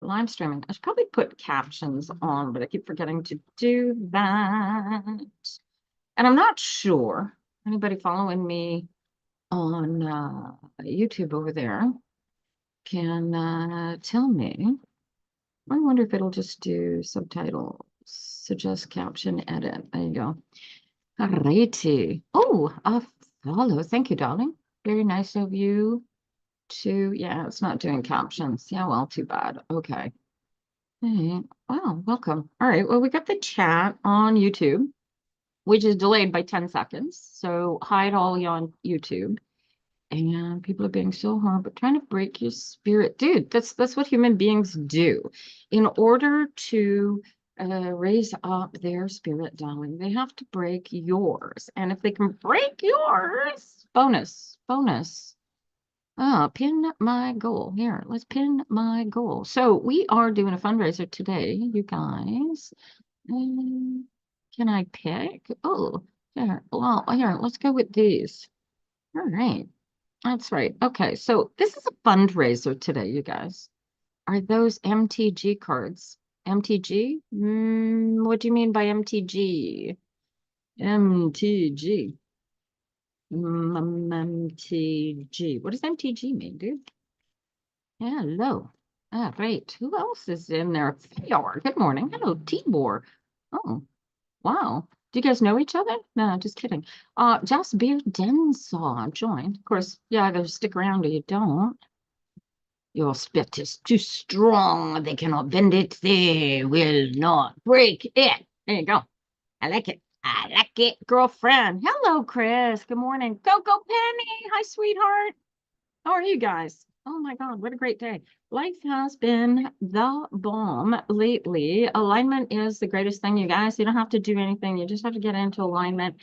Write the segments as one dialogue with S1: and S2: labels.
S1: live streaming. I should probably put captions on, but I keep forgetting to do that. And I'm not sure anybody following me on YouTube over there can tell me. I wonder if it'll just do subtitles, suggest caption, edit. There you go. Alrighty. Oh, a follow. Thank you, darling. Very nice of you to, yeah, it's not doing captions. Yeah, well, too bad. Okay. Hey, wow, welcome. All right, well, we got the chat on YouTube, which is delayed by 10 seconds. So hide all you on YouTube. And people are being so hard, but trying to break your spirit. Dude, that's what human beings do. In order to raise up their spirit, darling, they have to break yours. And if they can break yours, bonus, bonus. Pin my goal. Here, let's pin my goal. So we are doing a fundraiser today, you guys. Can I pick? Oh, here. Well, here, let's go with these. All right. That's right. Okay, so this is a fundraiser today, you guys. Are those MTG cards? MTG? What do you mean by MTG? MTG. MTG. What does MTG mean, dude? Hello. Ah, great. Who else is in there? Fior. Good morning. Hello, Tibor. Oh, wow. Do you guys know each other? No, just kidding. Just Beer Densaw joined. Of course, you either stick around or you don't. Your spit is too strong. They cannot bend it. They will not break it. There you go. I like it. I like it, girlfriend. Hello, Chris. Good morning. Go, go, Penny. Hi, sweetheart. How are you guys? Oh my God, what a great day. Life has been the bomb lately. Alignment is the greatest thing, you guys. You don't have to do anything. You just have to get into alignment.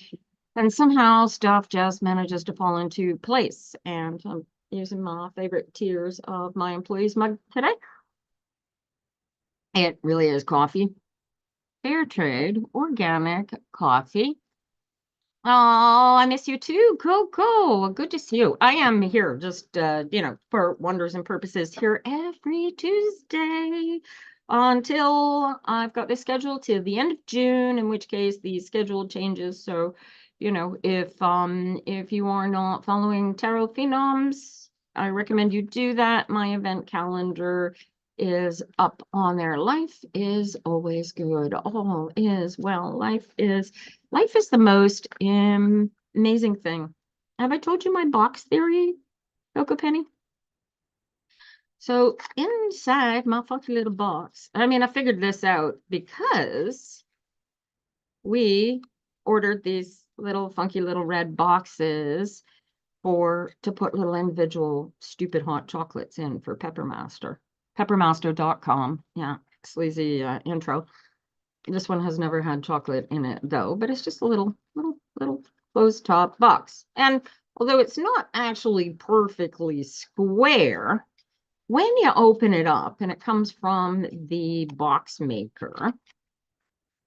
S1: And somehow stuff just manages to fall into place. And I'm using my favorite tiers of my employees mug today. It really is coffee. Fair trade, organic coffee. Oh, I miss you too, Coco. Good to see you. I am here just, for wonders and purposes here every Tuesday until I've got this scheduled till the end of June, in which case the schedule changes. So, if you are not following Tarot Phenoms, I recommend you do that. My event calendar is up on there. Life is always good. All is well. Life is the most amazing thing. Have I told you my box theory, Coco Penny? So inside my funky little box, I mean, I figured this out because we ordered these little funky little red boxes to put little individual stupid hot chocolates in for Peppermaster. Peppermaster.com. Yeah, sleazy intro. This one has never had chocolate in it though, but it's just a little closed top box. And although it's not actually perfectly square, when you open it up and it comes from the box maker,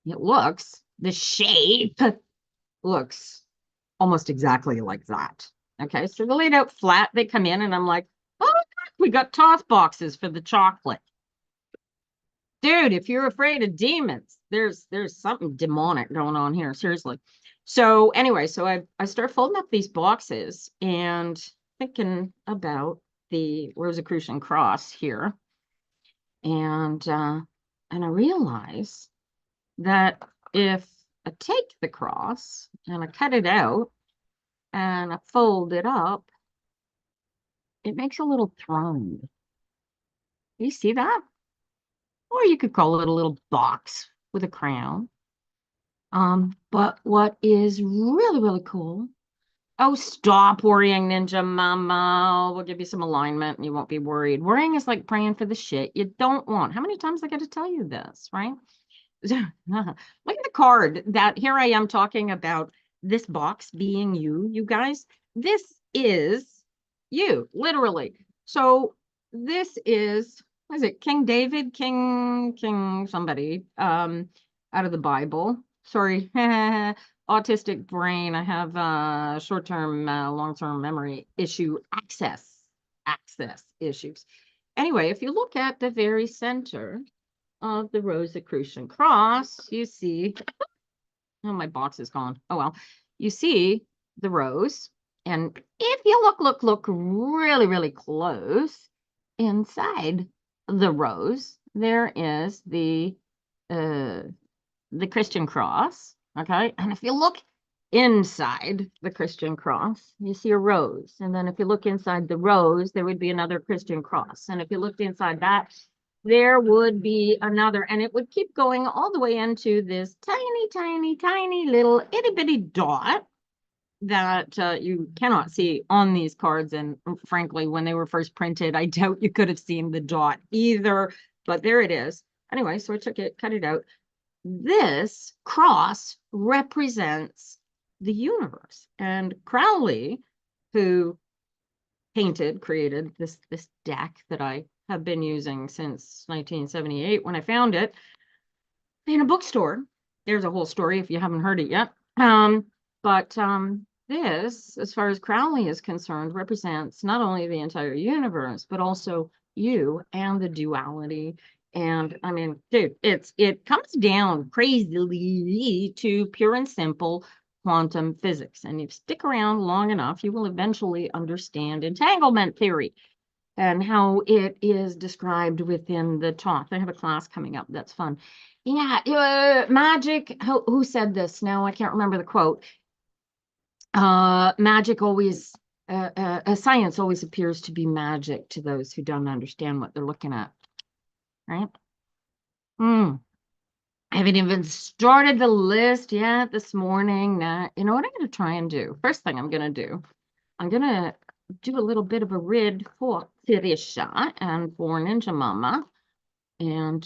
S1: the shape looks almost exactly like that. Okay, so they're laid out flat. They come in and I'm like, oh, we got toss boxes for the chocolate. Dude, if you're afraid of demons, there's something demonic going on here, seriously. So anyway, so I start folding up these boxes and thinking about the Rosicrucian cross here. And I realize that if I take the cross and I cut it out and I fold it up, it makes a little throne. You see that? Or you could call it a little box with a crown. But what is really, really cool. Oh, stop worrying, Ninja Mama. We'll give you some alignment and you won't be worried. Worrying is like praying for the shit you don't want. How many times I got to tell you this, right? Look at the card that here I am talking about this box being you guys. This is you, literally. So this is, what is it, King David, King somebody out of the Bible. Sorry, autistic brain. I have short-term, long-term memory issue access issues. anyway, if you look at the very center of the Rosicrucian cross, you see, oh, my box is gone. Oh, well, you see the rose. And if you look really, really close inside the rose, there is uh, the Christian cross. Okay. And if you look inside the Christian cross, you see a rose. And then if you look inside the rose, there would be another Christian cross. And if you looked inside that, there would be another, and it would keep going all the way into this tiny little itty bitty dot that you cannot see on these cards. And frankly, when they were first printed, I doubt you could have seen the dot either, but there it is. Anyway, so I took it, cut it out. This cross represents the universe. And Crowley, who created this deck that I have been using since 1978 when I found it in a bookstore. There's a whole story if you haven't heard it yet. But this, as far as Crowley is concerned, represents not only the entire universe, but also you and the duality. And I mean, dude, it comes down crazily to pure and simple quantum physics. And if you stick around long enough, you will eventually understand entanglement theory and how it is described within the Thoth. I have a class coming up. That's fun. Yeah, magic. Who said this? Now I can't remember the quote. Magic always, science always appears to be magic to those who don't understand what they're looking at. Right? I haven't even started the list yet this morning. Now, you know what I'm going to try and do? First thing I'm going to do, I'm going to do a little bit of a read for Teresha and for Ninja Mama and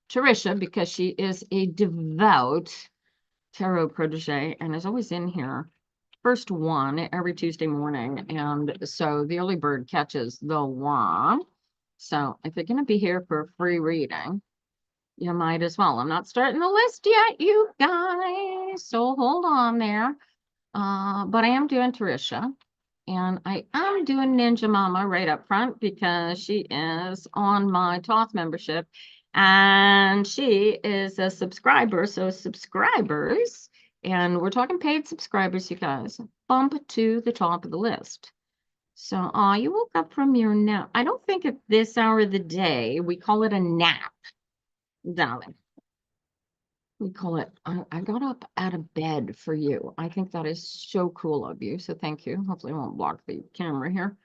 S1: Teresha, because she is a devout tarot protege and is always in here first one every Tuesday morning. And so the early bird catches the worm. So if you're going to be here for a free reading, you might as well. I'm not starting the list yet, you guys, so hold on there. But I am doing Teresha. And I am doing Ninja Mama right up front because she is on my Thoth membership and she is a subscriber. So subscribers, and we're talking paid subscribers, you guys, bump to the top of the list. So you woke up from your nap. I don't think at this hour of the day, we call it a nap, darling. We call it, I got up out of bed for you. I think that is so cool of you. So thank you. Hopefully I won't block the camera here.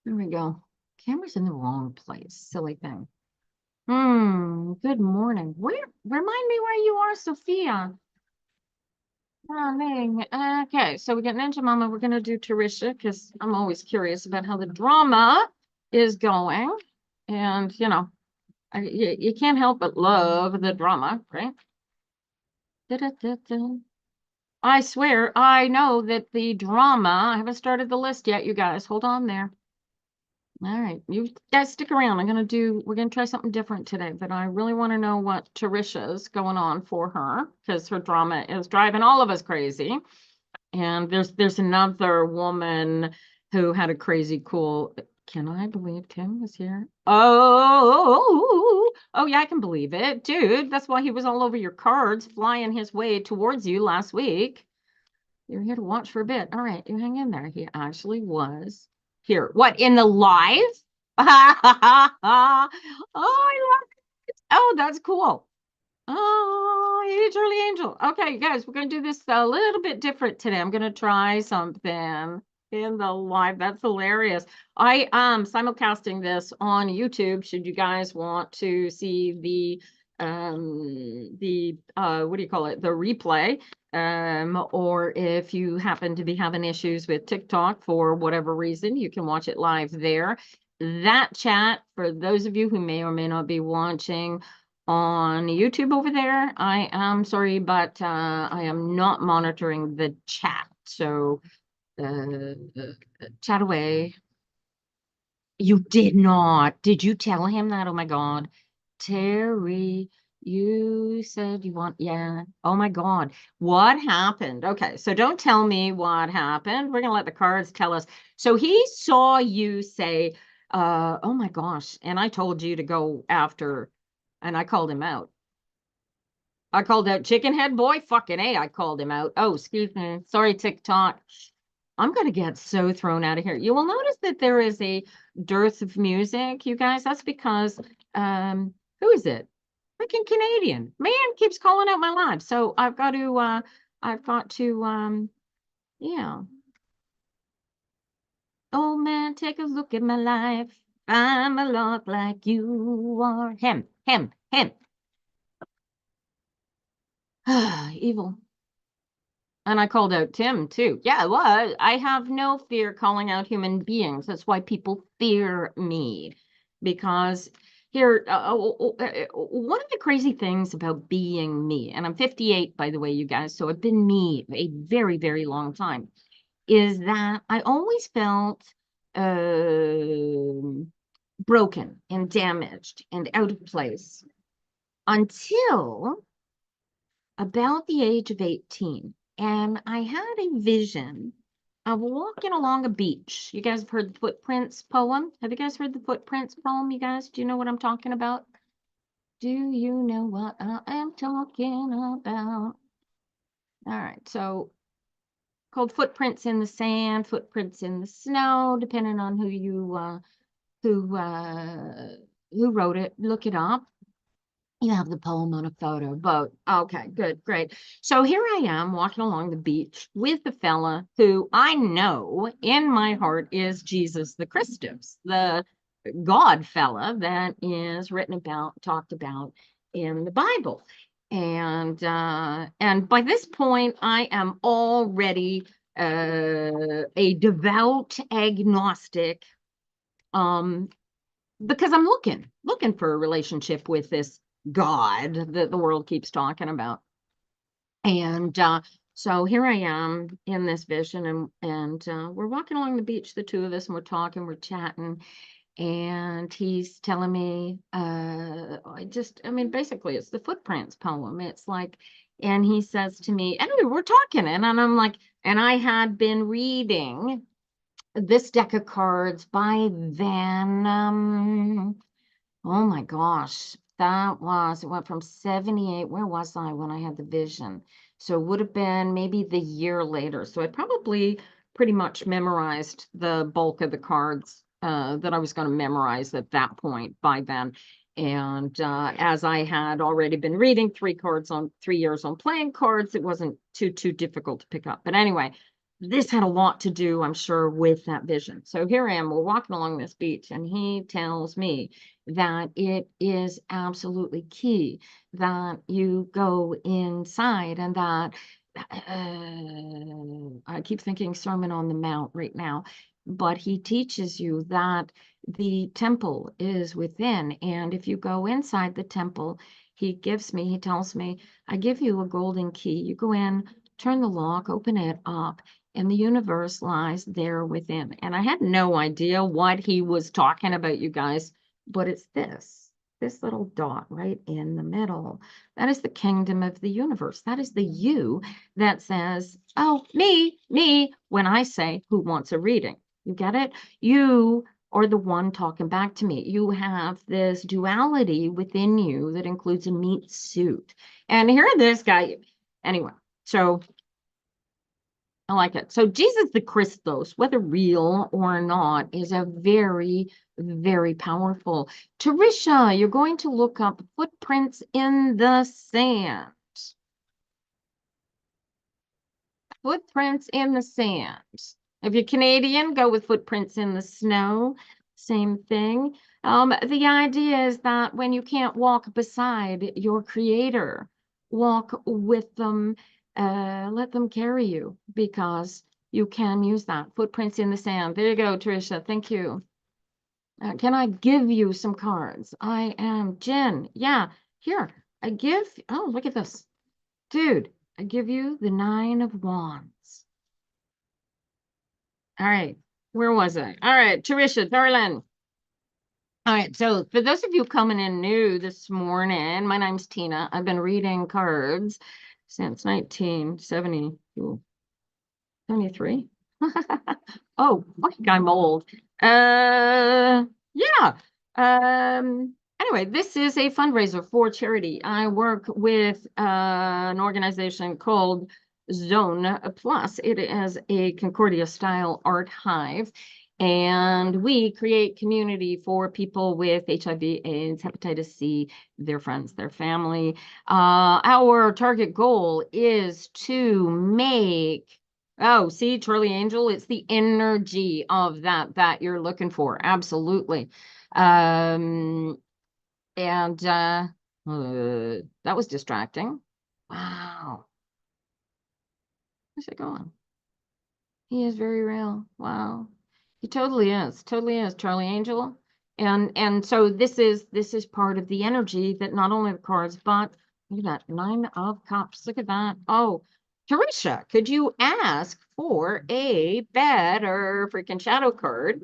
S1: There we go. Camera's in the wrong place. Silly thing. Good morning. Remind me where you are, Sophia. Darling. Okay, so we got Ninja Mama. We're going to do Teresha because I'm always curious about how the drama is going. And, you know, you can't help but love the drama, right? I swear, I know that the drama, I haven't started the list yet, you guys. Hold on there. All right, you guys stick around. We're going to try something different today, but I really want to know what Teresha's going on for her because her drama is driving all of us crazy. And there's another woman who had a crazy cool, can I believe Tim was here? Oh, yeah, I can believe it. Dude, that's why he was all over your cards, flying his way towards you last week. You're here to watch for a bit. All right, you hang in there. He actually was here. What, in the live? Oh, I love it. Oh, that's cool. Oh, hey, Charlie Angel. Okay, guys, we're going to do this a little bit different today. I'm going to try something in the live. That's hilarious. I am simulcasting this on YouTube. Should you guys want to see the what do you call it? The replay. Or if you happen to be having issues with TikTok for whatever reason, you can watch it live there. That chat, for those of you who may or may not be watching on YouTube over there, I am sorry, but I am not monitoring the chat. So chat away. You did not. Did you tell him that? Oh my God. Terry, you said you want, yeah. Oh my God. What happened? Okay, so don't tell me what happened. We're going to let the cards tell us. So he saw you say, Oh my gosh. And I told you to go after, and I called him out. I called out Chicken Head Boy. Fucking A, I called him out. Oh, excuse me. Sorry, TikTok. I'm gonna get so thrown out of here. You will notice that there is a dearth of music, you guys. That's because who is it? Freaking Canadian. Man keeps calling out my live. So I've got to yeah. Oh man, take a look at my life. I'm a lot like you are. Him. Evil. And I called out Tim too. Yeah, well, I have no fear calling out human beings. That's why people fear me. Because here, one of the crazy things about being me, and I'm 58, by the way, you guys, so I've been me a very, very long time, is that I always felt broken and damaged and out of place until about the age of 18. And I had a vision of walking along a beach. You guys have heard the Footprints poem? Have you guys heard the Footprints poem, you guys? Do you know what I'm talking about? Do you know what I am talking about? All right, so called Footprints in the Sand, Footprints in the Snow, depending on who uh who wrote it. Look it up. You have the poem on a photo, but okay, good, great. So here I am walking along the beach with the fella who I know in my heart is Jesus the Christus, the God fella that is written about, talked about in the Bible. And by this point, I am already a devout agnostic, um, because I'm looking for a relationship with this God that the world keeps talking about. And so here I am in this vision, and we're walking along the beach, the two of us, and we're talking, we're chatting, and he's telling me, I mean, basically, it's the Footprints poem. It's like, and he says to me, anyway, we're talking, and I'm like, and I had been reading this deck of cards by then. Oh my gosh, it went from 78. Where was I when I had the vision? So it would have been maybe the year later. So I probably pretty much memorized the bulk of the cards that I was going to memorize at that point by then. And as I had already been reading 3 years on playing cards, it wasn't too difficult to pick up. But anyway, this had a lot to do, I'm sure, with that vision. So here I am, we're walking along this beach, and he tells me that it is absolutely key that you go inside, and that I keep thinking Sermon on the Mount right now, but he teaches you that the temple is within, and if you go inside the temple, he tells me, I give you a golden key. You go in, turn the lock, open it up, and the universe lies there within. And I had no idea what he was talking about, you guys, but it's this little dot right in the middle. That is the kingdom of the universe. That is the you that says, oh, me, when I say, who wants a reading? You get it? You are the one talking back to me. You have this duality within you that includes a meat suit. And here this guy, anyway, so I like it. So Jesus the Christos, whether real or not, is a very, very powerful. Terisha, you're going to look up footprints in the sand. Footprints in the sand. If you're Canadian, go with footprints in the snow. Same thing. The idea is that when you can't walk beside your creator, walk with them, let them carry you, because you can use that. Footprints in the sand. There you go, Tricia. Thank you. Can I give you some cards? I am Jen. Yeah, here. Oh, look at this. Dude, I give you the Nine of Wands. All right. Where was I? All right, Tricia, Darlin. All right, so for those of you coming in new this morning, my name's Tina. I've been reading cards since 1970, 73. Oh, I think I'm old. Yeah. Anyway, this is a fundraiser for charity. I work with an organization called Zone Plus. It is a Concordia style art hive. And we create community for people with HIV, AIDS, hepatitis C, their friends, their family. Our target goal is to make Oh, see, Charlie Angel, it's the energy of that you're looking for. Absolutely. Um, and that was distracting. Wow. Where's it going? He is very real. Wow. He totally is. Totally is, Charlie Angel. And so this is part of the energy that not only the cards, but look at that, 9 of Cups. Look at that. Oh, Teresa, could you ask for a better freaking shadow card?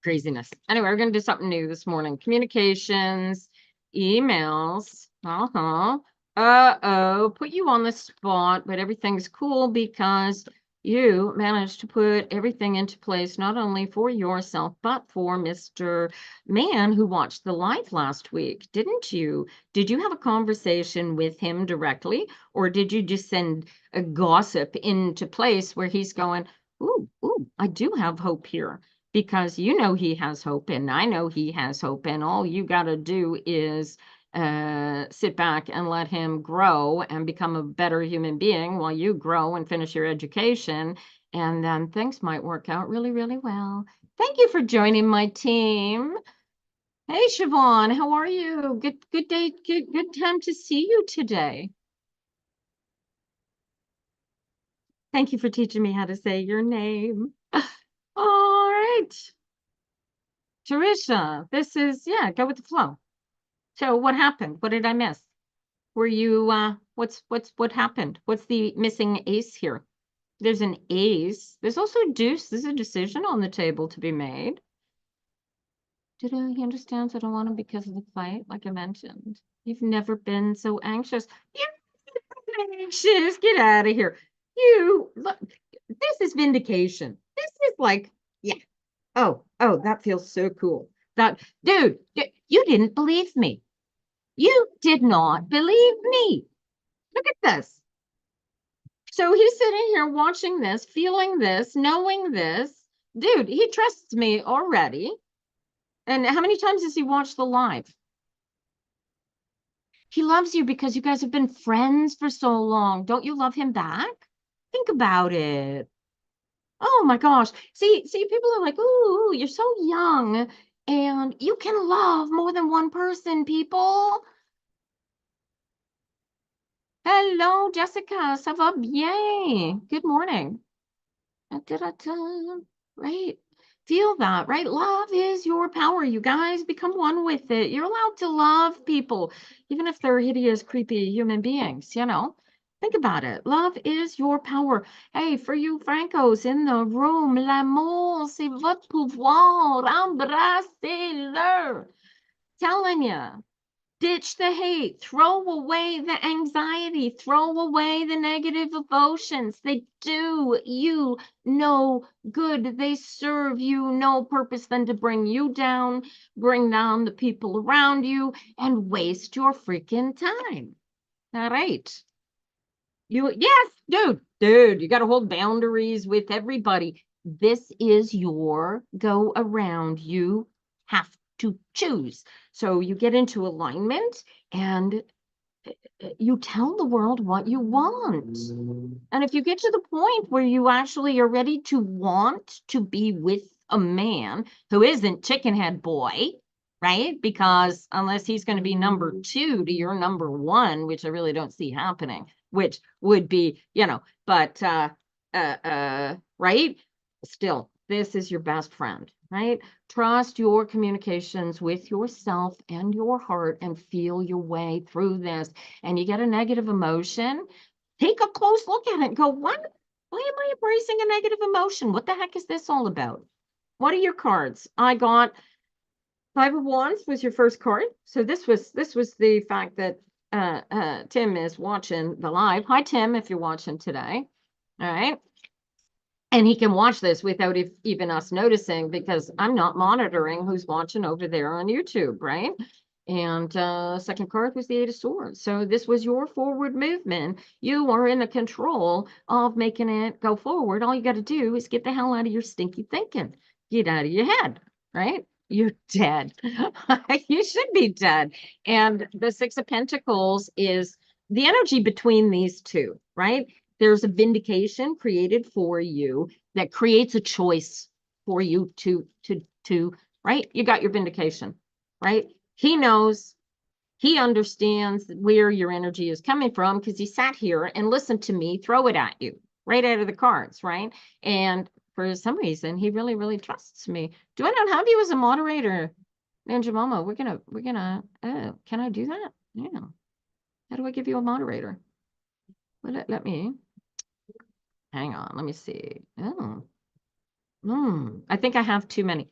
S1: Craziness. Anyway, we're gonna do something new this morning. Communications, emails. Uh-huh. Uh-oh, put you on the spot, but everything's cool because you managed to put everything into place, not only for yourself, but for Mr. Man who watched the live last week, didn't you? Did you have a conversation with him directly, or did you just send a gossip into place where he's going, ooh, ooh, I do have hope here? Because you know he has hope and I know he has hope, and all you got to do is sit back and let him grow and become a better human being while you grow and finish your education, and then things might work out really, really well. Thank you for joining my team. Hey, Siobhan, how are you? Good day, good time to see you today. Thank you for teaching me how to say your name. All right. Teresa, this is, yeah, go with the flow. So what happened? What did I miss? Were you, what happened? What's the missing ace here? There's an ace. There's also a deuce. There's a decision on the table to be made. He understands I don't want him because of the fight, like I mentioned. You've never been so anxious. You're anxious. Get out of here. You, look, this is vindication. This is like, yeah. Oh, that feels so cool. That, dude, you didn't believe me. You did not believe me. Look at this. So he's sitting here watching this, feeling this, knowing this. Dude, he trusts me already. And how many times has he watched the live? He loves you because you guys have been friends for so long. Don't you love him back? Think about it. Oh my gosh. See, people are like, ooh, you're so young and you can love more than one person, people. Hello, Jessica. Ça va bien? Good morning. Right. Feel that, right? Love is your power. You guys become one with it. You're allowed to love people, even if they're hideous, creepy human beings, you know? Think about it. Love is your power. Hey, for you Francos in the room, l'amour, c'est votre pouvoir. Embrassez-le. Telling you. Ditch the hate, throw away the anxiety, throw away the negative emotions. They do you no good. They serve you no purpose than to bring you down, bring down the people around you, and waste your freaking time. All right. Yes, dude, you got to hold boundaries with everybody. This is your go around. You have to choose. So you get into alignment and you tell the world what you want. And if you get to the point where you actually are ready to want to be with a man who isn't chickenhead boy, right? Because unless he's going to be number 2 to your number 1, which I really don't see happening, which would be, but right? Still, this is your best friend, right? Trust your communications with yourself and your heart and feel your way through this. And you get a negative emotion, take a close look at it and go, what? Why am I embracing a negative emotion? What the heck is this all about? What are your cards? I got 5 of Wands was your first card. So this was the fact that Tim is watching the live. Hi Tim, if you're watching today. All right. And he can watch this without even us noticing, because I'm not monitoring who's watching over there on YouTube, right? And second card was the Eight of Swords. So this was your forward movement. You are in the control of making it go forward. All you got to do is get the hell out of your stinky thinking. Get out of your head, right? You're dead. You should be dead. And the Six of Pentacles is the energy between these two, right? There's a vindication created for you that creates a choice for you to, right? You got your vindication, right? He knows, he understands where your energy is coming from, because he sat here and listened to me throw it at you right out of the cards, right? And for some reason, he really, really trusts me. Do I not have you as a moderator, Ninja Mama? Oh, can I do that? Yeah. How do I give you a moderator? Well, let me, hang on, let me see. Oh, I think I have too many.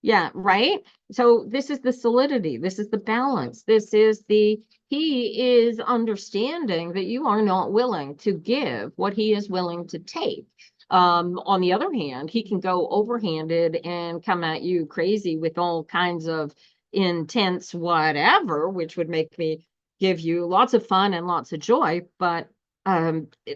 S1: Yeah, right. So this is the solidity. This is the balance. He is understanding that you are not willing to give what he is willing to take. On the other hand, he can go overhanded and come at you crazy with all kinds of intense whatever, which would make me give you lots of fun and lots of joy. But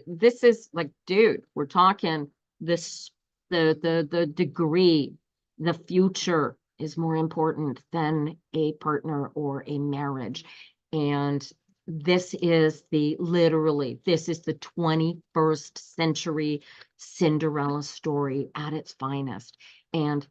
S1: this is like, dude, we're talking this, the degree, the future is more important than a partner or a marriage. And this is this is the 21st century Cinderella story at its finest. And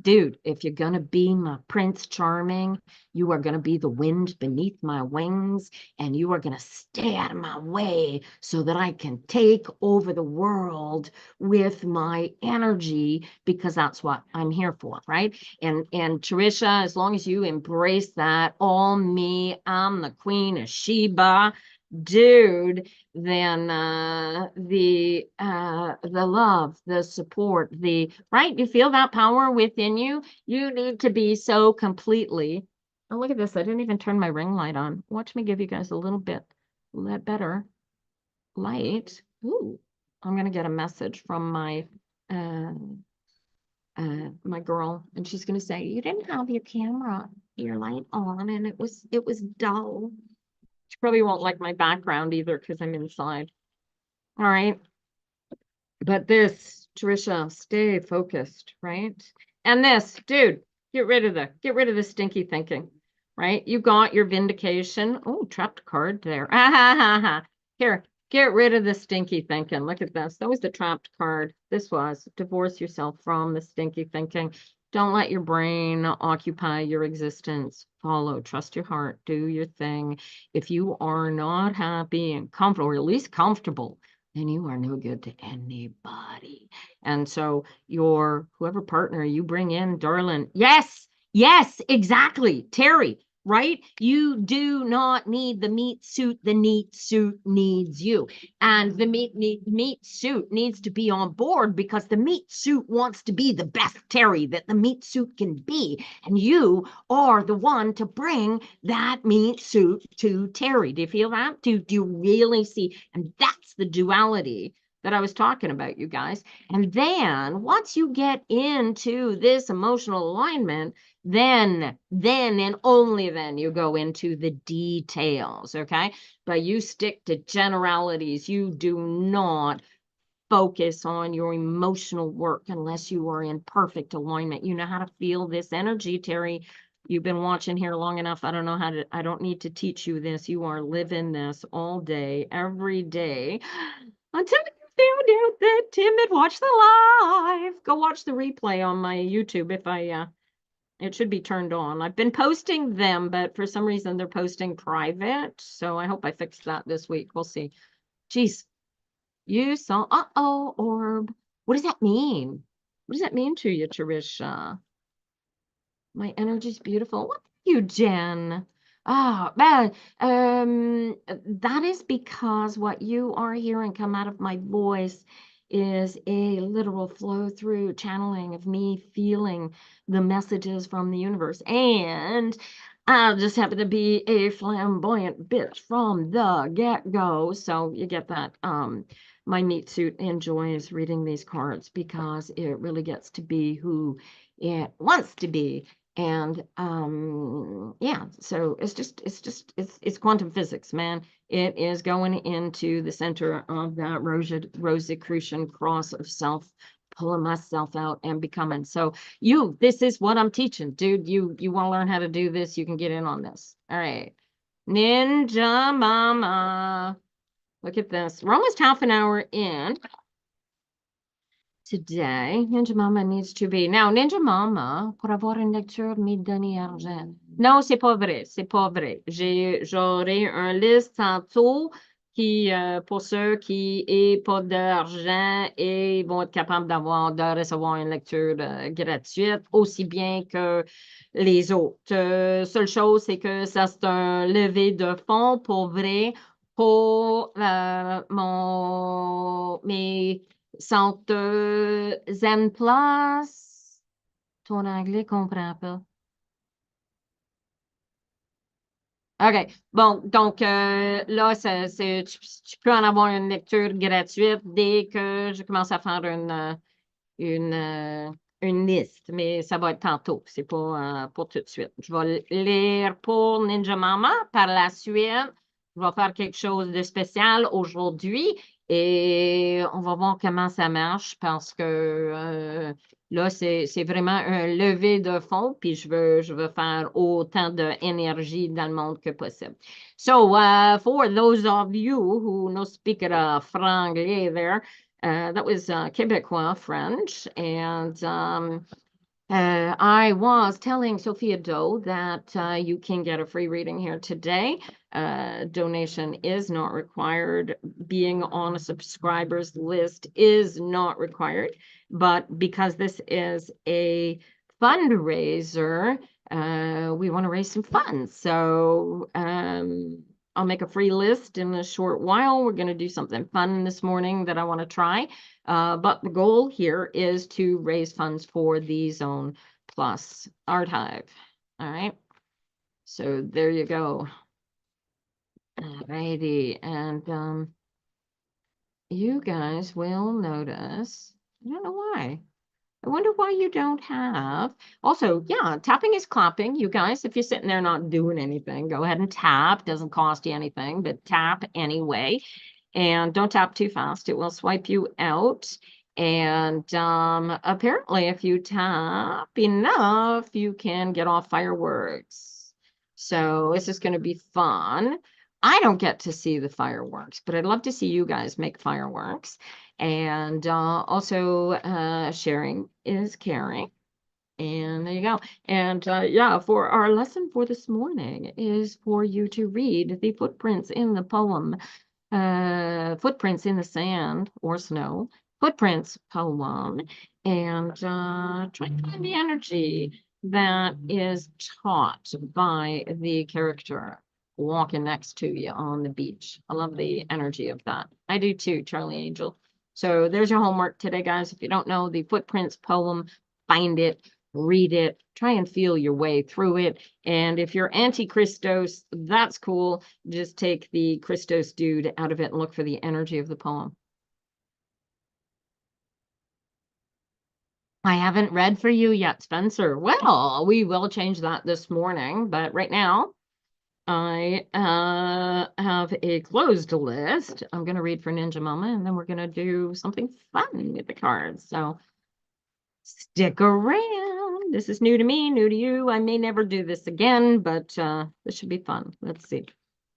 S1: dude, if you're going to be my Prince Charming, you are going to be the wind beneath my wings, and you are going to stay out of my way so that I can take over the world with my energy, because that's what I'm here for, right? And Trisha, as long as you embrace that, all me, I'm the Queen of Sheba, dude, then the love, the support, the right, you feel that power within you. You need to be so completely. Oh, look at this. I didn't even turn my ring light on. Watch me give you guys a little bit better light. Ooh, I'm gonna get a message from uh my girl, and she's gonna say, you didn't have your light on, and it was dull. She probably won't like my background either, because I'm inside. All right. But this, Trisha, stay focused, right? And this, dude, get rid of the stinky thinking, right? You got your vindication. Oh, trapped card there. Ah, ha, ha, ha. Here, get rid of the stinky thinking. Look at this. That was the trapped card. This was divorce yourself from the stinky thinking. Don't let your brain occupy your existence. Follow, trust your heart, do your thing. If you are not happy and comfortable, or at least comfortable, then you are no good to anybody. And so your whoever partner you bring in, darling, yes, exactly, Terry, right? You do not need the meat suit. The neat suit needs you. And the meat suit needs to be on board, because the meat suit wants to be the best Terry that the meat suit can be. And you are the one to bring that meat suit to Terry. Do you feel that? Do you really see? And that's the duality that I was talking about, you guys. And then once you get into this emotional alignment, then and only then you go into the details, okay? But you stick to generalities. You do not focus on your emotional work unless you are in perfect alignment. You know how to feel this energy, Terry. You've been watching here long enough. I don't need to teach you this. You are living this all day, every day, until you found out that Tim had watched the live. Go watch the replay on my YouTube if it should be turned on. I've been posting them, but for some reason they're posting private. So I hope I fix that this week. We'll see. Jeez, you saw, orb. What does that mean? What does that mean to you, Tricia? My energy's beautiful. What you, Jen? That is because what you are hearing come out of my voice is a literal flow through channeling of me feeling the messages from the universe. And I just happen to be a flamboyant bitch from the get-go. So you get that my meat suit enjoys reading these cards because it really gets to be who it wants to be. And yeah, so it's quantum physics, man. It is going into the center of that Rosicrucian cross of self, pulling myself out and becoming. So this is what I'm teaching, dude. You want to learn how to do this, you can get in on this. All right. Ninja Mama. Look at this. We're almost half an hour in today. Ninja Mama needs to be. Now, Ninja Mama, pour avoir une lecture, me donner argent. Non, c'est pas vrai. C'est pas vrai. J'aurai un liste tantôt qui, pour ceux qui n'ont pas d'argent et vont être capables de recevoir une lecture gratuite, aussi bien que les autres. Seule chose, c'est que ça, c'est un levé de fonds pour vrai pour mes centres Zen Plus. Ton anglais comprend pas. OK. Bon, donc là, tu peux en avoir une lecture gratuite dès que je commence à faire une, euh, une liste, mais ça va être tantôt. C'est pas pour tout de suite. Je vais lire pour Ninja Mama. Par la suite, je vais faire quelque chose de spécial aujourd'hui et on va voir comment ça marche parce que là, c'est vraiment un lever de fonds, puis je veux faire autant d'énergie dans le monde que possible. So, for those of you who no speak franglais there, that was Quebecois French. And I was telling Sophia Doe that you can get a free reading here today. Donation is not required. Being on a subscribers list is not required. But because this is a fundraiser, we want to raise some funds. So I'll make a free list in a short while. We're going to do something fun this morning that I want to try. But the goal here is to raise funds for the Zone Plus Archive. All right. So there you go. Alrighty. And you guys will notice, I don't know why. I wonder why you don't have. Also, yeah, tapping is clapping. You guys, if you're sitting there not doing anything, go ahead and tap. Doesn't cost you anything, but tap anyway. And don't tap too fast. It will swipe you out. And apparently, if you tap enough, you can get off fireworks. So this is going to be fun. I don't get to see the fireworks, but I'd love to see you guys make fireworks. And also, sharing is caring. And there you go. And yeah, for our lesson for this morning is for you to read the footprints in the poem, Footprints in the Sand or Snow, Footprints poem, and try to find the energy that is taught by the character walking next to you on the beach. I love the energy of that. I do too, Charlie Angel. So there's your homework today, guys. If you don't know the Footprints poem, find it, read it, try and feel your way through it. And if you're anti-Christos, that's cool. Just take the Christos dude out of it and look for the energy of the poem. I haven't read for you yet, Spencer. Well, we will change that this morning, but right now I have a closed list. I'm going to read for Ninja Mama, and then we're going to do something fun with the cards. So stick around. This is new to me, new to you. I may never do this again, but this should be fun. Let's see.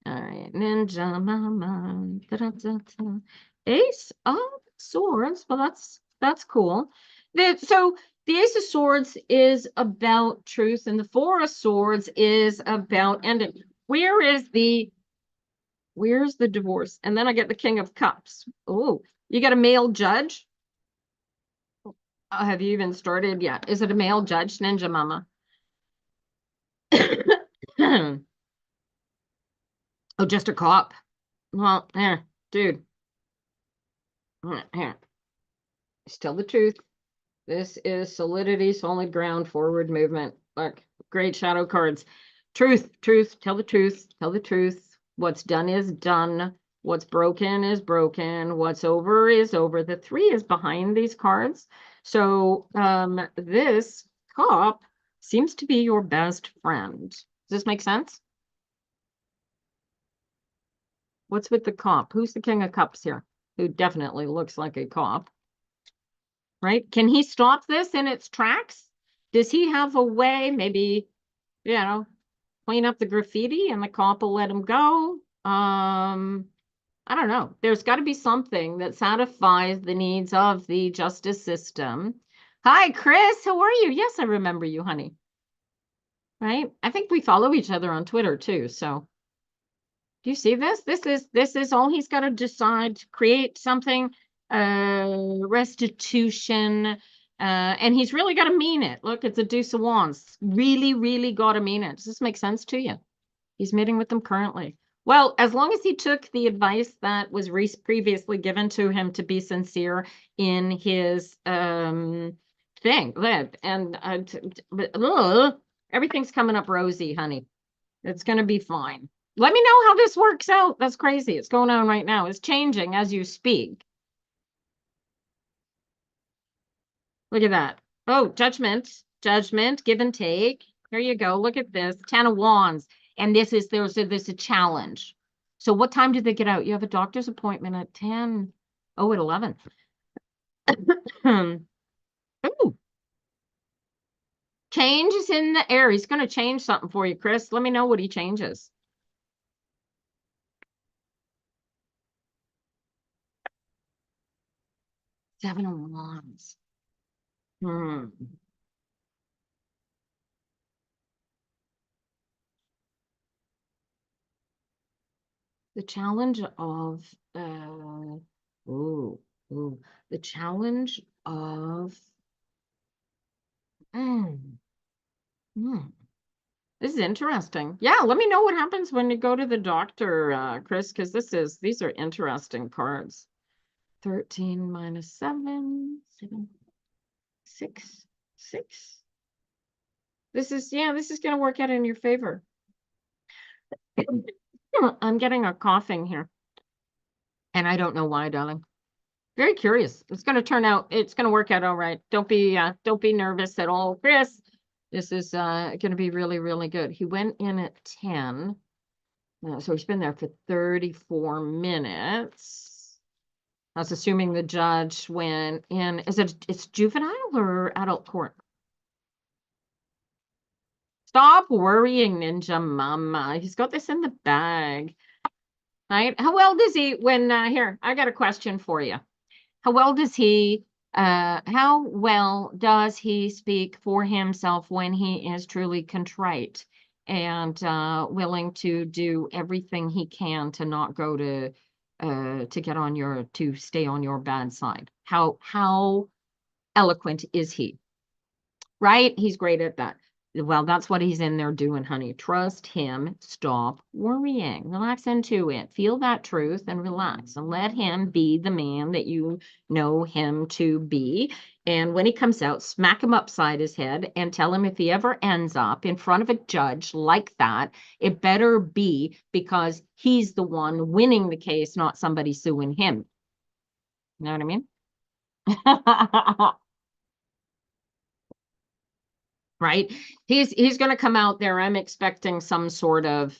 S1: All right, Ninja Mama. Da-da-da-da. Ace of Swords. Well, that's cool. So the Ace of Swords is about truth, and the Four of Swords is about ending. Where's the divorce? And then I get the King of Cups. Oh, you got a male judge? Have you even started yet? Is it a male judge, Ninja Mama? Oh, just a cop. Well, here, dude. Here. Just tell the truth. This is solidity, solid ground, forward movement. Look, great shadow cards. Truth, tell the truth, tell the truth. What's done is done. What's broken is broken. What's over is over. The 3 is behind these cards. So this cup seems to be your best friend. Does this make sense? What's with the cop? Who's the king of cups here? Who definitely looks like a cop, right? Can he stop this in its tracks? Does he have a way, maybe, you know, clean up the graffiti and the cop will let him go? I don't know. There's got to be something that satisfies the needs of the justice system. Hi, Chris. How are you? Yes, I remember you, honey. Right? I think we follow each other on Twitter too. So do you see this? This is all he's got to decide to create something, restitution. And he's really got to mean it. Look, it's a deuce of wands. Really, really got to mean it. Does this make sense to you? He's meeting with them currently. Well, as long as he took the advice that was previously given to him to be sincere in his thing, and everything's coming up rosy, honey. It's going to be fine. Let me know how this works out. That's crazy. It's going on right now. It's changing as you speak. Look at that. Oh, judgment, give and take. Here you go. Look at this. 10 of Wands. And there's a challenge. So what time did they get out? You have a doctor's appointment at 10. Oh, at 11. Ooh. Change is in the air. He's going to change something for you, Chris. Let me know what he changes. Seven of Wands. The challenge of ooh, the challenge of mm, mm. This is interesting. Yeah, let me know what happens when you go to the doctor, Chris, because these are interesting cards. 13 minus 7, 7, 6, 6. This is going to work out in your favor. I'm getting a coughing here. And I don't know why, darling. Very curious. It's going to work out all right. Don't be nervous at all, Chris. This is going to be really, really good. He went in at 10. So he's been there for 34 minutes. That's assuming the judge went in. It's juvenile or adult court? Stop worrying, Ninja Mama. He's got this in the bag. Right? How well does he here, I got a question for you. How well does he speak for himself when he is truly contrite and willing to do everything he can to not go to stay on your bad side? How eloquent is he? Right? He's great at that. Well, that's what he's in there doing, honey. Trust him. Stop worrying. Relax into it. Feel that truth and relax and let him be the man that you know him to be. And when he comes out, smack him upside his head and tell him if he ever ends up in front of a judge like that, it better be because he's the one winning the case, not somebody suing him. You know what I mean? Right? He's going to come out there. I'm expecting some sort of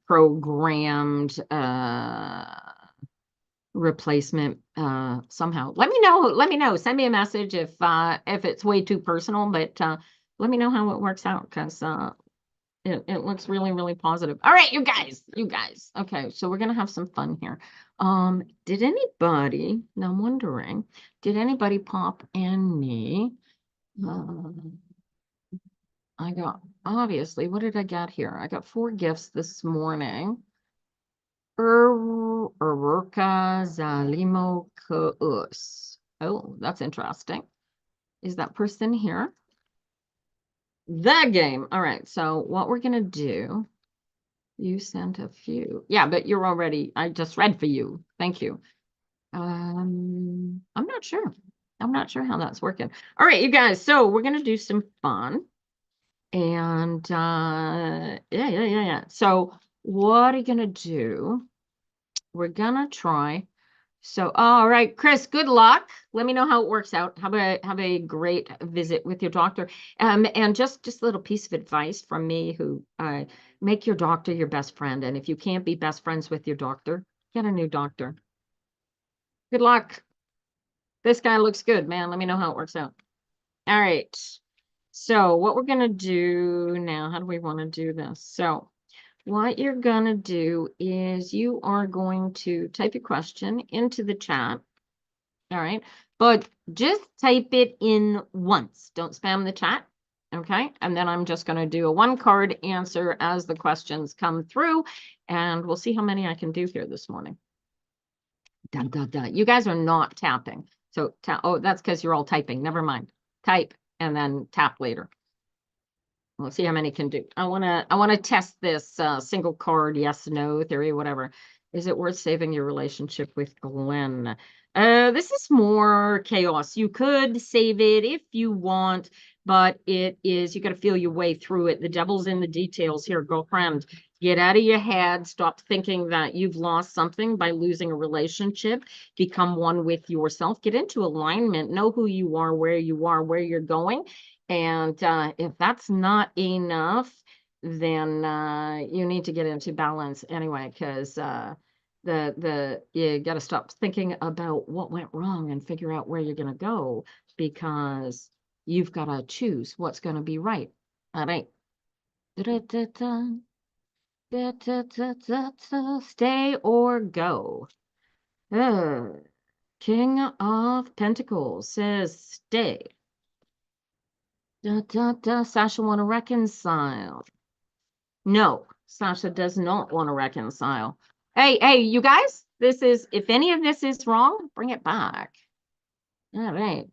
S1: programmed replacement somehow. Let me know. Send me a message if it's way too personal, but let me know how it works out because it looks really, really positive. All right, you guys. Okay, so we're gonna have some fun here. Did anybody, now I'm wondering, did anybody pop any I got, obviously, what did I get here? I got 4 gifts this morning. Ururka Zalimo Kuus. Oh, that's interesting. Is that person here? The game. All right, so what we're going to do, you sent a few. Yeah, but I just read for you. Thank you. I'm not sure. I'm not sure how that's working. All right, you guys, so we're going to do some fun. And yeah. So what are you gonna do? we're gonna try. So, all right, Chris, good luck. Let me know how it works out. Have a great visit with your doctor. And just a little piece of advice from me who make your doctor your best friend. And if you can't be best friends with your doctor, get a new doctor. Good luck. This guy looks good, man. Let me know how it works out. All right. So what we're gonna do now, how do we want to do this? So what you're gonna do is you are going to type your question into the chat. All right. But just type it in once. Don't spam the chat. Okay. And then I'm just going to do a one card answer as the questions come through. And we'll see how many I can do here this morning. Da, da, da. You guys are not tapping. So, oh, that's because you're all typing. Never mind. Type and then tap later. We'll see how many can do. I want to test this single card, yes, no theory, whatever. Is it worth saving your relationship with Glenn? This is more chaos. You could save it if you want, but you got to feel your way through it. The devil's in the details here, girlfriend. Get out of your head. Stop thinking that you've lost something by losing a relationship. Become one with yourself. Get into alignment. Know who you are, where you're going. And if that's not enough, then you need to get into balance anyway, because you got to stop thinking about what went wrong and figure out where you're going to go, because you've got to choose what's going to be right. All right. Da-da-da-da. Da-da-da-da-da. Stay or go. King of Pentacles says stay. Sasha want to reconcile. No, Sasha does not want to reconcile. Hey, you guys, if any of this is wrong, bring it back. All right.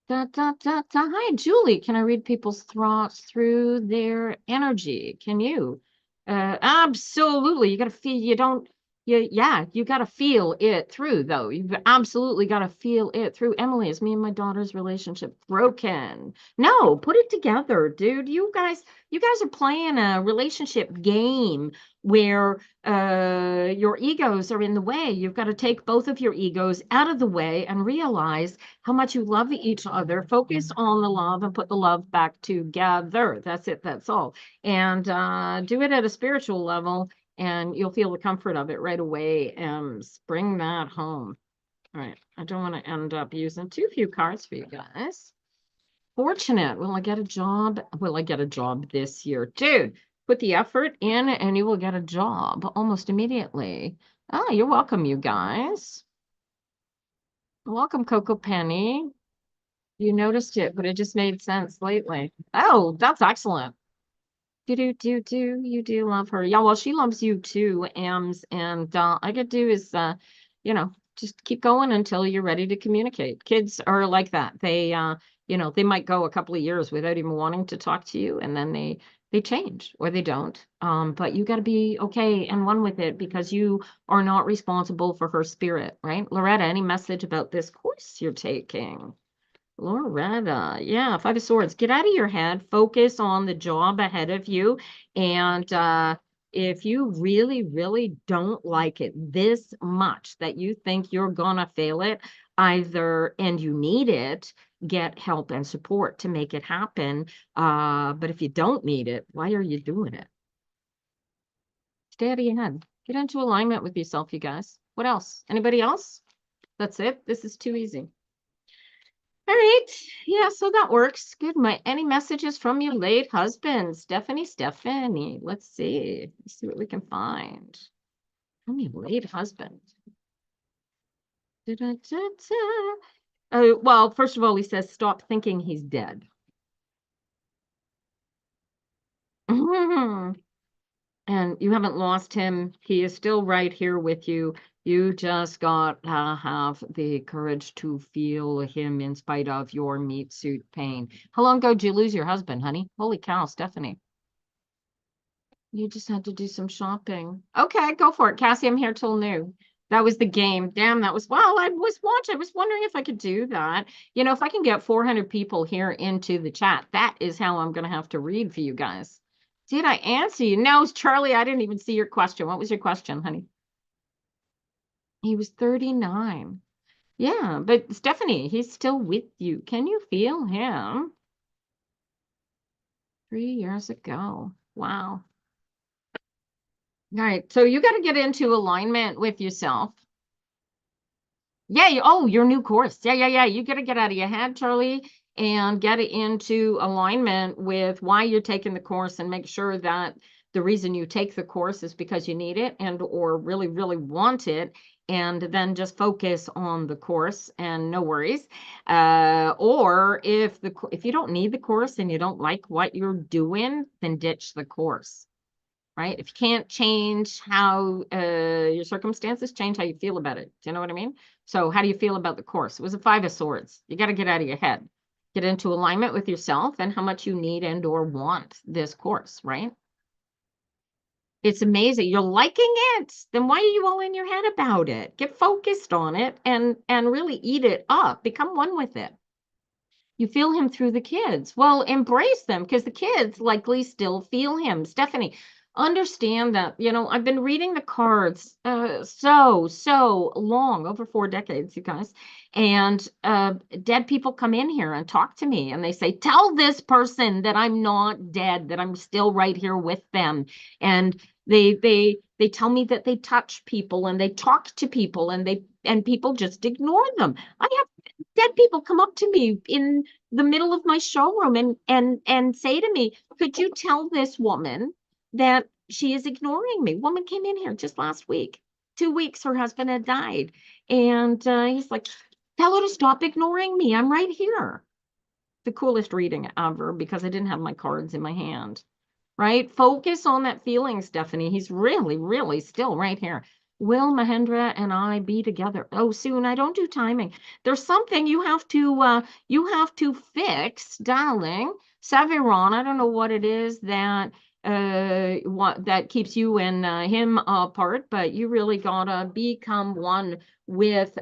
S1: Hi, Julie. Can I read people's thoughts through their energy? Can you? Absolutely. You got to feel, you got to feel it through, though. You've absolutely got to feel it through. Emily, is me and my daughter's relationship broken? No, put it together, dude. You guys are playing a relationship game where your egos are in the way. You've got to take both of your egos out of the way and realize how much you love each other. Focus on the love and put the love back together. That's it. That's all. And do it at a spiritual level, and you'll feel the comfort of it right away and bring that home. All right. I don't want to end up using too few cards for you guys. Fortunate. Will I get a job? Will I get a job this year? Dude, put the effort in and you will get a job almost immediately. Oh, you're welcome, you guys. Welcome, Coco Penny. You noticed it, but it just made sense lately. Oh, that's excellent. You do love her. Yeah, well, she loves you too, Ams. And I could do is, just keep going until you're ready to communicate. Kids are like that. They might go a couple of years without even wanting to talk to you, and then they change or they don't. But you got to be okay and one with it, because you are not responsible for her spirit, right? Loretta, any message about this course you're taking? Loretta, yeah, Five of Swords. Get out of your head, focus on the job ahead of you. And if you really, really don't like it this much that you think you're gonna fail it, and you need it, get help and support to make it happen. But if you don't need it, why are you doing it? Stay out of your head. Get into alignment with yourself, you guys. What else? Anybody else? That's it. This is too easy. All right. Yeah, so that works. Good. Any messages from your late husband? Stephanie. Let's see. Let's see what we can find. From your late husband. Well, first of all, he says, stop thinking he's dead. And you haven't lost him. He is still right here with you. You just got to have the courage to feel him in spite of your meat suit pain. How long ago did you lose your husband, honey? Holy cow, Stephanie. You just had to do some shopping. Okay, go for it. Cassie, I'm here till noon. That was the game. Damn, I was watching. I was wondering if I could do that. If I can get 400 people here into the chat, that is how I'm going to have to read for you guys. Did I answer you? No, Charlie, I didn't even see your question. What was your question, honey? He was 39. Yeah, but Stephanie, he's still with you. Can you feel him? 3 years ago. Wow. All right. So you got to get into alignment with yourself. Yeah. Oh, your new course. Yeah. You got to get out of your head, Charlie, and get it into alignment with why you're taking the course and make sure that the reason you take the course is because you need it and or really, really want it. And then just focus on the course and no worries. Or if you don't need the course and you don't like what you're doing, then ditch the course. Right? If you can't change how your circumstances, change how you feel about it. Do you know what I mean? So how do you feel about the course? It was a 5 of Swords. You got to get out of your head, get into alignment with yourself and how much you need and or want this course, right? It's amazing. You're liking it. Then why are you all in your head about it? Get focused on it and really eat it up. Become one with it. You feel him through the kids. Well, embrace them because the kids likely still feel him. Stephanie, understand that, I've been reading the cards so long, over 4 decades, you guys. And dead people come in here and talk to me and they say, tell this person that I'm not dead, that I'm still right here with them. And they tell me that they touch people and they talk to people and people just ignore them. I have dead people come up to me in the middle of my showroom and say to me, could you tell this woman that she is ignoring me? Woman came in here just last week. 2 weeks her husband had died. And he's like, tell her to stop ignoring me. I'm right here. The coolest reading ever because I didn't have my cards in my hand. Right? Focus on that feeling, Stephanie. He's really, really still right here. Will Mahendra and I be together? Oh, soon. I don't do timing. There's something you have to fix, darling. Saviron, I don't know what it is that that keeps you and him apart, but you really gotta become one with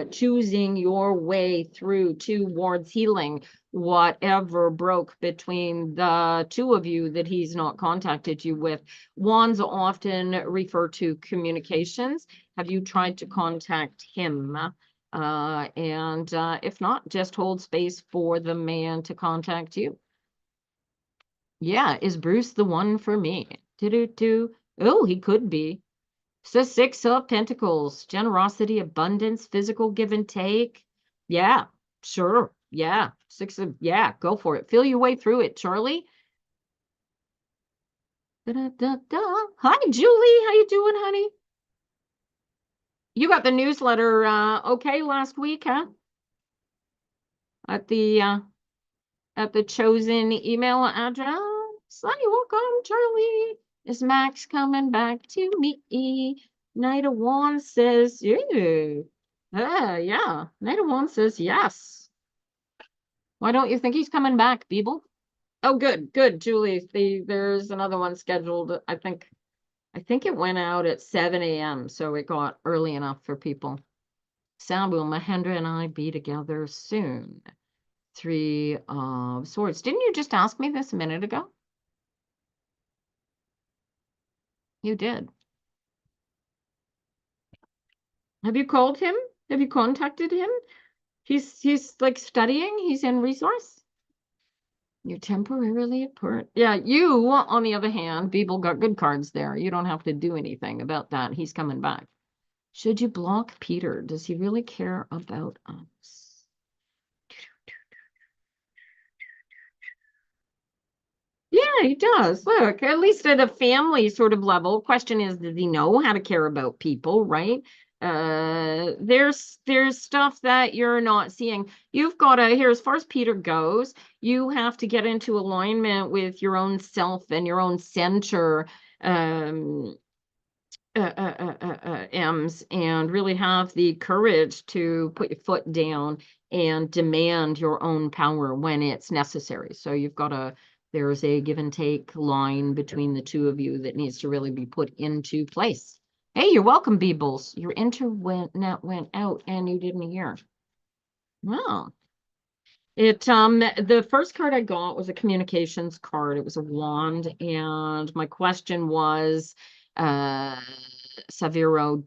S1: choosing your way through towards healing whatever broke between the two of you that he's not contacted you with. Wands often refer to communications. Have you tried to contact him? And if not, just hold space for the man to contact you. Yeah, is Bruce the one for me? Do. Oh, he could be. So 6 of Pentacles, generosity, abundance, physical give and take. Yeah, sure. Yeah. Yeah, go for it. Feel your way through it, Charlie. Da, da, da, da. Hi, Julie. How you doing, honey? You got the newsletter okay last week, huh? At the chosen email address. Hi, welcome, Charlie. Is Max coming back to me? Knight of Wands says, yeah. Knight of Wands says yes. Why don't you think he's coming back, Beeble? Oh, good, Julie. There's another one scheduled. I think it went out at 7 a.m., so it got early enough for people. Sam, will Mahendra and I be together soon? 3 of Swords. Didn't you just ask me this a minute ago? You did. Have you called him? Have you contacted him? He's like studying. He's in resource. You're temporarily apart. Yeah, you, on the other hand, people got good cards there. You don't have to do anything about that. He's coming back. Should you block Peter? Does he really care about us? Yeah, he does. Look, at least at a family sort of level. Question is, does he know how to care about people, right? There's stuff that you're not seeing. You've got to, here, as far as Peter goes, you have to get into alignment with your own self and your own center. M's and really have the courage to put your foot down and demand your own power when it's necessary. So there's a give and take line between the two of you that needs to really be put into place. Hey, you're welcome, Beebles. Your internet went out and you didn't hear. Wow. The first card I got was a communications card. It was a wand, and my question was, Saviro,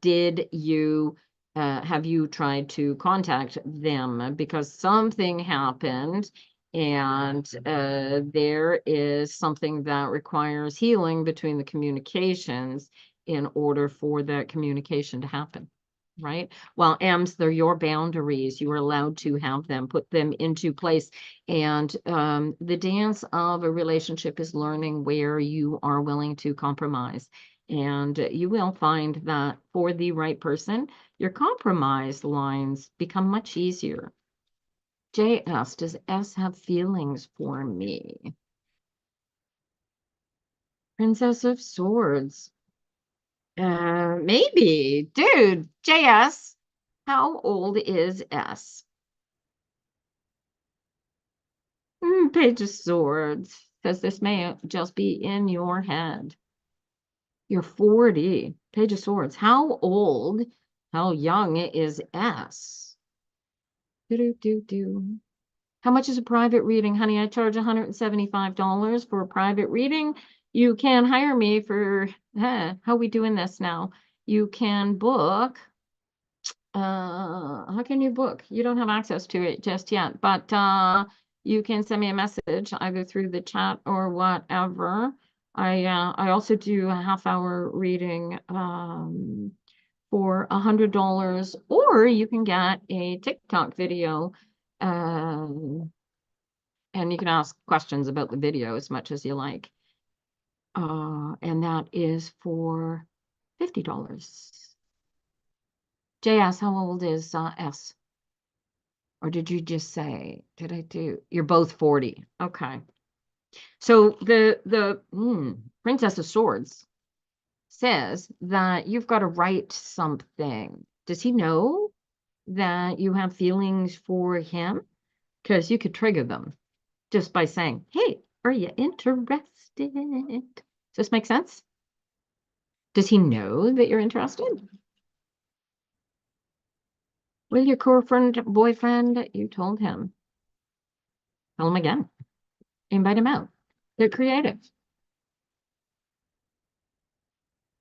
S1: did you Have you tried to contact them? Because something happened and there is something that requires healing between the communications in order for that communication to happen, right? Well, M's, they're your boundaries. You are allowed to have them, put them into place. And the dance of a relationship is learning where you are willing to compromise. And you will find that for the right person, your compromise lines become much easier. J asks, does S have feelings for me? Princess of Swords. Maybe. Dude, JS, how old is S? Page of Swords says this may just be in your head. You're 40. Page of Swords. How old, how young is S? Do. How much is a private reading? Honey, I charge $175 for a private reading. You can hire me for, how are we doing this now? You can book. How can you book? You don't have access to it just yet, but you can send me a message either through the chat or whatever. I also do a half-hour reading for $100, or you can get a TikTok video. And you can ask questions about the video as much as you like. And that is for $50. JS, how old is S? Or did you just say, did I do? You're both 40. Okay. So the Princess of Swords says that you've got to write something. Does he know that you have feelings for him? Because you could trigger them just by saying, hey, are you interested? Does this make sense? Does he know that you're interested? Will your girlfriend, boyfriend, you told him. Tell him again. Invite him out. They're creative.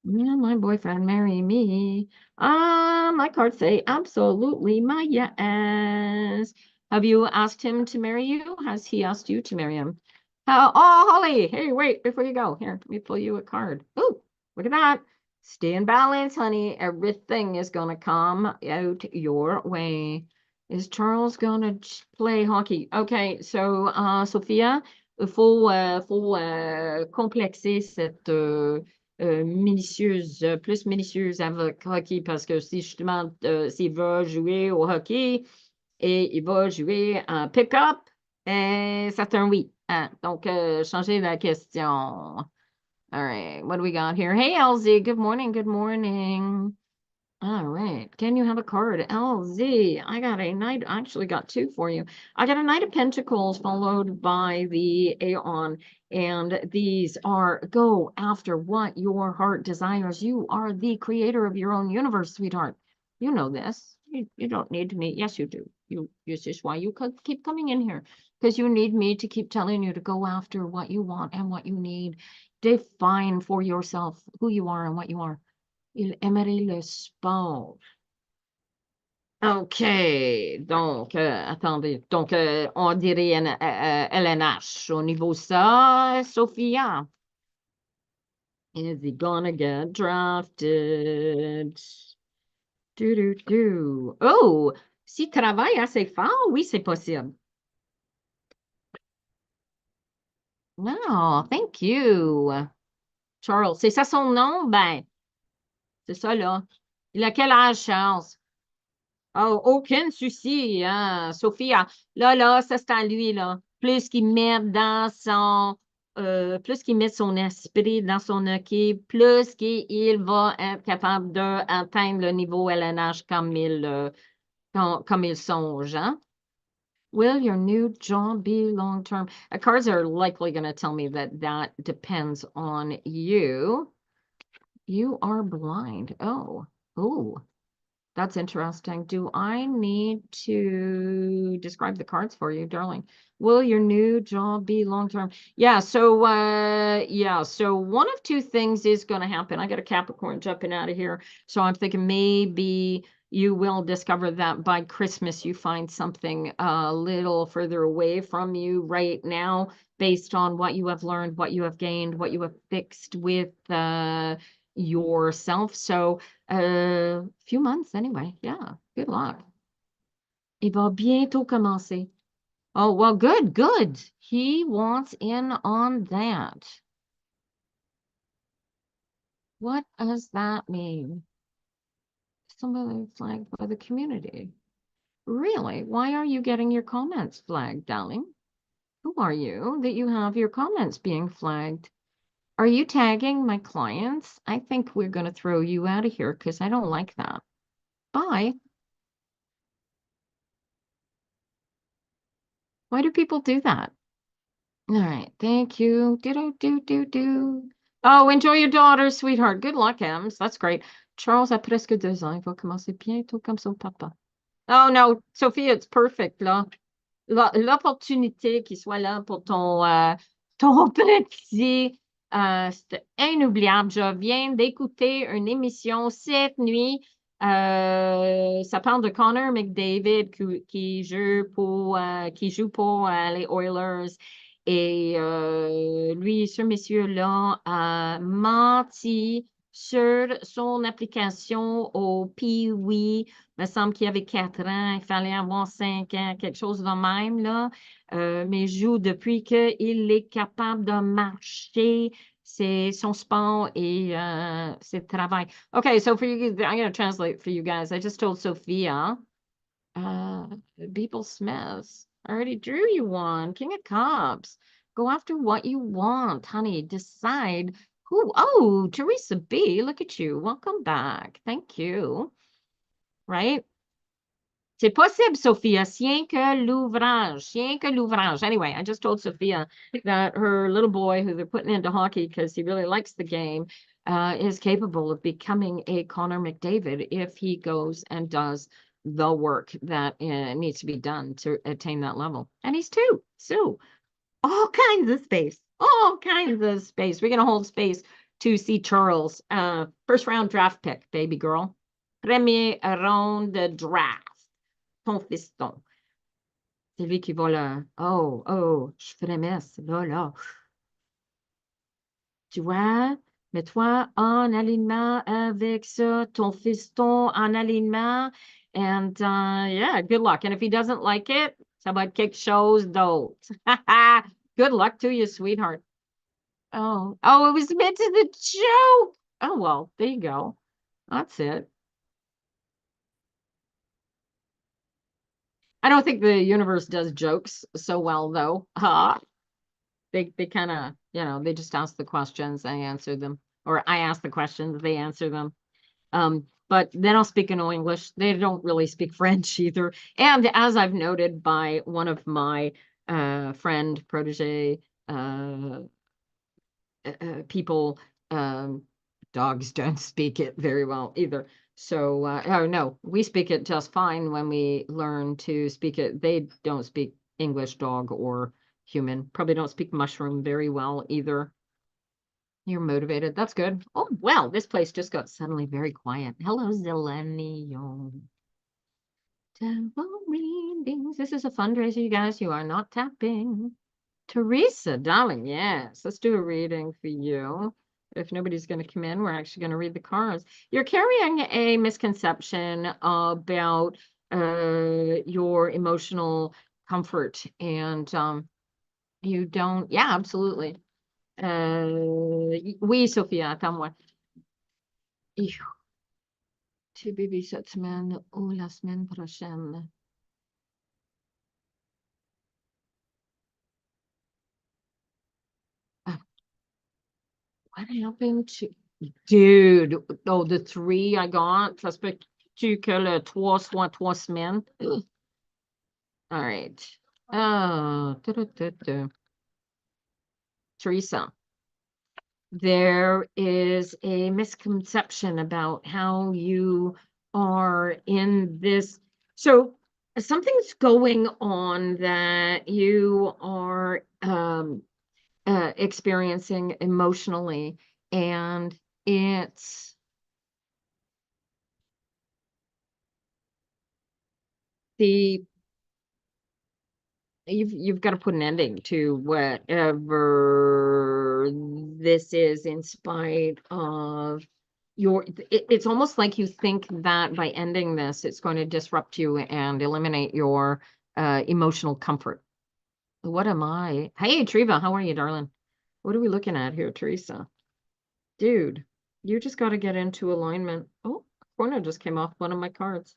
S1: Yeah, my boyfriend marry me. My cards say absolutely my yes. Have you asked him to marry you? Has he asked you to marry him? Oh, Holly, hey, wait, before you go, here, let me pull you a card. Oh, look at that. Stay in balance, honey. Everything is gonna come out your way. Is Charles gonna play hockey? Okay, so Sophia, il faut complexer cette plus minutieuse avec hockey parce que si justement s'il va jouer au hockey et il va jouer en pick-up, c'est un oui. Donc, changer la question. All right, what do we got here? Hey, LZ, good morning, good morning. All right, can you have a card? LZ, I got a knight, I actually got two for you. I got a Knight of Pentacles followed by the Aeon, and these are go after what your heart desires. You are the creator of your own universe, sweetheart. You know this. You don't need me. Yes, you do. This is why you could keep coming in here, because you need me to keep telling you to go after what you want and what you need. Define for yourself who you are and what you are. Il aimerait le sport. OK. Donc, attendez. Donc, on dirait LNH. Au niveau ça, Sophia. Is he gonna get drafted? Do. Oh, s'il travaille assez fort, oui, c'est possible. Non, thank you. Charles, c'est ça son nom? Ben, c'est ça, là. Il a quel âge, Charles? Oh, aucun souci, hein, Sophia. Là, ça c'est à lui, là. Plus qu'il met son esprit dans son hockey, plus qu'il va être capable d'atteindre le niveau LNH comme il songe, hein? Will your new job be long term? Cards are likely going to tell me that depends on you. You are blind. Oh. That's interesting. Do I need to describe the cards for you, darling? Will your new job be long-term? Yeah, so one of two things is going to happen. I got a Capricorn jumping out of here. So I'm thinking maybe you will discover that by Christmas you find something a little further away from you right now, based on what you have learned, what you have gained, what you have fixed with yourself. So a few months anyway. Yeah, good luck. Il va bientôt commencer. Oh, well, good, good. He wants in on that. What does that mean? Somebody flagged by the community. Really? Why are you getting your comments flagged, darling? Who are you that you have your comments being flagged? Are you tagging my clients? I think we're going to throw you out of here because I don't like that. Bye. Why do people do that? All right. Thank you. Do. Oh, enjoy your daughter, sweetheart. Good luck, Ems. That's great. Charles a presque 2 ans. Il va commencer bientôt comme son papa. Oh no, Sophie, it's perfect, là. L'opportunité qu'il soit là pour ton petit, c'était inoubliable. Je viens d'écouter une émission cette nuit. Ça parle de Connor McDavid qui joue pour les Oilers. Et lui, ce monsieur-là a menti sur son application au Pee-wee. Il me semble qu'il y avait 4 ans, il fallait avoir 5 ans, quelque chose de même, là. Mais joue depuis qu'il est capable de marcher. C'est son sport et c'est le travail. Okay, so for you, I'm going to translate for you guys. I just told Sophia, uh, Beeple Smith, I already drew you one. King of Cups. Go after what you want, honey. Decide who. Oh, Teresa B, look at you. Welcome back. Thank you. Right? C'est possible, Sophia. Rien que l'ouvrage. Rien que l'ouvrage. Anyway, I just told Sophia that her little boy, who they're putting into hockey because he really likes the game, is capable of becoming a Connor McDavid if he goes and does the work that needs to be done to attain that level. And he's 2. So all kinds of space. All kinds of space. We're going to hold space to see Charles. First round draft pick, baby girl. Premier round de draft. Ton fiston. C'est lui qui va là. Oh, oh, je frémisse. Là. Tu vois? Mets-toi en alignement avec ça, ton fiston en alignement. And yeah, good luck. And if he doesn't like it, ça va être quelque chose d'autre. Good luck to you, sweetheart. Oh, it was meant to the joke. Oh, well, there you go. That's it. I don't think the universe does jokes so well, though. They kind of, they just ask the questions, I answer them, or I ask the questions, they answer them. But they don't speak no English. They don't really speak French either. And as I've noted by one of my friend protege people, dogs don't speak it very well either. So, oh no, we speak it just fine when we learn to speak it. They don't speak English, dog or human. Probably don't speak mushroom very well either. You're motivated. That's good. Oh, well, this place just got suddenly very quiet. Hello, Zelenium. Tarot readings. This is a fundraiser, you guys. You are not tapping. Teresa, darling, yes. Let's do a reading for you. If nobody's going to come in, we're actually going to read the cards. You're carrying a misconception about your emotional comfort, and you don't. Yeah, absolutely. Oui, Sophia, attends-moi. Tu bébé cette semaine ou la semaine prochaine? What happened to dude? Oh, the 3 I got. Ça se peut-tu que le 3 soit 3 semaines? Ugh. All right. Oh, Teresa, there is a misconception about how you are in this. So something's going on that you are experiencing emotionally, and it's the you've got to put an ending to whatever this is, in spite of it's almost like you think that by ending this, it's going to disrupt you and eliminate your emotional comfort. What am I? Hey, Treva, how are you, darling? What are we looking at here, Teresa? Dude, you just got to get into alignment. Oh, corner just came off one of my cards.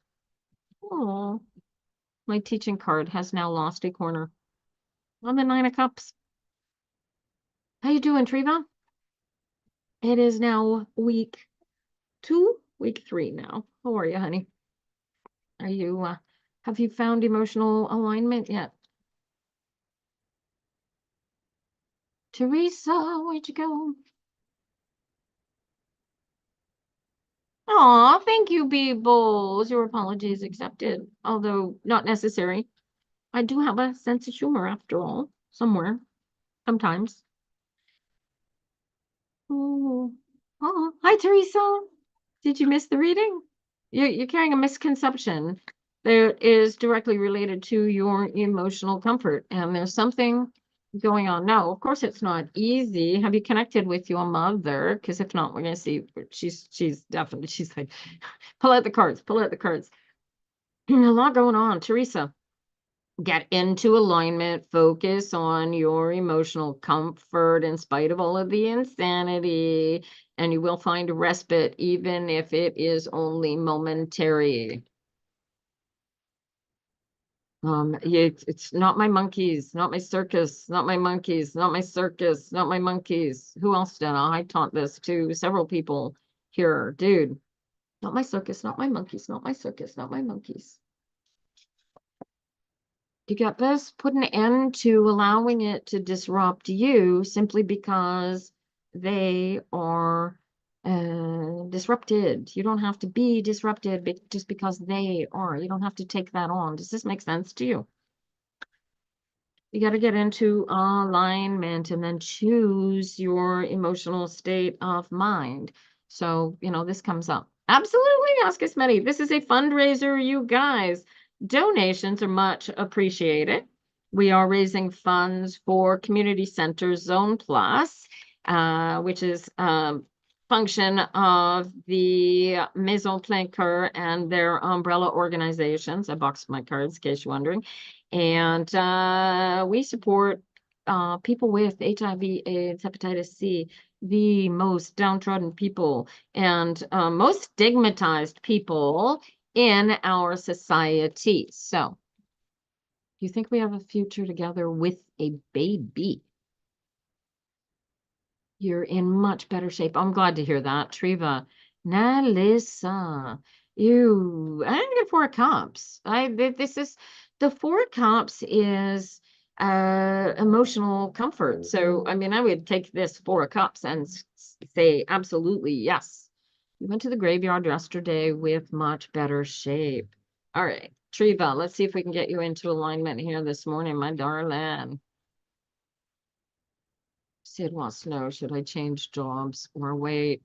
S1: Oh, my teaching card has now lost a corner. I'm the Nine of Cups. How you doing, Treva? It is now week 2, week 3 now. How are you, honey? Are you, have you found emotional alignment yet? Teresa, where'd you go? Aw, thank you, Beebles. Your apology is accepted, although not necessary. I do have a sense of humor, after all, somewhere, sometimes. Oh, oh, hi, Teresa. Did you miss the reading? You're carrying a misconception that is directly related to your emotional comfort, and there's something going on now. Of course, it's not easy. Have you connected with your mother? Because if not, we're gonna see. She's definitely, she's like, pull out the cards, pull out the cards. A lot going on, Teresa. Get into alignment, focus on your emotional comfort in spite of all of the insanity, and you will find a respite, even if it is only momentary. It's not my monkeys, not my circus, not my monkeys, not my circus, not my monkeys. Who else did I taught this to several people here, dude. Not my circus, not my monkeys, not my circus, not my monkeys. You get this? Put an end to allowing it to disrupt you simply because they are disrupted. You don't have to be disrupted just because they are. You don't have to take that on. Does this make sense to you? You got to get into alignment and then choose your emotional state of mind. So, this comes up. Absolutely, ask us many. This is a fundraiser, you guys. Donations are much appreciated. We are raising funds for Community Center Zone Plus, which is a function of the Maison Plein Coeur and their umbrella organizations. I boxed my cards, in case you're wondering. And we support people with HIV, AIDS, hepatitis C, the most downtrodden people and most stigmatized people in our society. So, do you think we have a future together with a baby? You're in much better shape. I'm glad to hear that, Treva. Nalissa, I get 4 cups. This is the 4 cups is emotional comfort. So, I mean, I would take this 4 cups and say absolutely yes. You went to the graveyard yesterday with much better shape. All right, Treva, let's see if we can get you into alignment here this morning, my darling. Sid wants to know, should I change jobs or wait?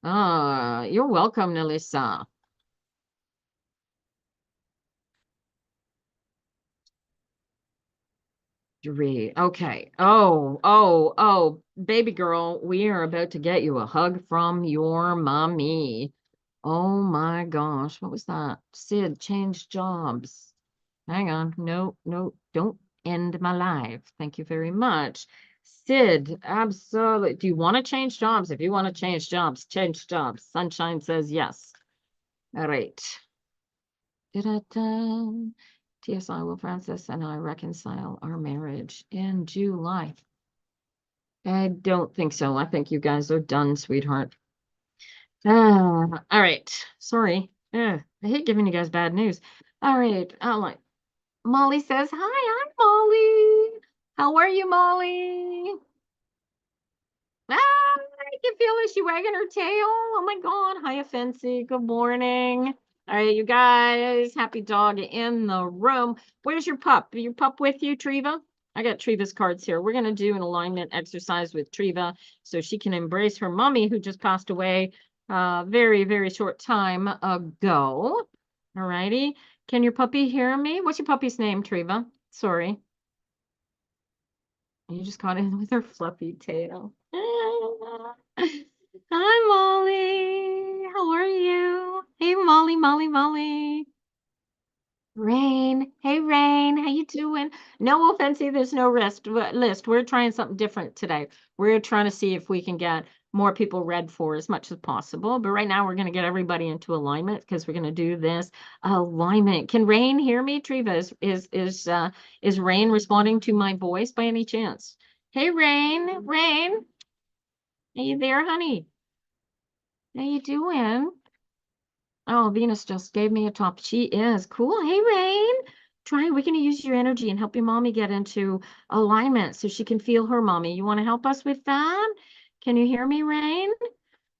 S1: You're welcome, Nelissa. Okay. Oh, baby girl, we are about to get you a hug from your mommy. Oh my gosh, what was that? Sid, change jobs. Hang on. No, don't end my life. Thank you very much. Sid, absolutely. Do you want to change jobs? If you want to change jobs, change jobs. Sunshine says yes. All right. Da-da-da. TSI, will Francis and I reconcile our marriage in July? I don't think so. I think you guys are done, sweetheart. All right. Sorry. I hate giving you guys bad news. All right. Molly says, hi, I'm Molly. How are you, Molly? Ah, I can feel it. She wagging her tail. Oh my God. Hi, Fancy. Good morning. All right, you guys. Happy dog in the room. Where's your pup? Your pup with you, Treva? I got Treva's cards here. We're going to do an alignment exercise with Treva so she can embrace her mommy who just passed away very, very short time ago. All righty. Can your puppy hear me? What's your puppy's name, Treva? Sorry. You just got in with her fluffy tail. Hi, Molly. How are you? Hey, Molly, Molly, Molly. Rain. Hey, Rain. How you doing? No offensive. There's no list. We're trying something different today. We're trying to see if we can get more people read for as much as possible. But right now, we're going to get everybody into alignment because we're going to do this alignment. Can Rain hear me? Treva, is Rain responding to my voice by any chance? Hey, Rain. Rain. Are you there, honey? How you doing? Oh, Venus just gave me a top. She is cool. Hey, Rain. We're going to use your energy and help your mommy get into alignment so she can feel her mommy. You want to help us with that? Can you hear me, Rain?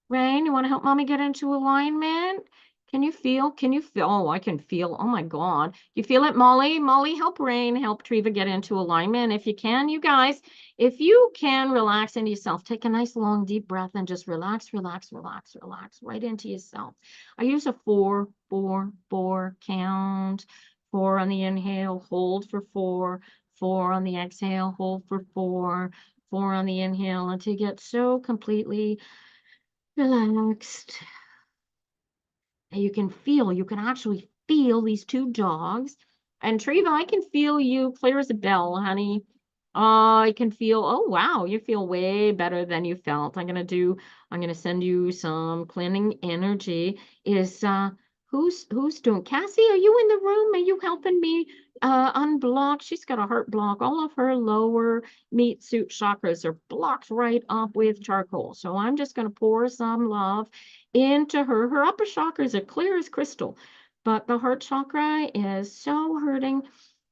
S1: Rain, you want to help mommy get into alignment? Can you feel? Oh, I can feel. Oh my God. You feel it, Molly? Molly, help Rain, help Treva get into alignment. If you can, you guys, if you can relax into yourself, take a nice long deep breath and just relax, relax, relax, relax right into yourself. I use a 4-4-4 count. 4 on the inhale, hold for 4. 4 on the exhale, hold for 4. 4 on the inhale until you get so completely relaxed. And you can actually feel these two dogs. And Treva, I can feel you clear as a bell, honey. I can feel, oh wow, you feel way better than you felt. I'm gonna send you some cleansing energy. Who's doing Cassie? Are you in the room? Are you helping me unblock? She's got a heart block. All of her lower meat suit chakras are blocked right up with charcoal. So I'm just gonna pour some love into her. Her upper chakras are clear as crystal, but the heart chakra is so hurting.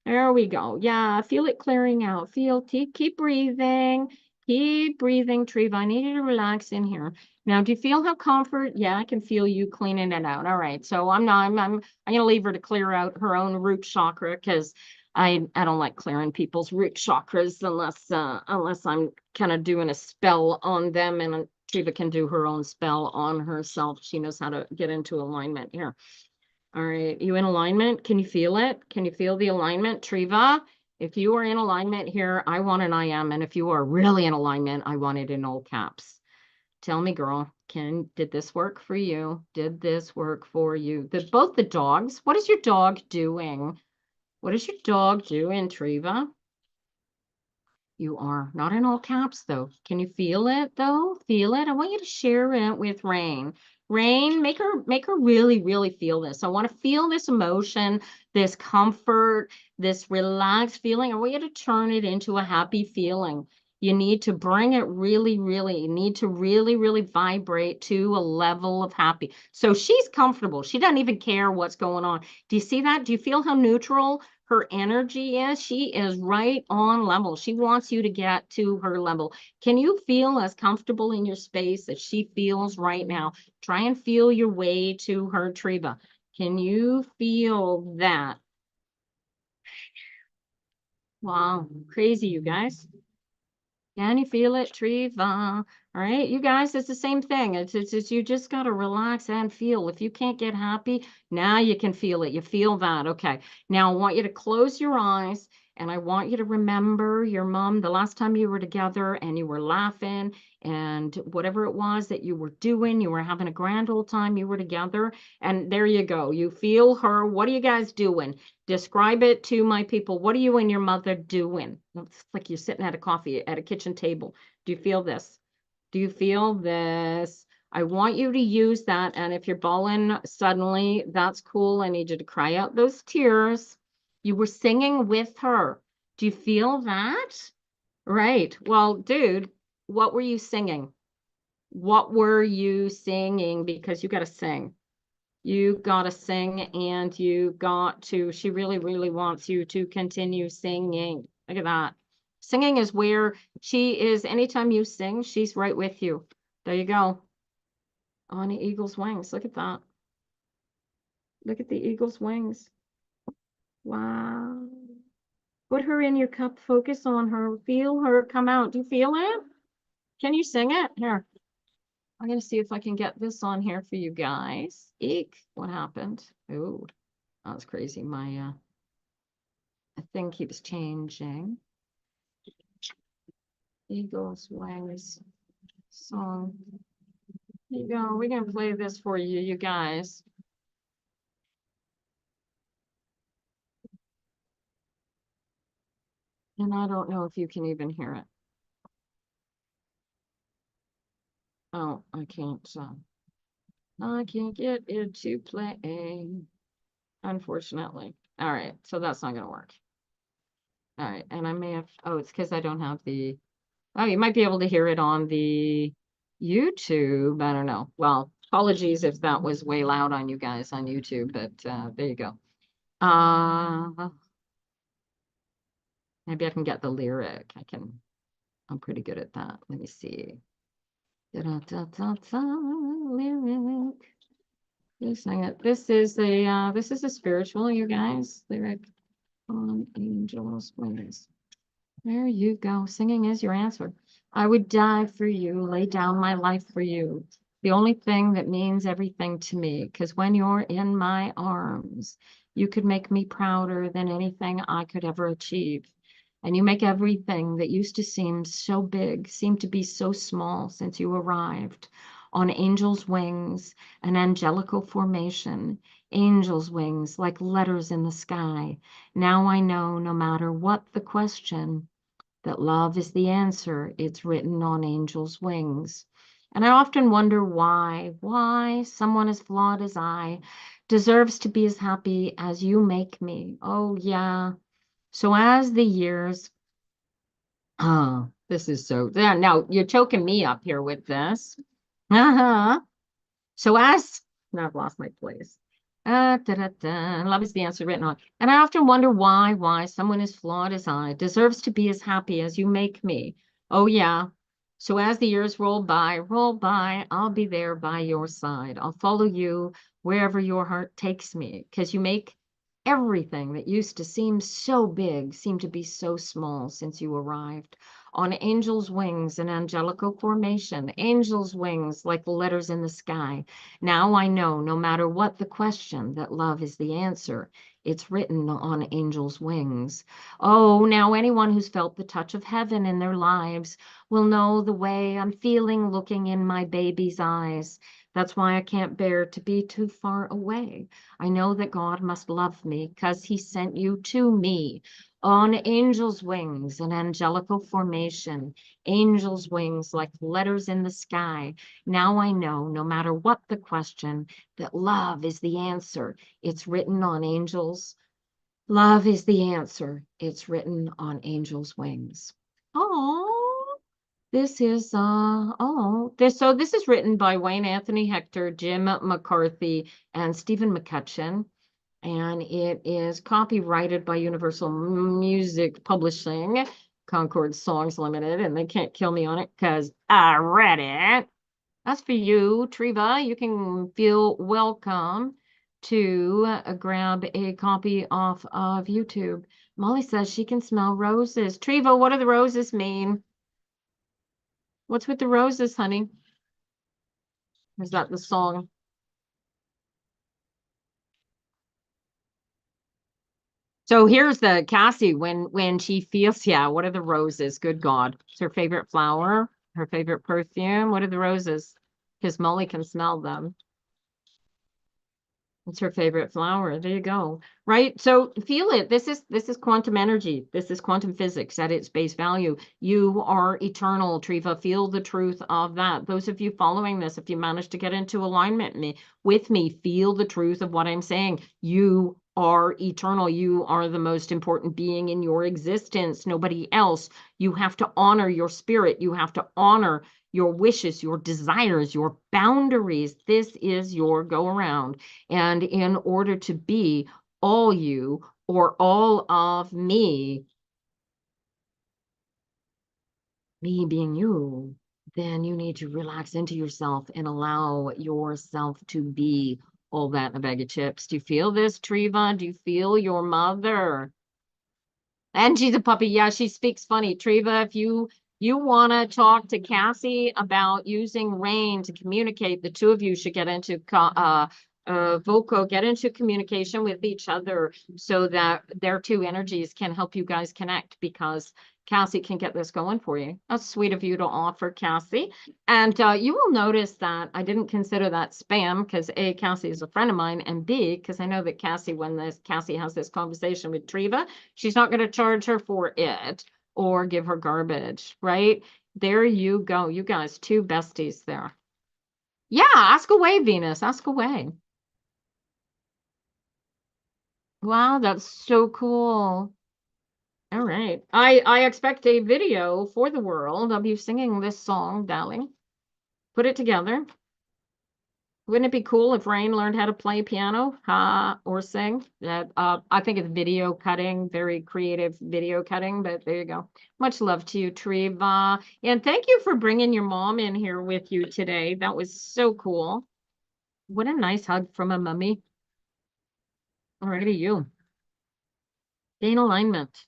S1: There we go. Yeah, feel it clearing out. Keep breathing. Keep breathing, Treva. I need you to relax in here. Now, do you feel how comfort? Yeah, I can feel you cleaning it out. All right. So I'm gonna leave her to clear out her own root chakra because I don't like clearing people's root chakras unless I'm kind of doing a spell on them, and Treva can do her own spell on herself. She knows how to get into alignment here. All right, you in alignment? Can you feel it? Can you feel the alignment, Treva? If you are in alignment here, I want an I am, and if you are really in alignment, I want it in all caps. Tell me, girl, did this work for you? Did this work for you? Both the dogs. What is your dog doing? What is your dog doing, Treva? You are not in all caps, though. Can you feel it, though? Feel it? I want you to share it with Rain. Rain, make her really, really feel this. I want to feel this emotion, this comfort, this relaxed feeling. I want you to turn it into a happy feeling. You need to bring it you need to really, really vibrate to a level of happy. So she's comfortable. She doesn't even care what's going on. Do you see that? Do you feel how neutral her energy is? She is right on level. She wants you to get to her level. Can you feel as comfortable in your space as she feels right now? Try and feel your way to her, Treva. Can you feel that? Wow, crazy, you guys. Can you feel it, Treva? All right, you guys, it's the same thing. It's you just got to relax and feel. If you can't get happy, now you can feel it. You feel that. Okay. Now I want you to close your eyes and I want you to remember your mom the last time you were together and you were laughing and whatever it was that you were doing, you were having a grand old time, you were together, and there you go. You feel her. What are you guys doing? Describe it to my people. What are you and your mother doing? It's like you're sitting at a coffee at a kitchen table. Do you feel this? Do you feel this? I want you to use that. And if you're bawling suddenly, that's cool. I need you to cry out those tears. You were singing with her. Do you feel that? Right. Well, dude, what were you singing? What were you singing? Because you got to sing. You got to sing and she really, really wants you to continue singing. Look at that. Singing is where she is. Anytime you sing, she's right with you. There you go. On the eagle's wings. Look at that. Look at the eagle's wings. Wow. Put her in your cup. Focus on her. Feel her come out. Do you feel it? Can you sing it? Here. I'm going to see if I can get this on here for you guys. Eek. What happened? Oh. That's crazy. My thing keeps changing. Eagles Wings song. Here you go. We're gonna play this for you, you guys. And I don't know if you can even hear it. Oh, I can't get it to play, unfortunately. All right, so that's not gonna work. All right, and I may have, oh, it's because I don't have the, oh, you might be able to hear it on the YouTube. I don't know. Well, apologies if that was way loud on you guys on YouTube, but there you go. Maybe I can get the lyric. I'm pretty good at that. Let me see. Da-da-da-da-da, lyric. This is a spiritual, you guys. Lyric on Angel's Wings. There you go. Singing is your answer. I would die for you, lay down my life for you. The only thing that means everything to me, because when you're in my arms, you could make me prouder than anything I could ever achieve. And you make everything that used to seem so big seem to be so small since you arrived. On angel's wings, an angelical formation, angel's wings like letters in the sky. Now I know, no matter what the question, that love is the answer. It's written on angels' wings. And I often wonder why someone as flawed as I deserves to be as happy as you make me. Oh, yeah. So as the years, this is so, yeah, now you're choking me up here with this. Uh-huh. So as now I've lost my place. Love is the answer written on. And I often wonder why someone as flawed as I deserves to be as happy as you make me. Oh yeah. So as the years roll by, I'll be there by your side. I'll follow you wherever your heart takes me, because you make everything that used to seem so big seem to be so small since you arrived. On angel's wings, an angelical formation, angel's wings like the letters in the sky. Now I know, no matter what the question, that love is the answer. It's written on angels' wings. Oh, now anyone who's felt the touch of heaven in their lives will know the way I'm feeling looking in my baby's eyes. That's why I can't bear to be too far away. I know that God must love me because he sent you to me. On angels' wings, an angelical formation, angels' wings like letters in the sky. Now I know, no matter what the question, that love is the answer. It's written on angels. Love is the answer. It's written on angels' wings. Oh, this is this is written by Wayne Anthony Hector, Jim McCarthy, and Stephen McCutcheon. And it is copyrighted by Universal Music Publishing, Concord Songs Limited, and they can't kill me on it because I read it. That's for you, Treva. You can feel welcome to grab a copy off of YouTube. Molly says she can smell roses. Treva, what do the roses mean? What's with the roses, honey? Is that the song? So here's the Cassie when she feels, yeah, what are the roses? Good God. It's her favorite flower, her favorite perfume. What are the roses? Because Molly can smell them. It's her favorite flower. There you go. Right? So feel it. This is quantum energy. This is quantum physics at its base value. You are eternal, Treva. Feel the truth of that. Those of you following this, if you manage to get into alignment with me, feel the truth of what I'm saying. You are eternal. You are the most important being in your existence, nobody else. You have to honor your spirit. You have to honor your wishes, your desires, your boundaries. This is your go around. And in order to be all you or all of me being you, then you need to relax into yourself and allow yourself to be all that in a bag of chips. Do you feel this, Treva? Do you feel your mother? And she's a puppy. Yeah, she speaks funny. Treva, if you want to talk to Cassie about using rain to communicate, the two of you should get into vocal, get into communication with each other so that their two energies can help you guys connect, because Cassie can get this going for you. That's sweet of you to offer, Cassie. And you will notice that I didn't consider that spam because A, Cassie is a friend of mine, and B, because I know that Cassie, when Cassie has this conversation with Treva, she's not going to charge her for it or give her garbage, right? There you go. You guys, two besties there. Yeah, ask away, Venus. Ask away. Wow, that's so cool. All right. I expect a video for the world of you singing this song, darling. Put it together. Wouldn't it be cool if Rain learned how to play piano, or sing? That I think it's video cutting, very creative video cutting, but there you go. Much love to you, Treva. And thank you for bringing your mom in here with you today. That was so cool. What a nice hug from a mummy. All right, to you. Gain alignment,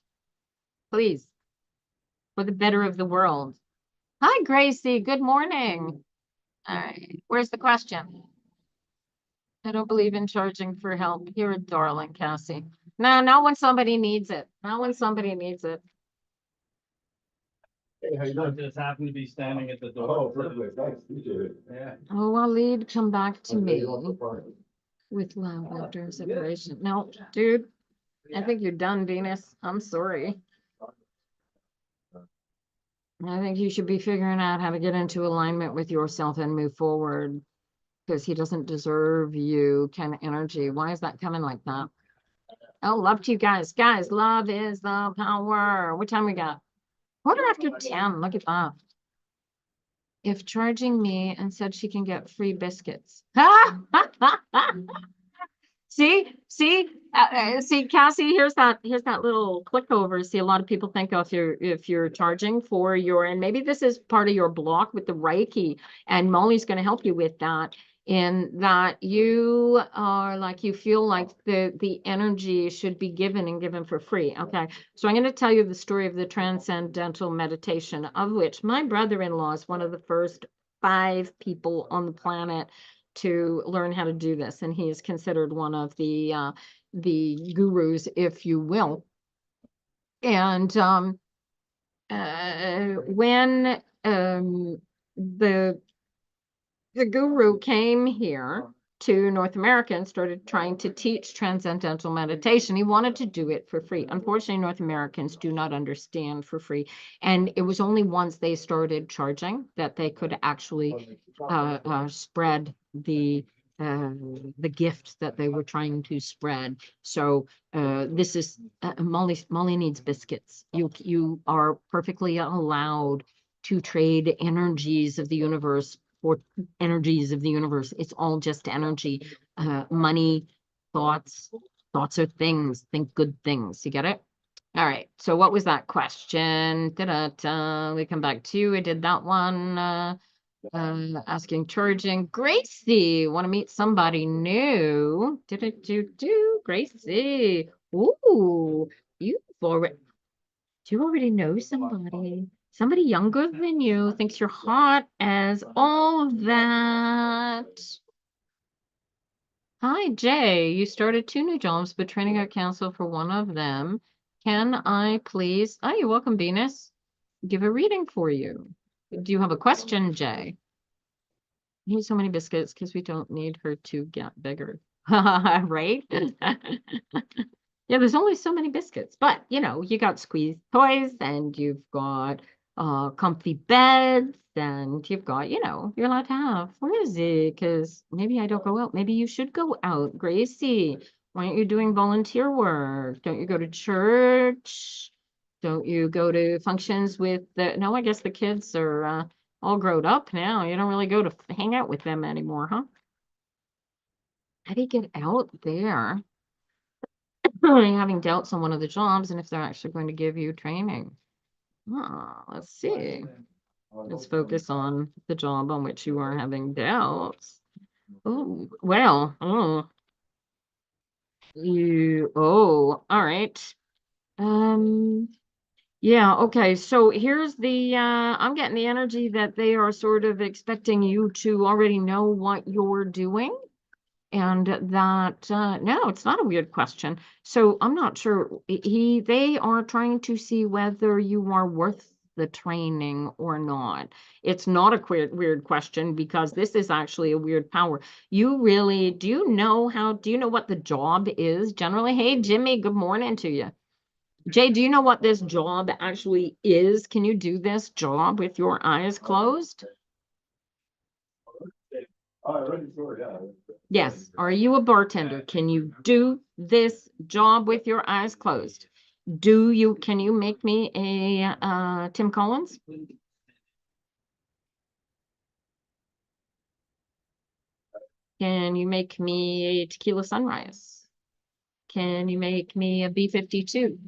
S1: please, for the better of the world. Hi, Gracie. Good morning. All right. Where's the question? I don't believe in charging for help. You're a darling, Cassie. No, not when somebody needs it. Not when somebody needs it.
S2: Hey, how you doing? Just happen to be standing at the door. Oh, perfect. Thanks. Appreciate it. Yeah.
S1: Oh, I'll lead. Come back to me with love after separation. No, dude, I think you're done, Venus. I'm sorry. I think you should be figuring out how to get into alignment with yourself and move forward, because he doesn't deserve you kind of energy. Why is that coming like that? Oh, love to you guys. Guys, love is the power. What time we got? Quarter after 10. Look at that. If charging me and said she can get free biscuits. See, Cassie, here's that little click over. See, a lot of people think, oh, if you're charging for your, and maybe this is part of your block with the Reiki, and Molly's going to help you with that, in that you are like, you feel like the energy should be given and given for free. Okay, so I'm going to tell you the story of the transcendental meditation, of which my brother-in-law is one of the first 5 people on the planet to learn how to do this, and he is considered one of the gurus, if you will. And when the guru came here to North America and started trying to teach transcendental meditation, he wanted to do it for free. Unfortunately, North Americans do not understand for free. And it was only once they started charging that they could actually spread the gift that they were trying to spread. So this is Molly needs biscuits. You are perfectly allowed to trade energies of the universe for energies of the universe. It's all just energy. Money, thoughts are things. Think good things. You get it? All right. So what was that question? Da-da-da. We come back to you. I did that one. Asking charging. Gracie, want to meet somebody new? Do Gracie. Ooh, you've already, do you already know somebody? Somebody younger than you thinks you're hot as all that. Hi, Jay. You started 2 new jobs, but training got canceled for one of them. Can I please? Oh, you're welcome, Venus. Give a reading for you. Do you have a question, Jay? I need so many biscuits because we don't need her to get bigger. Right? Yeah, there's only so many biscuits, but you know, you got squeezed toys, and you've got comfy beds, and you've got, you know, you're allowed to have. Where is it? Because maybe I don't go out. Maybe you should go out, Gracie. Why aren't you doing volunteer work? Don't you go to church? Don't you go to functions with the, no, I guess the kids are all grown up now. You don't really go to hang out with them anymore, huh? How do you get out there? Having doubts on one of the jobs, and if they're actually going to give you training. Let's see. Let's focus on the job on which you are having doubts. Oh, well, all right. Yeah, okay. So here's the I'm getting the energy that they are sort of expecting you to already know what you're doing. And that, no, it's not a weird question. So I'm not sure. They are trying to see whether you are worth the training or not. It's not a weird question because this is actually a weird power. You really, do you know what the job is generally? Hey, Jimmy, good morning to you. Jay, do you know what this job actually is? Can you do this job with your eyes closed? Yes. Are you a bartender? Can you do this job with your eyes closed? Can you make me a Tim Collins? Can you make me a tequila sunrise? Can you make me a B52?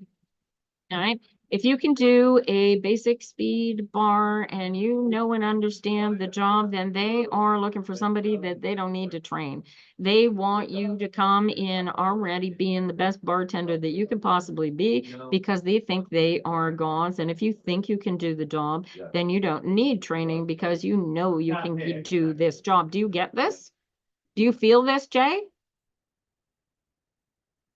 S1: All right. If you can do a basic speed bar and you know and understand the job, then they are looking for somebody that they don't need to train. They want you to come in already being the best bartender that you can possibly be because they think they are gods. And if you think you can do the job, then you don't need training because you know you can do this job. Do you get this? Do you feel this, Jay?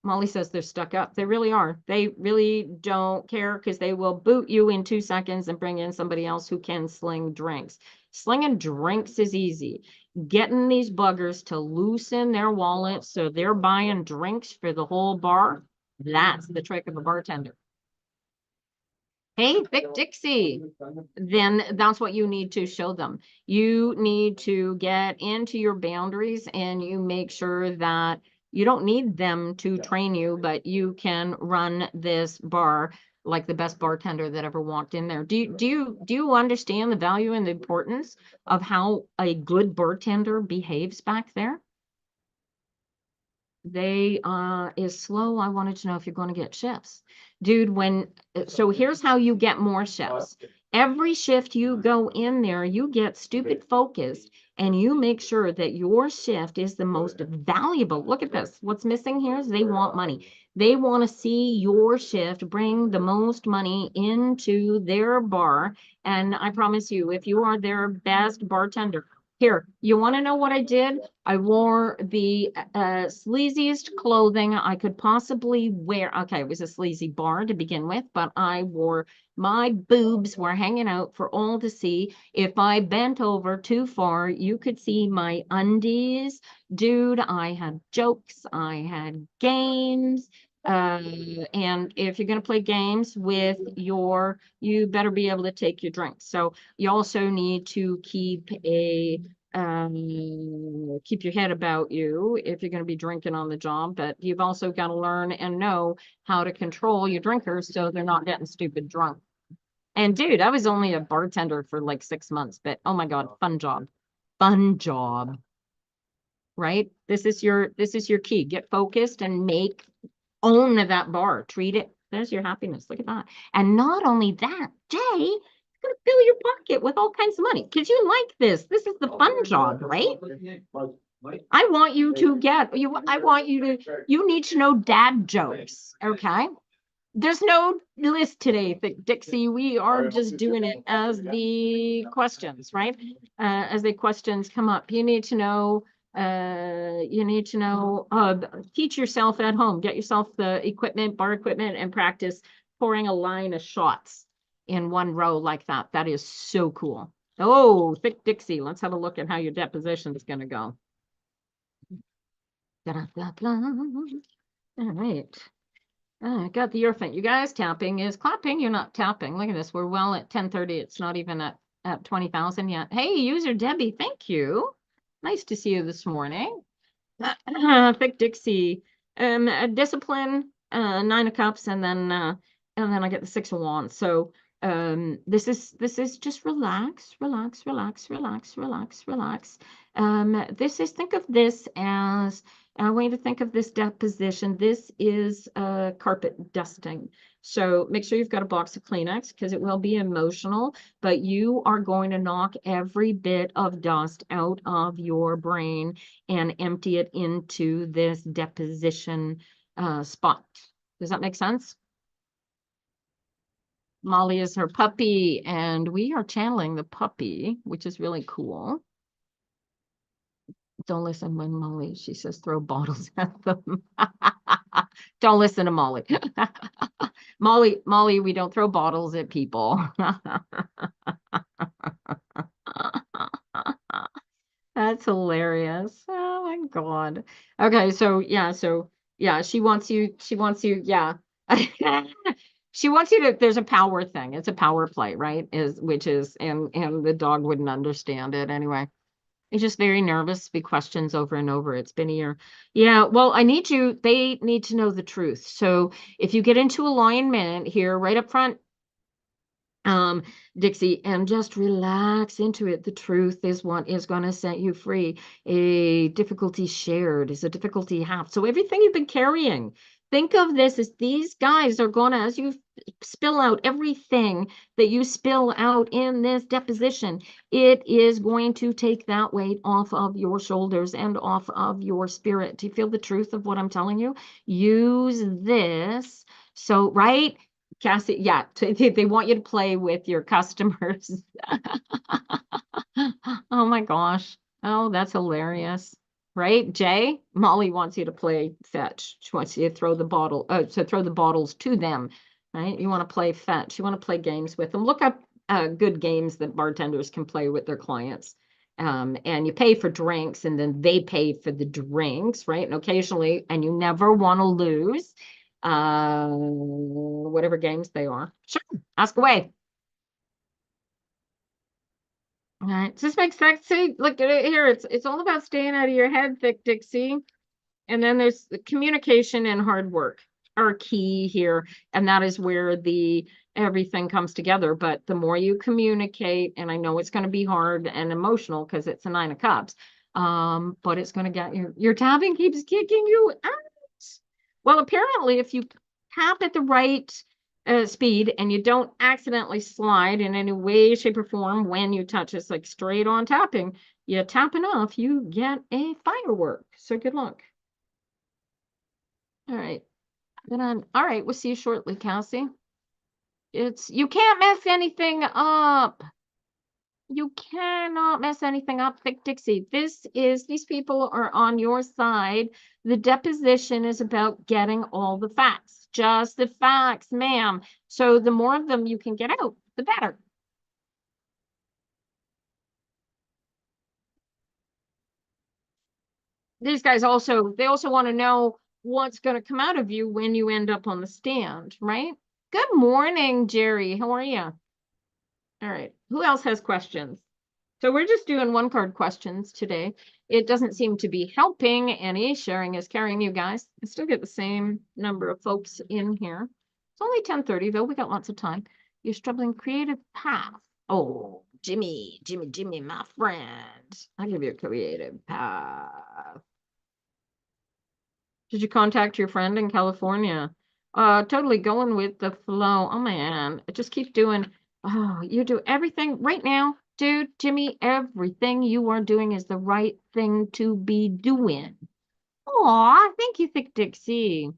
S1: Molly says they're stuck up. They really are. They really don't care because they will boot you in 2 seconds and bring in somebody else who can sling drinks. Slinging drinks is easy. Getting these buggers to loosen their wallets so they're buying drinks for the whole bar, that's the trick of a bartender. Hey, Vic Dixie, then that's what you need to show them. You need to get into your boundaries and you make sure that you don't need them to train you, but you can run this bar like the best bartender that ever walked in there. Do you understand the value and the importance of how a good bartender behaves back there? They is slow. I wanted to know if you're going to get shifts. Dude, so here's how you get more shifts. Every shift you go in there, you get stupid focused and you make sure that your shift is the most valuable. Look at this. What's missing here is they want money. They want to see your shift bring the most money into their bar. And I promise you, if you are their best bartender, here, you want to know what I did? I wore the sleaziest clothing I could possibly wear. Okay, it was a sleazy bar to begin with, but my boobs were hanging out for all to see. If I bent over too far, you could see my undies. Dude, I had jokes, I had games. And if you're going to play games you better be able to take your drinks. So you also need to keep your head about you if you're going to be drinking on the job, but you've also got to learn and know how to control your drinkers so they're not getting stupid drunk. And dude, I was only a bartender for like 6 months, but oh my God, fun job. Fun job. Right? This is your key. Get focused and own that bar. Treat it. There's your happiness. Look at that. And not only that, Jay, it's gonna fill your pocket with all kinds of money because you like this. This is the fun job, right? I want you to you need to know dad jokes. Okay. There's no list today, Dixie. We are just doing it as the questions, right? As the questions come up, teach yourself at home, get yourself the bar equipment, and practice pouring a line of shots in one row like that. That is so cool. Oh, thick Dixie. Let's have a look at how your deposition is going to go. All right. I got the earphone. You guys, tapping is clapping. You're not tapping. Look at this. We're well at 10:30. It's not even at 20,000 yet. Hey, user Debbie, thank you. Nice to see you this morning. Thick Dixie. Discipline, 9 of cups, and then I get the 6 of wands. So this is just relax. Think of this as I want you to think of this deposition. This is carpet dusting. So make sure you've got a box of Kleenex because it will be emotional, but you are going to knock every bit of dust out of your brain and empty it into this deposition spot. Does that make sense? Molly is her puppy, and we are channeling the puppy, which is really cool. Don't listen when Molly, she says, throw bottles at them. Don't listen to Molly. Molly, we don't throw bottles at people. That's hilarious. Oh my God. Okay, so yeah, she wants you, yeah. She wants you to, there's a power thing. It's a power play, right? Which is, and the dog wouldn't understand it anyway. He's just very nervous, big questions over and over. It's been a year. Yeah, well, they need to know the truth. So if you get into alignment here right up front, Dixie, and just relax into it. The truth is what is going to set you free. A difficulty shared is a difficulty halved. So everything you've been carrying, think of this as these guys are going to, as you spill out everything that you spill out in this deposition, it is going to take that weight off of your shoulders and off of your spirit. Do you feel the truth of what I'm telling you? Use this. So, right? Cassie, yeah, they want you to play with your customers. Oh my gosh. Oh, that's hilarious. Right, Jay? Molly wants you to play fetch. She wants you to throw the bottle, to throw the bottles to them, right? You want to play fetch. You want to play games with them. Look up good games that bartenders can play with their clients. And you pay for drinks and then they pay for the drinks, right? And occasionally, and you never want to lose whatever games they are. Sure, ask away. All right. Does this make sense? See, look at it here. It's all about staying out of your head, Thick Dixie. And then there's the communication and hard work are key here. And that is where the everything comes together. But the more you communicate, and I know it's going to be hard and emotional because it's a 9 of Cups, but it's going to get your tapping keeps kicking you out. Well, apparently, if you tap at the right speed and you don't accidentally slide in any way, shape, or form when you touch, it's like straight on tapping. You tap enough, you get a firework. So good luck. All right. Then all right, we'll see you shortly, Cassie. You can't mess anything up. You cannot mess anything up, Thick Dixie. These people are on your side. The deposition is about getting all the facts, just the facts, ma'am. So the more of them you can get out, the better. These guys they also want to know what's going to come out of you when you end up on the stand, right? Good morning, Jerry. How are you? All right. Who else has questions? So we're just doing 1 card questions today. It doesn't seem to be helping any. Sharing is carrying, you guys. I still get the same number of folks in here. It's only 10:30 though. We got lots of time. You're struggling creative path. Oh, Jimmy, my friend. I'll give you a creative path. Did you contact your friend in California? Totally going with the flow. Oh man, just keep doing. Oh, you do everything right now, dude, Jimmy. Everything you are doing is the right thing to be doing. Aw, thank you, Thick Dixie.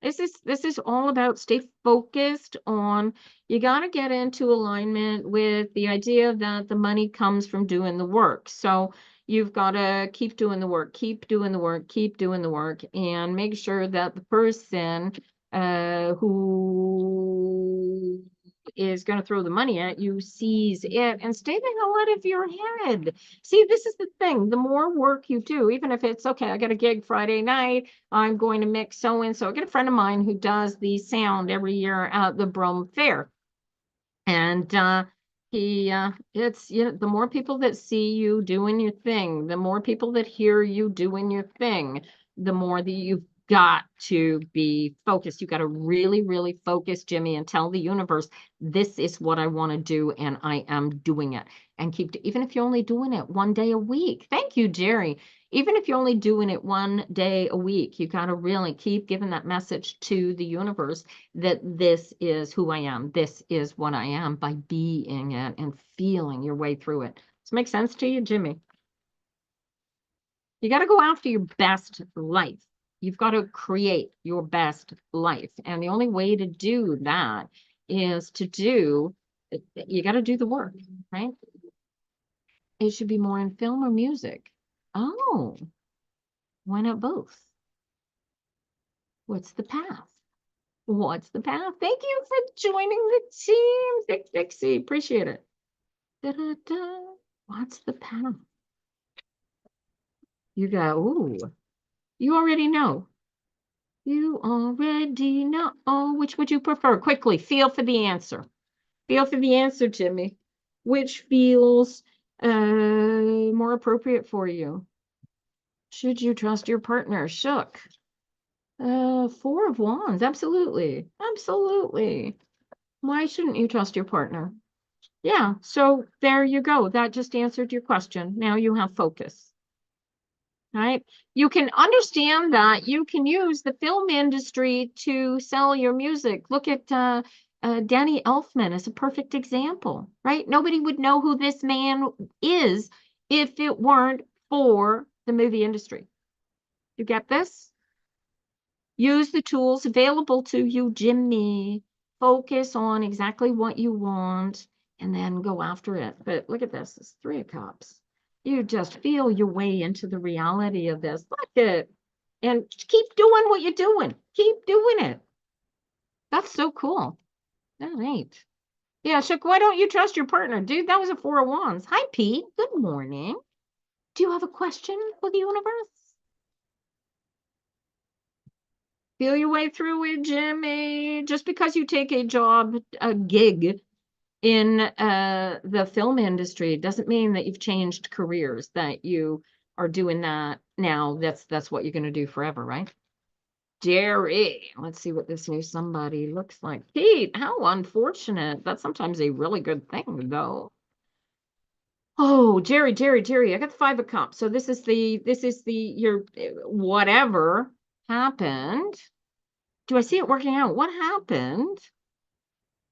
S1: This is all about stay focused on you got to get into alignment with the idea that the money comes from doing the work. So you've got to keep doing the work, keep doing the work, keep doing the work, and make sure that the person who is going to throw the money at you sees it and stay the hell out of your head. See, this is the thing. The more work you do, even if it's okay, I got a gig Friday night, I'm going to mix so and so. I get a friend of mine who does the sound every year at the Brum Fair. And it's, the more people that see you doing your thing, the more people that hear you doing your thing, the more that you've got to be focused. You got to really, really focus, Jimmy, and tell the universe, this is what I want to do, and I am doing it. And even if you're only doing it 1 day a week. Thank you, Jerry. Even if you're only doing it 1 day a week, you got to really keep giving that message to the universe that this is who I am. This is what I am by being it and feeling your way through it. Does this make sense to you, Jimmy? You got to go after your best life. You've got to create your best life. And the only way to do that is you got to do the work, right? It should be more in film or music. Oh, why not both? What's the path? What's the path? Thank you for joining the team, Dixie. Appreciate it. Da-da-da. What's the path? You go, ooh, you already know. You already know. Which would you prefer? Quickly, feel for the answer. Feel for the answer, Jimmy. Which feels more appropriate for you? Should you trust your partner? Shook. Four of Wands. Absolutely. Absolutely. Why shouldn't you trust your partner? Yeah, so there you go. That just answered your question. Now you have focus. Right? You can understand that you can use the film industry to sell your music. Look at Danny Elfman as a perfect example, right? Nobody would know who this man is if it weren't for the movie industry. You get this? Use the tools available to you, Jimmy. Focus on exactly what you want and then go after it. But look at this. It's 3 of Cups. You just feel your way into the reality of this. Look it. And keep doing what you're doing. Keep doing it. That's so cool. All right. Yeah, Shook, why don't you trust your partner? Dude, that was a 4 of Wands. Hi, Pete. Good morning. Do you have a question for the universe? Feel your way through it, Jimmy. Just because you take a gig in the film industry doesn't mean that you've changed careers, that you are doing that now. That's what you're going to do forever, right? Jerry, let's see what this new somebody looks like. Pete, how unfortunate. That's sometimes a really good thing, though. Oh, Jerry, I got the 5 of Cups. So this is your whatever happened. Do I see it working out? What happened?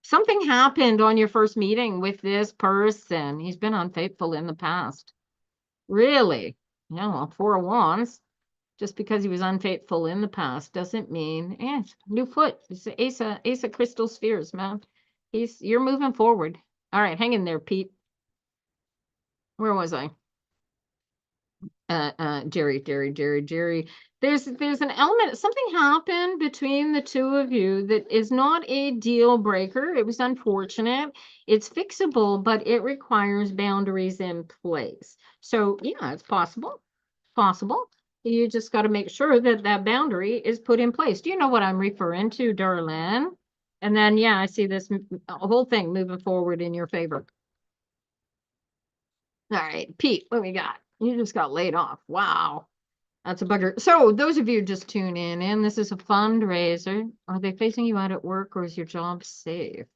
S1: Something happened on your first meeting with this person. He's been unfaithful in the past. Really? Yeah, well, 4 of Wands. Just because he was unfaithful in the past doesn't mean, new foot. It's the ace of crystal spheres, man. You're moving forward. All right, hang in there, Pete. Where was I? Jerry. There's an element, something happened between the two of you that is not a deal breaker. It was unfortunate. It's fixable, but it requires boundaries in place. So yeah, it's possible. Possible. You just got to make sure that that boundary is put in place. Do you know what I'm referring to, darling? And then, yeah, I see this whole thing moving forward in your favor. All right, Pete, what we got? You just got laid off. Wow. That's a bugger. So those of you just tune in, this is a fundraiser. Are they phasing you out at work or is your job safe?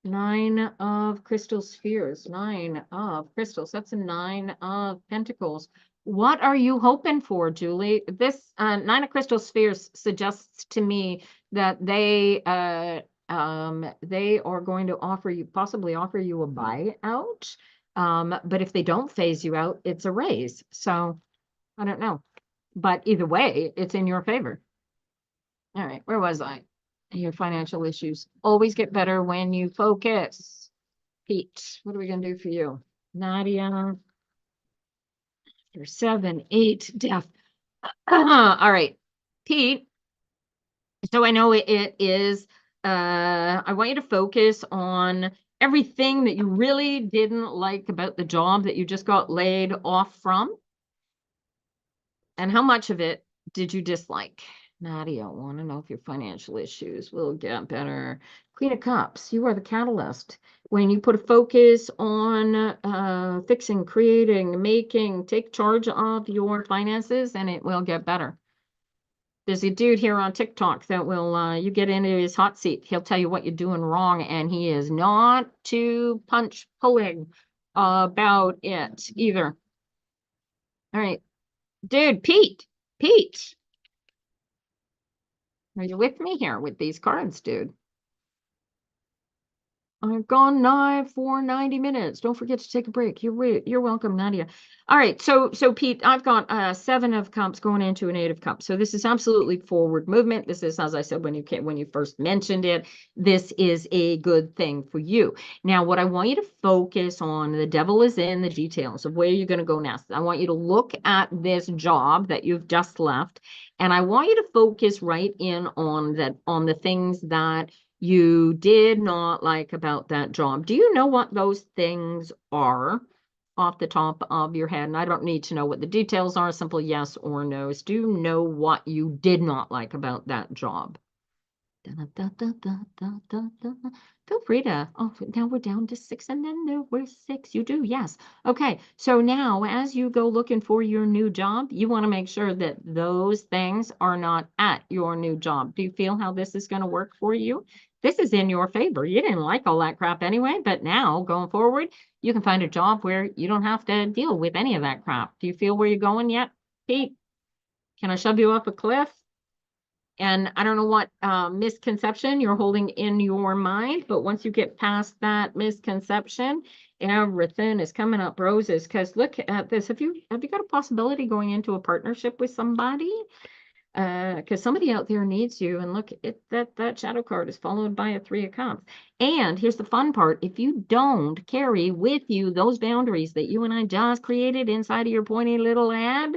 S1: 9 of crystal spheres, 9 of crystals. That's a 9 of pentacles. What are you hoping for, Julie? This 9 of crystal spheres suggests to me that they are going to possibly offer you a buyout. But if they don't phase you out, it's a raise. So I don't know. But either way, it's in your favor. All right, where was I? Your financial issues always get better when you focus. Pete, what are we going to do for you? Nadia, you're 7, 8, death. All right, Pete. So I know it is, I want you to focus on everything that you really didn't like about the job that you just got laid off from. And how much of it did you dislike? Nadia, I want to know if your financial issues will get better. Queen of Cups, you are the catalyst. When you put a focus on fixing, creating, making, take charge of your finances, and it will get better. There's a dude here on TikTok that will, you get into his hot seat. He'll tell you what you're doing wrong, and he is not too punch pulling about it either. All right. Dude, Pete, are you with me here with these cards, dude? I've gone live for 90 minutes. Don't forget to take a break. You're welcome, Nadia. All right, so Pete, I've got 7 of cups going into an 8 of cups. So this is absolutely forward movement. This is, as I said when you first mentioned it, this is a good thing for you. Now, what I want you to focus on, the devil is in the details of where you're going to go next. I want you to look at this job that you've just left, and I want you to focus right in on the things that you did not like about that job. Do you know what those things are off the top of your head? And I don't need to know what the details are, simple yes or no's. Do you know what you did not like about that job? Da, da, da, da, da, da, da. Feel free to, oh, now we're down to 6 and then there were 6. You do, yes. Okay, so now as you go looking for your new job, you want to make sure that those things are not at your new job. Do you feel how this is going to work for you? This is in your favor. You didn't like all that crap anyway, but now going forward, you can find a job where you don't have to deal with any of that crap. Do you feel where you're going yet, Pete? Can I shove you off a cliff? And I don't know what misconception you're holding in your mind, but once you get past that misconception, everything is coming up roses. Because look at this. Have you got a possibility going into a partnership with somebody? Because somebody out there needs you. And look, that shadow card is followed by a 3 of cups. And here's the fun part. If you don't carry with you those boundaries that you and I just created inside of your pointy little head,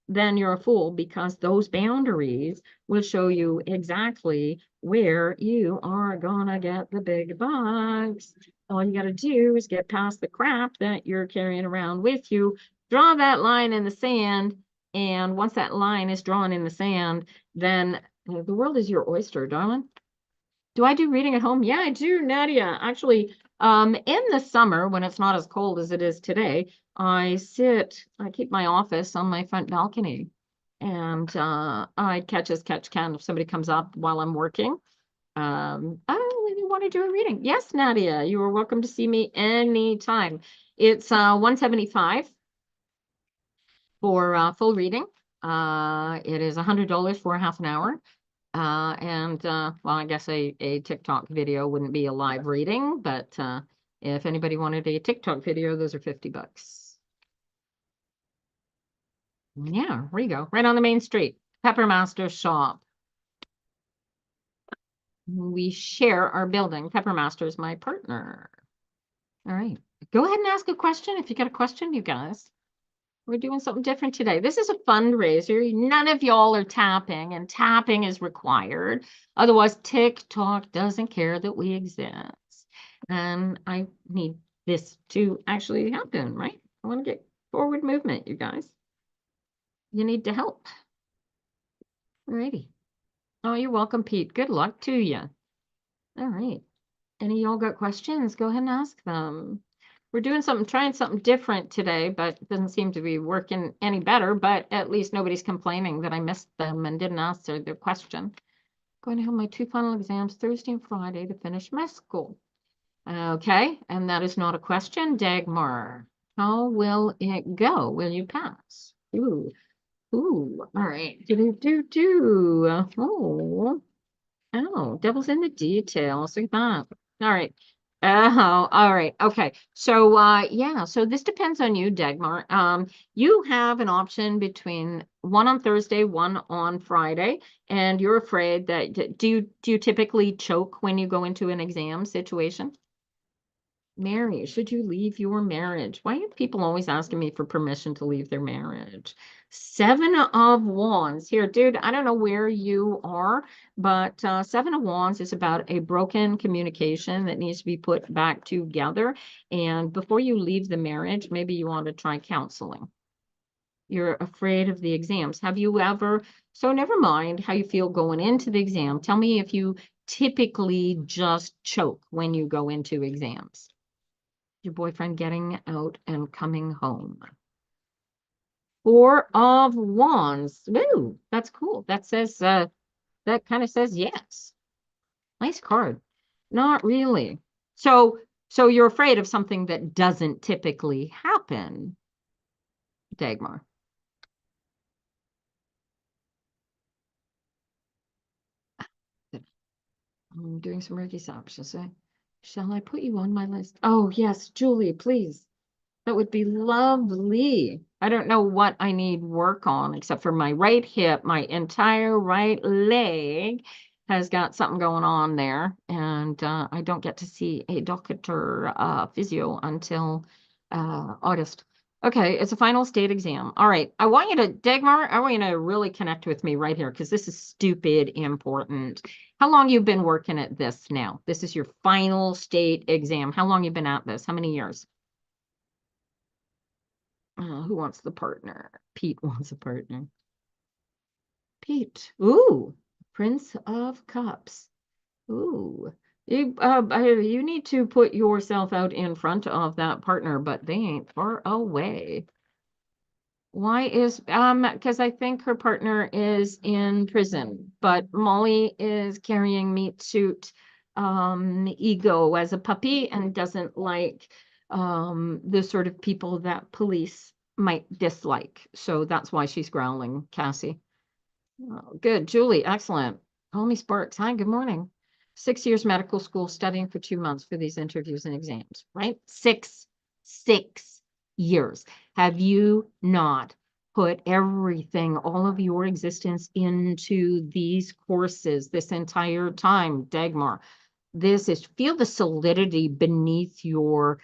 S1: then you're a fool, because those boundaries will show you exactly where you are gonna get the big bucks. All you got to do is get past the crap that you're carrying around with you, draw that line in the sand, and once that line is drawn in the sand, then the world is your oyster, darling. Do I do reading at home? Yeah, I do, Nadia. Actually, in the summer when it's not as cold as it is today, I keep my office on my front balcony, and I catch as catch can if somebody comes up while I'm working. Oh, you want to do a reading? Yes, Nadia, you are welcome to see me anytime. It's 175 for full reading. It is $100 for a half an hour. Well, I guess a TikTok video wouldn't be a live reading, but if anybody wanted a TikTok video, those are 50 bucks. Yeah, there you go. Right on the main street. Peppermaster shop. We share our building. Peppermaster is my partner. All right. Go ahead and ask a question. If you got a question, you guys. We're doing something different today. This is a fundraiser. None of y'all are tapping, and tapping is required. Otherwise, TikTok doesn't care that we exist. And I need this to actually happen, right? I want to get forward movement, you guys. You need to help. Alrighty. Oh, you're welcome, Pete. Good luck to you. All right. Any of y'all got questions? Go ahead and ask them. We're doing trying something different today, but it doesn't seem to be working any better. But at least nobody's complaining that I missed them and didn't answer their question. Going to have my 2 final exams Thursday and Friday to finish my school. Okay, and that is not a question, Dagmar. How will it go? Will you pass? Ooh, ooh, all right. Oh. Oh, devil's in the details. Look at that. All right. Oh, all right. Okay. So yeah, so this depends on you, Dagmar. You have an option between one on Thursday, one on Friday, and you're afraid that do you typically choke when you go into an exam situation? Mary, should you leave your marriage? Why are people always asking me for permission to leave their marriage? 7 of Wands. Here, dude, I don't know where you are, but 7 of Wands is about a broken communication that needs to be put back together. And before you leave the marriage, maybe you want to try counseling. You're afraid of the exams. Have you ever, so never mind how you feel going into the exam. Tell me if you typically just choke when you go into exams. Your boyfriend getting out and coming home. 4 of Wands. Woo, that's cool. That says that kind of says yes. Nice card. Not really. So you're afraid of something that doesn't typically happen, Dagmar. I'm doing some Reiki stops, just say. Shall I put you on my list? Oh, yes, Julie, please. That would be lovely. I don't know what I need work on except for my right hip. My entire right leg has got something going on there. And I don't get to see a doctor, physio until August. Okay, it's a final state exam. All right. I want you to, Dagmar, I want you to really connect with me right here because this is stupid important. How long you been working at this now? This is your final state exam. How long you been at this? How many years? Who wants the partner? Pete wants a partner. Pete. Ooh, Prince of Cups. Ooh. You need to put yourself out in front of that partner, but they ain't far away. Why is because I think her partner is in prison, but Molly is carrying meat suit ego as a puppy and doesn't like the sort of people that police might dislike. So that's why she's growling, Cassie. Oh, good. Julie, excellent. Call me Sparks. Hi, good morning. 6 years medical school, studying for 2 months for these interviews and exams, right? Six years. Have you not put everything, all of your existence into these courses this entire time, Dagmar? This is, feel the solidity beneath your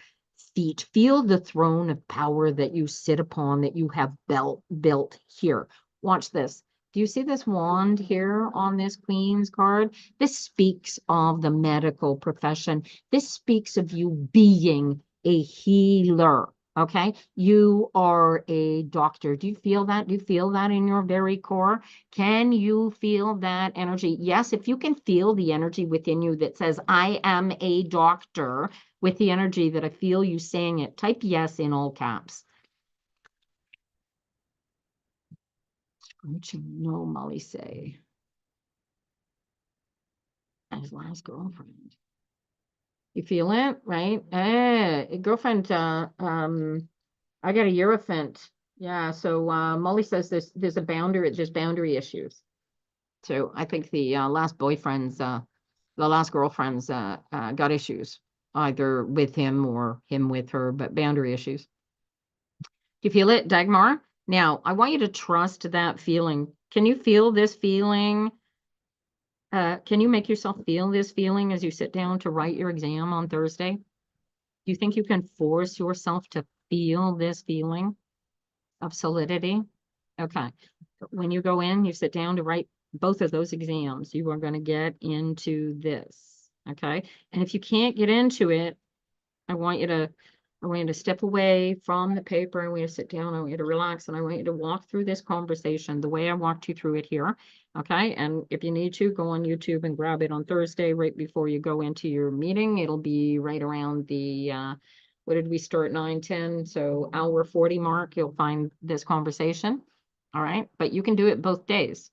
S1: feet. Feel the throne of power that you sit upon, that you have built here. Watch this. Do you see this wand here on this Queen's card? This speaks of the medical profession. This speaks of you being a healer. Okay. You are a doctor. Do you feel that? Do you feel that in your very core? Can you feel that energy? Yes, if you can feel the energy within you that says, I am a doctor, with the energy that I feel you saying it, type yes in all caps. What you know, Molly say? His last girlfriend. You feel it, right? Girlfriend, I got a Eurofint. Yeah, so Molly says there's a boundary, there's boundary issues. So I think the last boyfriend's the last girlfriend's got issues, either with him or him with her, but boundary issues. Do you feel it, Dagmar? Now, I want you to trust that feeling. Can you feel this feeling? Can you make yourself feel this feeling as you sit down to write your exam on Thursday? Do you think you can force yourself to feel this feeling of solidity? Okay. When you go in, you sit down to write both of those exams, you are going to get into this. Okay. And if you can't get into it, I want you to step away from the paper. I want you to sit down. I want you to relax. And I want you to walk through this conversation the way I walked you through it here. Okay. And if you need to, go on YouTube and grab it on Thursday right before you go into your meeting. It'll be right around the, what did we start, 9:10? So hour 40 mark, you'll find this conversation. All right. But you can do it both days.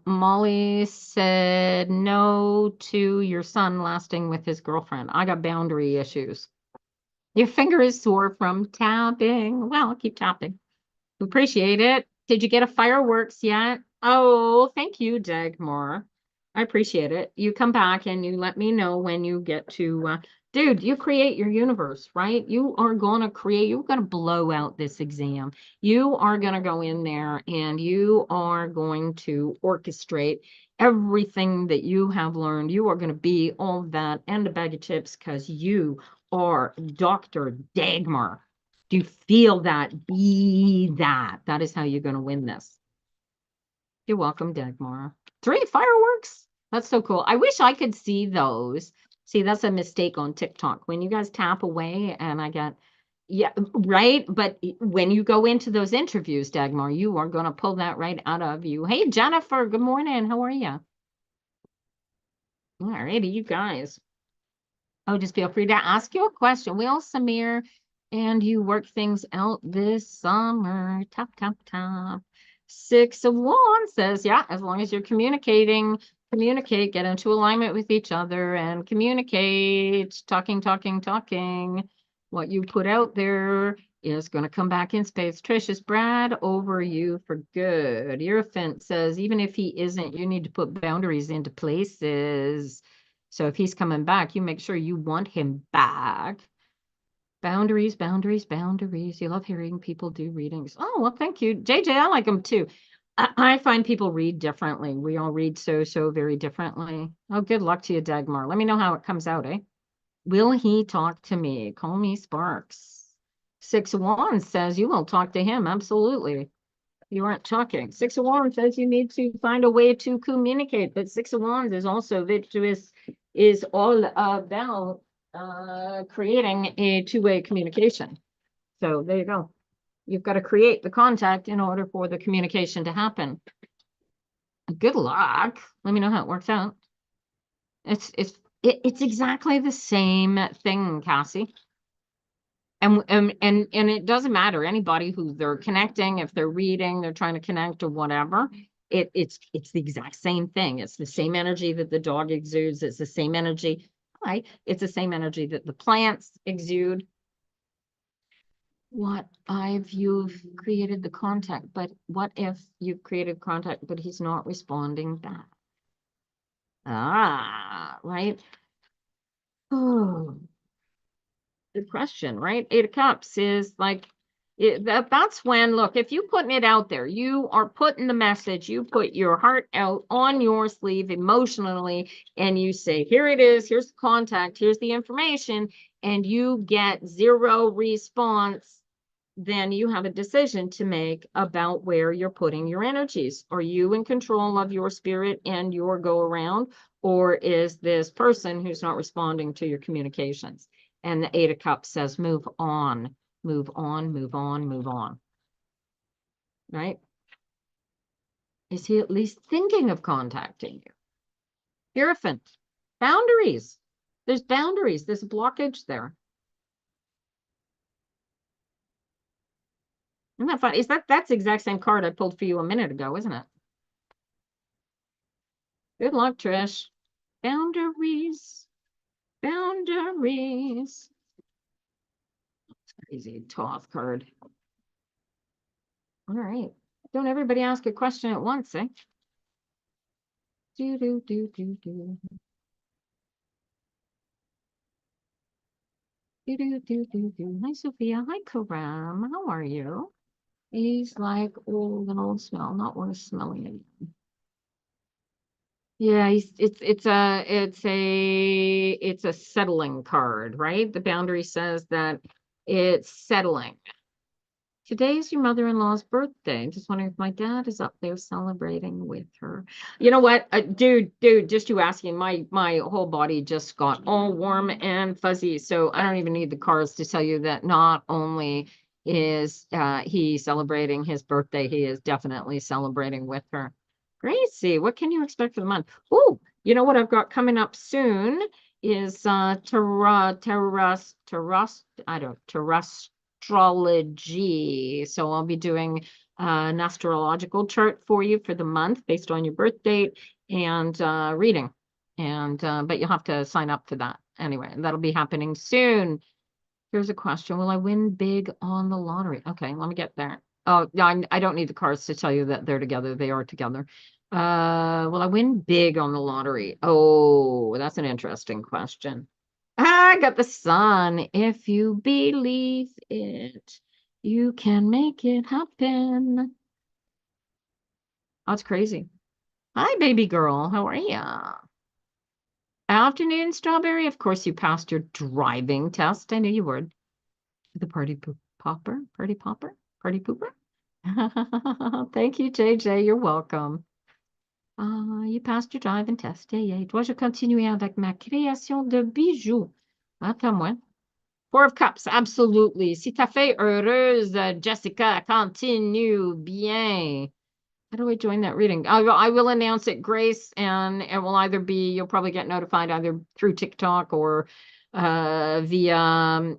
S1: Molly said no to your son lasting with his girlfriend. I got boundary issues. Your finger is sore from tapping. Well, keep tapping. Appreciate it. Did you get a fireworks yet? Oh, thank you, Dagmar. I appreciate it. You come back and you let me know when you get to, dude, you create your universe, right? You are going to create, you're going to blow out this exam. You are going to go in there and you are going to orchestrate everything that you have learned. You are going to be all that and a bag of chips because you are Dr. Dagmar. Do you feel that? Be that. That is how you're going to win this. You're welcome, Dagmar. 3 fireworks? That's so cool. I wish I could see those. See, that's a mistake on TikTok. When you guys tap away and I get, yeah, right? But when you go into those interviews, Dagmar, you are going to pull that right out of you. Hey, Jennifer, good morning. How are you? All righty, you guys. Oh, just feel free to ask you a question. Will Samir and you work things out this summer? Tap, tap, tap. 6 of Wands says, yeah, as long as you're communicating, communicate, get into alignment with each other and communicate, talking. What you put out there is going to come back in spades. Trish, is Brad over you for good? Eurofint says, even if he isn't, you need to put boundaries into places. So if he's coming back, you make sure you want him back. Boundaries, boundaries, boundaries. You love hearing people do readings. Oh, well, thank you. JJ, I like them too. I find people read differently. We all read so very differently. Oh, good luck to you, Dagmar. Let me know how it comes out, eh? Will he talk to me? Call me Sparks. 6 of Wands says you will talk to him. Absolutely. You aren't talking. 6 of Wands says you need to find a way to communicate. But 6 of Wands is also virtuous, is all about creating a two-way communication. So there you go. You've got to create the contact in order for the communication to happen. Good luck. Let me know how it works out. It's exactly the same thing, Cassie. And it doesn't matter anybody who they're connecting, if they're reading, they're trying to connect or whatever. It's the exact same thing. It's the same energy that the dog exudes. It's the same energy. Right? It's the same energy that the plants exude. What if you've created the contact, but what if you've created contact, but he's not responding back? Ah, right. Oh, good question, right? 8 of Cups is like that's when, look, if you're putting it out there, you are putting the message, you put your heart out on your sleeve emotionally, and you say, here it is, here's the contact, here's the information, and you get zero response, then you have a decision to make about where you're putting your energies. Are you in control of your spirit and your go around, or is this person who's not responding to your communications? And the 8 of Cups says, move on, move on, move on, move on. Right? Is he at least thinking of contacting you? Hierophant, boundaries. There's boundaries. There's a blockage there. Isn't that fun? That's the exact same card I pulled for you a minute ago, isn't it? Good luck, Trish. Boundaries. Boundaries. Crazy Toth card. All right. Don't everybody ask a question at once, eh? Do, do, do, do, do. Do, do, do, do, do. Hi, Sophia. Hi, Karam. How are you? He's like old and old smell, not worth smelling it. Yeah, it's a settling card, right? The boundary says that it's settling. Today is your mother-in-law's birthday. Just wondering if my dad is up there celebrating with her. You know what, dude, just you asking, my whole body just got all warm and fuzzy. So I don't even need the cards to tell you that not only is he celebrating his birthday, he is definitely celebrating with her. Gracie, what can you expect for the month? Oh, you know what I've got coming up soon is astrology. So I'll be doing an astrological chart for you for the month based on your birth date and reading. And but you'll have to sign up for that anyway. And that'll be happening soon. Here's a question. Will I win big on the lottery? Okay, let me get there. Oh, yeah, I don't need the cards to tell you that they're together. They are together. Will I win big on the lottery? Oh, that's an interesting question. I got the sun. If you believe it, you can make it happen. Oh, it's crazy. Hi, baby girl. How are ya? Afternoon, Strawberry. Of course, you passed your driving test. I knew you would. The popper, party popper, party pooper. Thank you, JJ. You're welcome. You passed your driving test. Dois-je continuer avec ma création de bijoux? Attends-moi. 4 of Cups, absolutely. Si ta fait heureuse, Jessica, continue bien. How do I join that reading? I will announce it, Grace, and it will either be, you'll probably get notified either through TikTok or via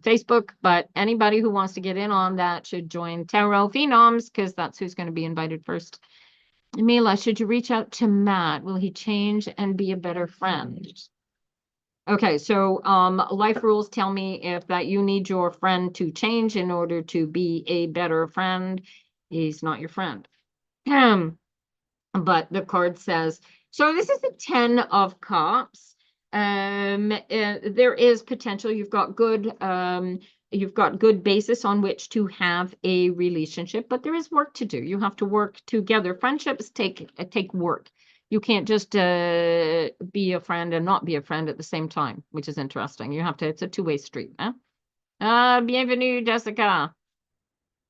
S1: Facebook. But anybody who wants to get in on that should join Tarot Phenoms, because that's who's going to be invited first. Mila, should you reach out to Matt? Will he change and be a better friend? Okay, so life rules tell me if that you need your friend to change in order to be a better friend. He's not your friend. But the card says So this is the 10 of Cups. There is potential. You've got good basis on which to have a relationship, but there is work to do. You have to work together. Friendships take work. You can't just be a friend and not be a friend at the same time, which is interesting. You have to, it's a two-way street. Bienvenue, Jessica.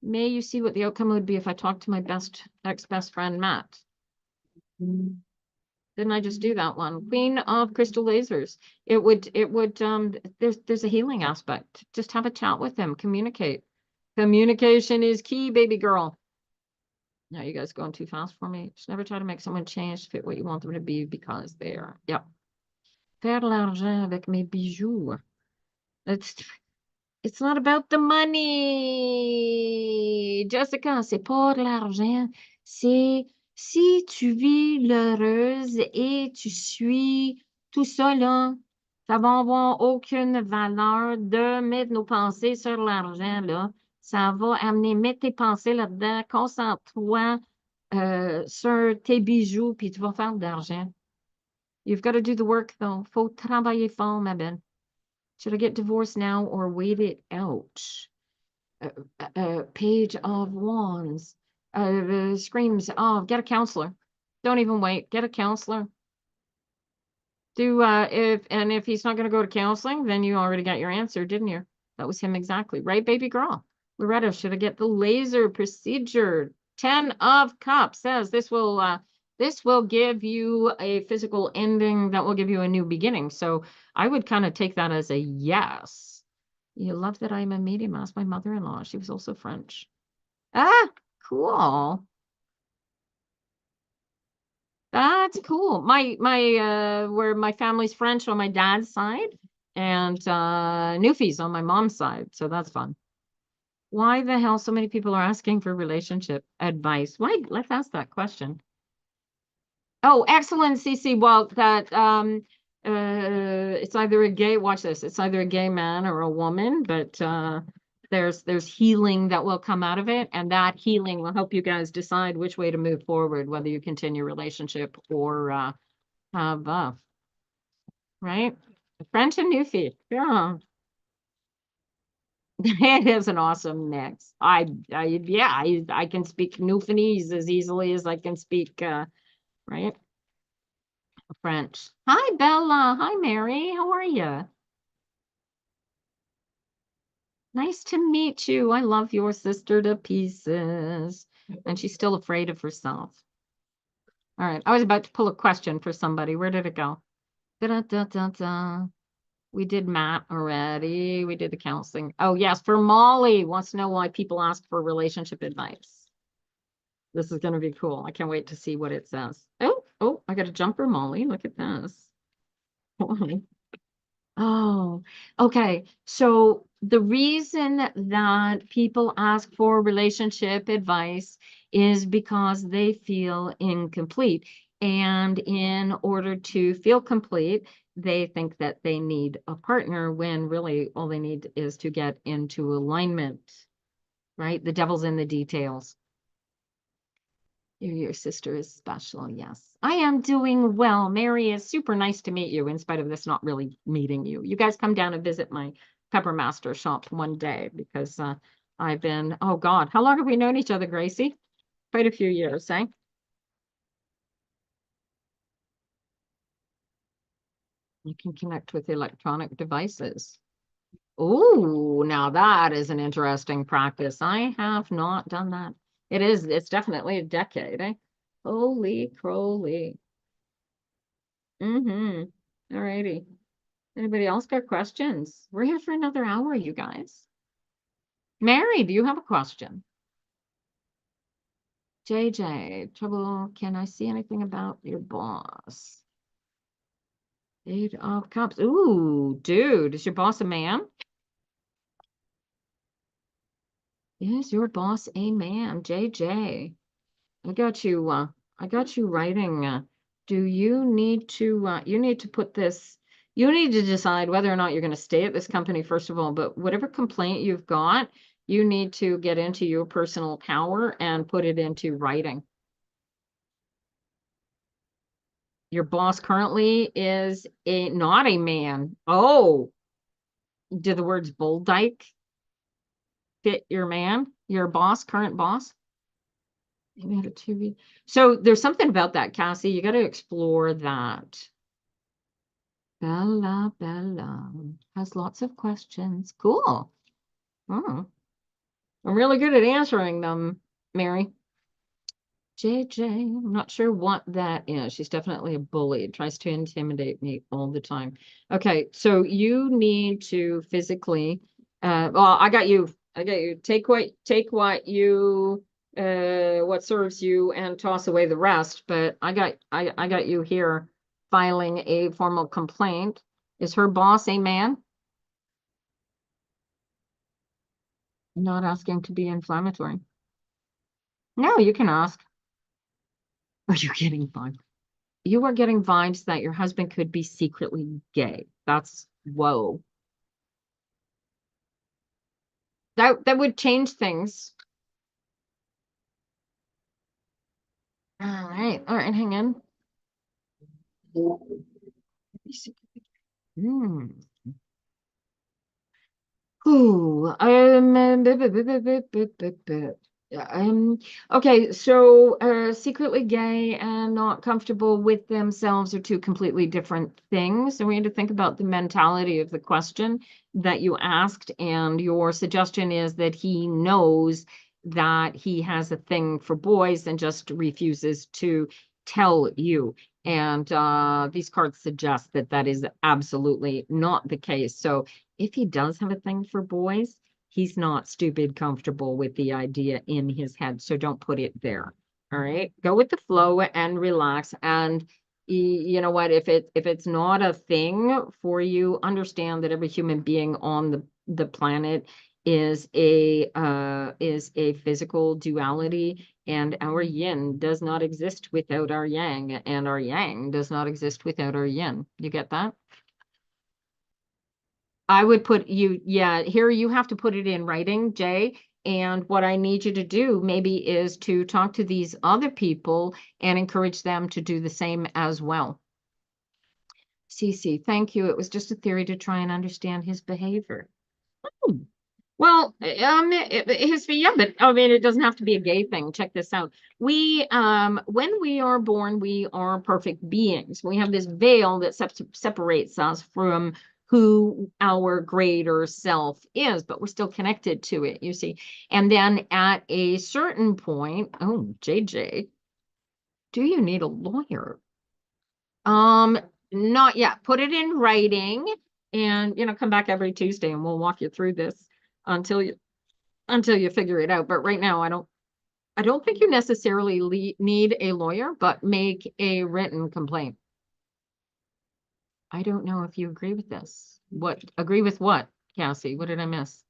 S1: May you see what the outcome would be if I talked to my ex-best friend, Matt. Didn't I just do that one? Queen of Crystal Lasers. There's a healing aspect. Just have a chat with him, communicate. Communication is key, baby girl. Now you guys going too fast for me. Just never try to make someone change to fit what you want them to be because they are. Yep. Faire l'argent avec mes bijoux. It's not about the money. Jessica, c'est pas de l'argent. C'est si tu vis l'heureuse et tu suis tout ça, là, ça va avoir aucune valeur de mettre nos pensées sur l'argent, là. Ça va amener, mettre tes pensées là-dedans, concentre-toi sur tes bijoux, puis tu vas faire de l'argent. You've got to do the work, though. Faut travailler fort, ma belle. Should I get divorced now or wait it out? Page of Wands. Screams, oh, get a counselor. Don't even wait. Get a counselor. If he's not going to go to counseling, then you already got your answer, didn't you? That was him exactly. Right, baby girl? Loretta, should I get the laser procedure? 10 of Cups says this will give you a physical ending that will give you a new beginning. So I would kind of take that as a yes. You love that I'm a medium. Ask my mother-in-law. She was also French. Ah, cool. That's cool. Where my family's French on my dad's side and Newfies on my mom's side. So that's fun. Why the hell so many people are asking for relationship advice? Why? Let's ask that question. Oh, excellent, Cece. Well, it's either a gay, watch this, it's either a gay man or a woman, but there's healing that will come out of it, and that healing will help you guys decide which way to move forward, whether you continue relationship or have right? French and Newfie. Yeah. It is an awesome mix. I can speak Newfoundlandese as easily as I can speak right? French. Hi, Bella. Hi, Mary. How are you? Nice to meet you. I love your sister to pieces. And she's still afraid of herself. All right. I was about to pull a question for somebody. Where did it go? Da-da-da-da-da. We did Matt already. We did the counseling. Oh, yes. For Molly. Wants to know why people ask for relationship advice. This is going to be cool. I can't wait to see what it says. Oh, I got a jumper, Molly. Look at this. Oh, okay. So the reason that people ask for relationship advice is because they feel incomplete. And in order to feel complete, they think that they need a partner when really all they need is to get into alignment, right? The devil's in the details. Your sister is special. Yes, I am doing well. Mary, is super nice to meet you in spite of this not really meeting you. You guys come down and visit my Pepper Master shop one day because I've been, oh God, how long have we known each other, Gracie? Quite a few years, eh? You can connect with electronic devices. Oh, now that is an interesting practice. I have not done that. It's definitely a decade, eh? Holy crowly. Mm-hmm. All righty. Anybody else got questions? We're here for another hour, you guys. Mary, do you have a question? JJ, trouble. Can I see anything about your boss? Eight of Cups. Ooh, dude, is your boss a man? Is your boss a man? JJ. I got you writing. Do you need to put this, you need to decide whether or not you're going to stay at this company, first of all, but whatever complaint you've got, you need to get into your personal power and put it into writing. Your boss currently is not a man. Oh, do the words bull dyke fit your man, your boss, current boss? Maybe had a TV. So there's something about that, Cassie. You got to explore that. Bella has lots of questions. Cool. Oh, I'm really good at answering them, Mary. JJ, I'm not sure what that is. She's definitely a bully. Tries to intimidate me all the time. Okay, so you need to physically, well, I got you. I got you. Take what serves you and toss away the rest. But I got you here filing a formal complaint. Is her boss a man? Not asking to be inflammatory. No, you can ask. Are you getting fined? You are getting vibes that your husband could be secretly gay. That's whoa. That would change things. All right, hang on. Hmm. Ooh, um, okay, so secretly gay and not comfortable with themselves are two completely different things. So we need to think about the mentality of the question that you asked, and your suggestion is that he knows that he has a thing for boys and just refuses to tell you. And these cards suggest that that is absolutely not the case. So if he does have a thing for boys, he's not stupid comfortable with the idea in his head. So don't put it there. All right. Go with the flow and relax. And you know what? If it's not a thing for you, understand that every human being on the planet is a physical duality, and our yin does not exist without our yang, and our yang does not exist without our yin. You get that? I would put you, yeah, here you have to put it in writing, Jay. And what I need you to do maybe is to talk to these other people and encourage them to do the same as well. Cece, thank you. It was just a theory to try and understand his behavior. Hmm. Well, yeah, but I mean, it doesn't have to be a gay thing. Check this out. When we are born, we are perfect beings. We have this veil that separates us from who our greater self is, but we're still connected to it, you see. And then at a certain point, oh, JJ, do you need a lawyer? Um, Not yet. Put it in writing and, come back every Tuesday and we'll walk you through this until you figure it out. But right now, I don't think you necessarily need a lawyer, but make a written complaint. I don't know if you agree with this. Agree with what, Cassie? What did I miss?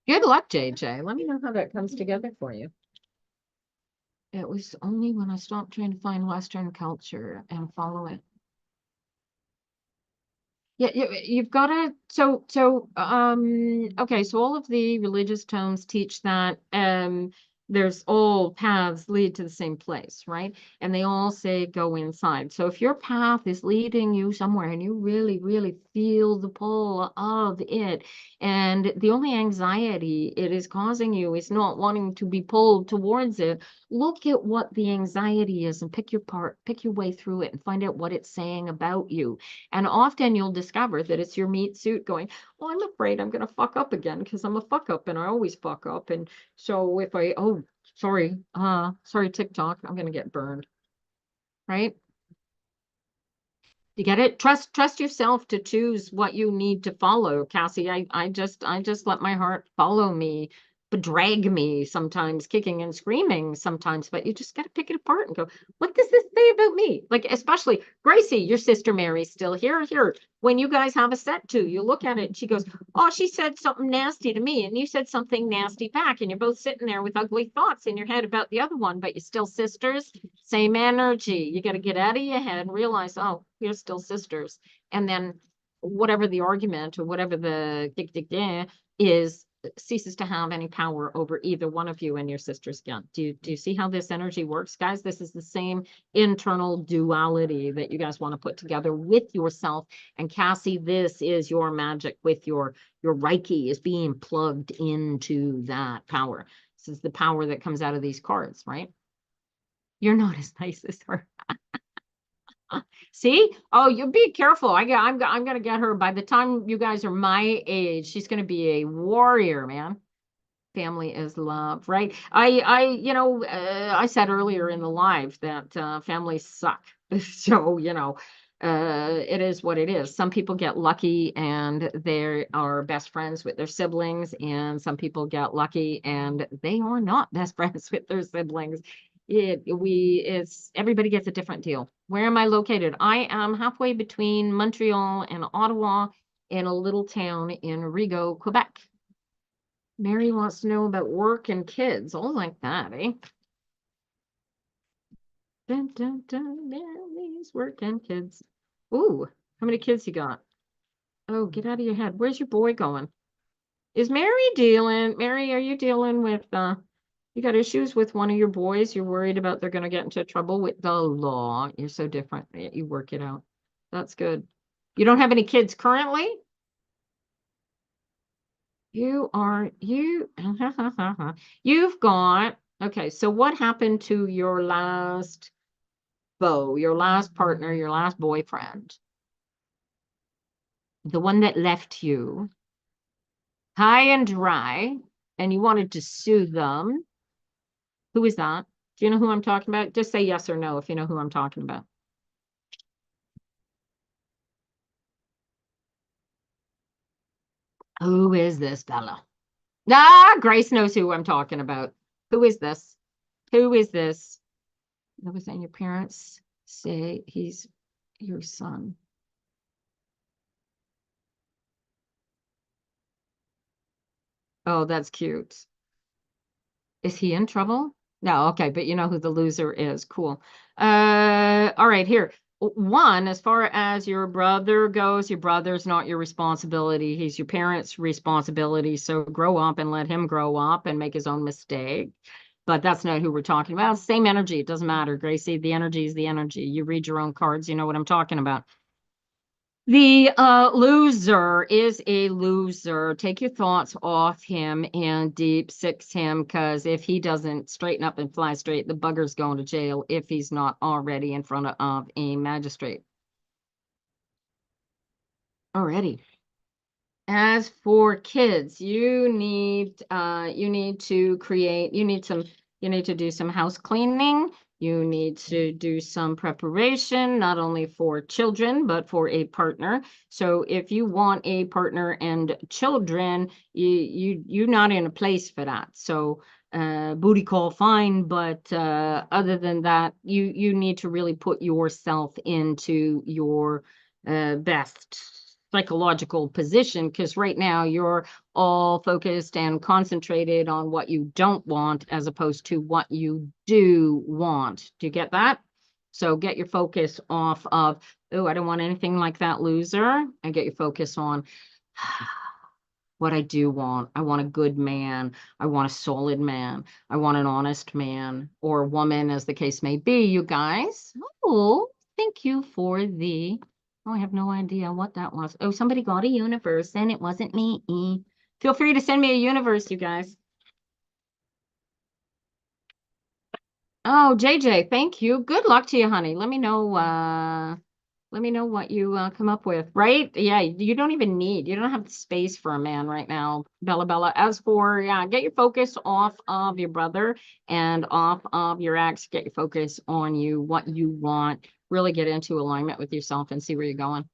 S1: Good luck, JJ. Let me know how that comes together for you. It was only when I stopped trying to find Western culture and follow it. Yeah, you've got to, okay, so all of the religious tomes teach that there's all paths lead to the same place, right? And they all say go inside. So if your path is leading you somewhere and you really, really feel the pull of it, and the only anxiety it is causing you is not wanting to be pulled towards it, look at what the anxiety is and pick your way through it and find out what it's saying about you. And often you'll discover that it's your meat suit going, well, I'm afraid I'm going to fuck up again because I'm a fuck up and I always fuck up. And so oh, sorry, TikTok, I'm going to get burned. Right? You get it? Trust yourself to choose what you need to follow, Cassie. I just let my heart follow me, but drag me sometimes, kicking and screaming sometimes, but you just got to pick it apart and go, what does this say about me? Like, especially Gracie, your sister Mary's still here. Here, when you guys have a set to, you look at it and she goes, oh, she said something nasty to me, and you said something nasty back, and you're both sitting there with ugly thoughts in your head about the other one, but you're still sisters. Same energy. You got to get out of your head and realize, oh, you're still sisters. And then whatever the argument or whatever the is, ceases to have any power over either one of you and your sisters again. Do you see how this energy works, guys? This is the same internal duality that you guys want to put together with yourself. And Cassie, this is your magic with your Reiki is being plugged into that power. This is the power that comes out of these cards, right? You're not as nice as her. See? Oh, you be careful. I'm gonna get her. By the time you guys are my age, she's gonna be a warrior, man. Family is love, right? I said earlier in the live that families suck. So, it is what it is. Some people get lucky and they are best friends with their siblings, and some people get lucky and they are not best friends with their siblings. It's everybody gets a different deal. Where am I located? I am halfway between Montreal and Ottawa in a little town in Rigaud, Quebec. Mary wants to know about work and kids, all like that, eh? Dun, dun, dun, Mary's work and kids. Ooh, how many kids you got? Oh, get out of your head. Where's your boy going? Is Mary, are you dealing with, you got issues with one of your boys? You're worried about they're going to get into trouble with the law. You're so different. You work it out. That's good. You don't have any kids currently? You've got, okay, so what happened to your last beau, your last partner, your last boyfriend? The one that left you high and dry, and you wanted to sue them. Who is that? Do you know who I'm talking about? Just say yes or no if you know who I'm talking about. Who is this fella? Ah, Grace knows who I'm talking about. Who is this? Who is this? That was in your parents say he's your son. Oh, that's cute. Is he in trouble? No, okay, but you know who the loser is. Cool. All right, here. One, as far as your brother goes, your brother's not your responsibility. He's your parents' responsibility. So grow up and let him grow up and make his own mistake. But that's not who we're talking about. Same energy. It doesn't matter, Gracie. The energy is the energy. You read your own cards, you know what I'm talking about. The loser is a loser. Take your thoughts off him and deep six him, because if he doesn't straighten up and fly straight, the bugger's going to jail if he's not already in front of a magistrate. Already. As for kids, you need to create, you need to do some house cleaning. You need to do some preparation, not only for children, but for a partner. So if you want a partner and children, you're not in a place for that. So booty call fine, but other than that, you need to really put yourself into your best psychological position, because right now you're all focused and concentrated on what you don't want as opposed to what you do want. Do you get that? So get your focus off of, oh, I don't want anything like that loser, and get your focus on what I do want. I want a good man. I want a solid man. I want an honest man or woman, as the case may be, you guys. Oh, thank you for the, oh, I have no idea what that was. Oh, somebody got a universe and it wasn't me. Feel free to send me a universe, you guys. Oh, JJ, thank you. Good luck to you, honey. Let me know what you come up with, right? Yeah, you don't even need, you don't have the space for a man right now, Bella. As for, yeah, get your focus off of your brother and off of your ex. Get your focus on you, what you want. Really get into alignment with yourself and see where you're going.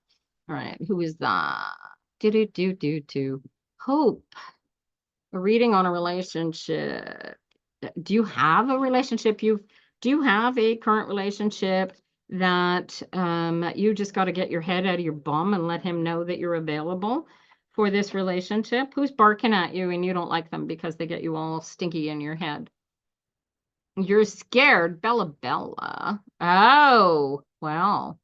S1: All right, who is that? Do. Hope. A reading on a relationship. Do you have a relationship? Do you have a current relationship that you just got to get your head out of your bum and let him know that you're available for this relationship? Who's barking at you and you don't like them because they get you all stinky in your head? You're scared, Bella. Oh, well,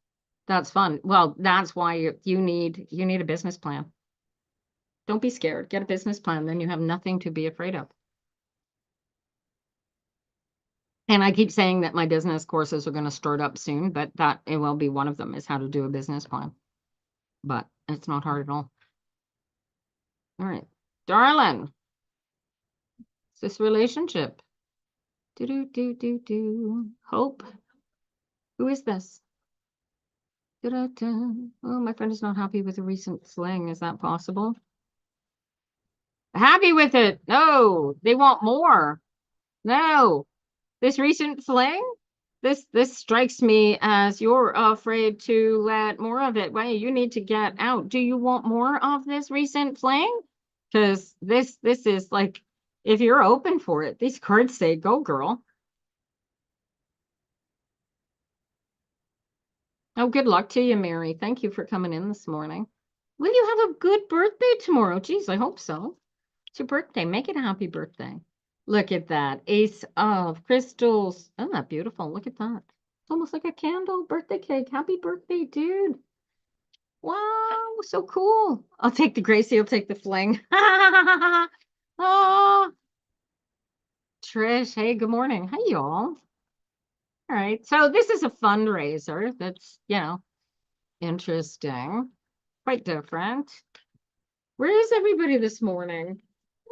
S1: that's fun. Well, that's why you need a business plan. Don't be scared. Get a business plan. Then you have nothing to be afraid of. And I keep saying that my business courses are going to start up soon, but that it will be one of them is how to do a business plan. But it's not hard at all. All right. Darling. Is this relationship? Hope. Who is this? Oh, my friend is not happy with the recent fling. Is that possible? Happy with it. No, they want more. No, this recent fling. This strikes me as you're afraid to let more of it. Well, you need to get out. Do you want more of this recent fling? Because this is like, if you're open for it, these cards say, go girl. Oh, good luck to you, Mary. Thank you for coming in this morning. Will you have a good birthday tomorrow? Geez, I hope so. It's your birthday. Make it a happy birthday. Look at that. Ace of crystals. Oh, that beautiful. Look at that. It's almost like a candle. Birthday cake. Happy birthday, dude. Wow, so cool. I'll take the Gracie. I'll take the fling. Oh, Trish. Hey, good morning. Hey, y'all. All right. So this is a fundraiser that's, interesting. Quite different. Where is everybody this morning?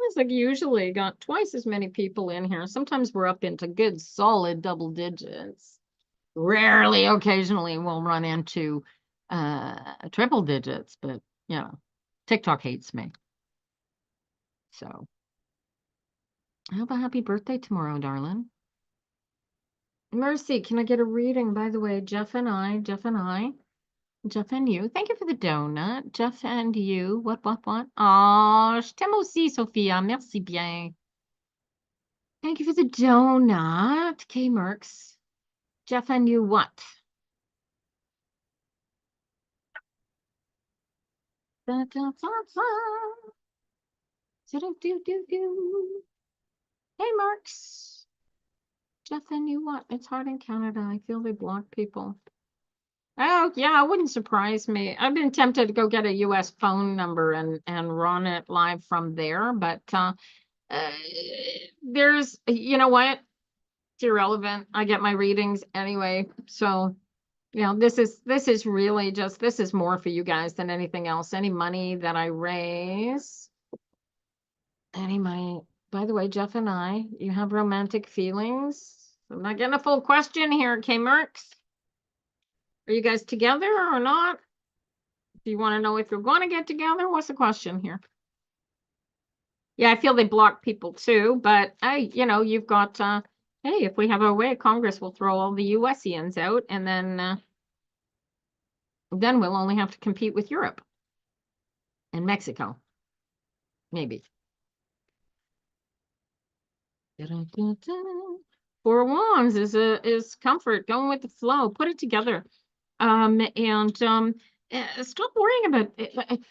S1: It's like usually got twice as many people in here. Sometimes we're up into good solid double digits. Rarely, occasionally, we'll run into triple digits, but TikTok hates me. So have a happy birthday tomorrow, darling. Mercy, can I get a reading? By the way, Jeff and you. Thank you for the donut. Jeff and you. What? Oh, je t'aime aussi, Sophia. Merci bien. Thank you for the donut. K Merks. Jeff and you what? Da, da, da, da. Do. Hey, Marks. Jeff and you what? It's hard in Canada. I feel they block people. Oh, yeah, it wouldn't surprise me. I've been tempted to go get a US phone number and run it live from there, but there's, you know what? It's irrelevant. I get my readings anyway. So, this is really just, this is more for you guys than anything else. Any money that I raise, any money. By the way, Jeff and I, you have romantic feelings? I'm not getting a full question here, K Merks. Are you guys together or not? Do you want to know if you're going to get together? What's the question here? Yeah, I feel they block people too, but you've got hey, if we have our way, Congress will throw all the USians out, and then we'll only have to compete with Europe and Mexico, maybe. Four of Wands is comfort, going with the flow, put it together, and stop worrying about it.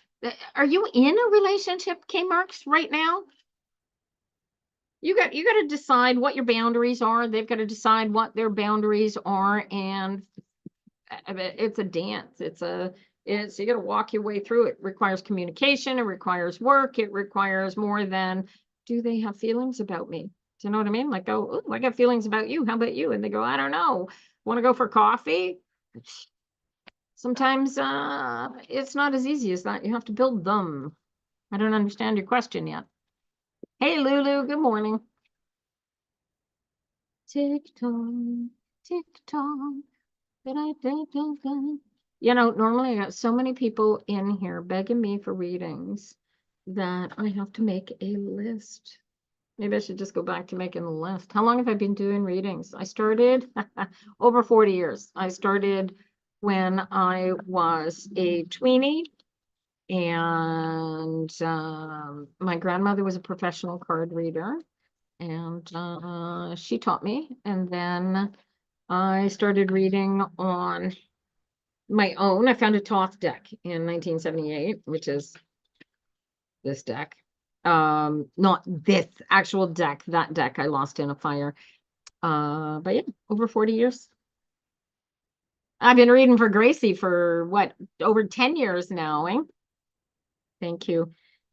S1: Are you in a relationship, K Marks, right now? You got to decide what your boundaries are. They've got to decide what their boundaries are, and it's a dance. You got to walk your way through it. It requires communication. It requires work. It requires more than, do they have feelings about me? Do you know what I mean? Like, oh, I got feelings about you. How about you? And they go, I don't know. Want to go for coffee? Sometimes it's not as easy as that. You have to build them. I don't understand your question yet. Hey, Lulu, good morning. Tick-tock, tick-tock. Normally I got so many people in here begging me for readings that I have to make a list. Maybe I should just go back to making a list. How long have I been doing readings? I started over 40 years. I started when I was a tweenie, and my grandmother was a professional card reader, and she taught me. And then I started reading on my own. I found a Thoth deck in 1978, which is this deck. Not this actual deck, that deck I lost in a fire. But yeah, over 40 years. I've been reading for Gracie for what, over 10 years now, eh? Thank you.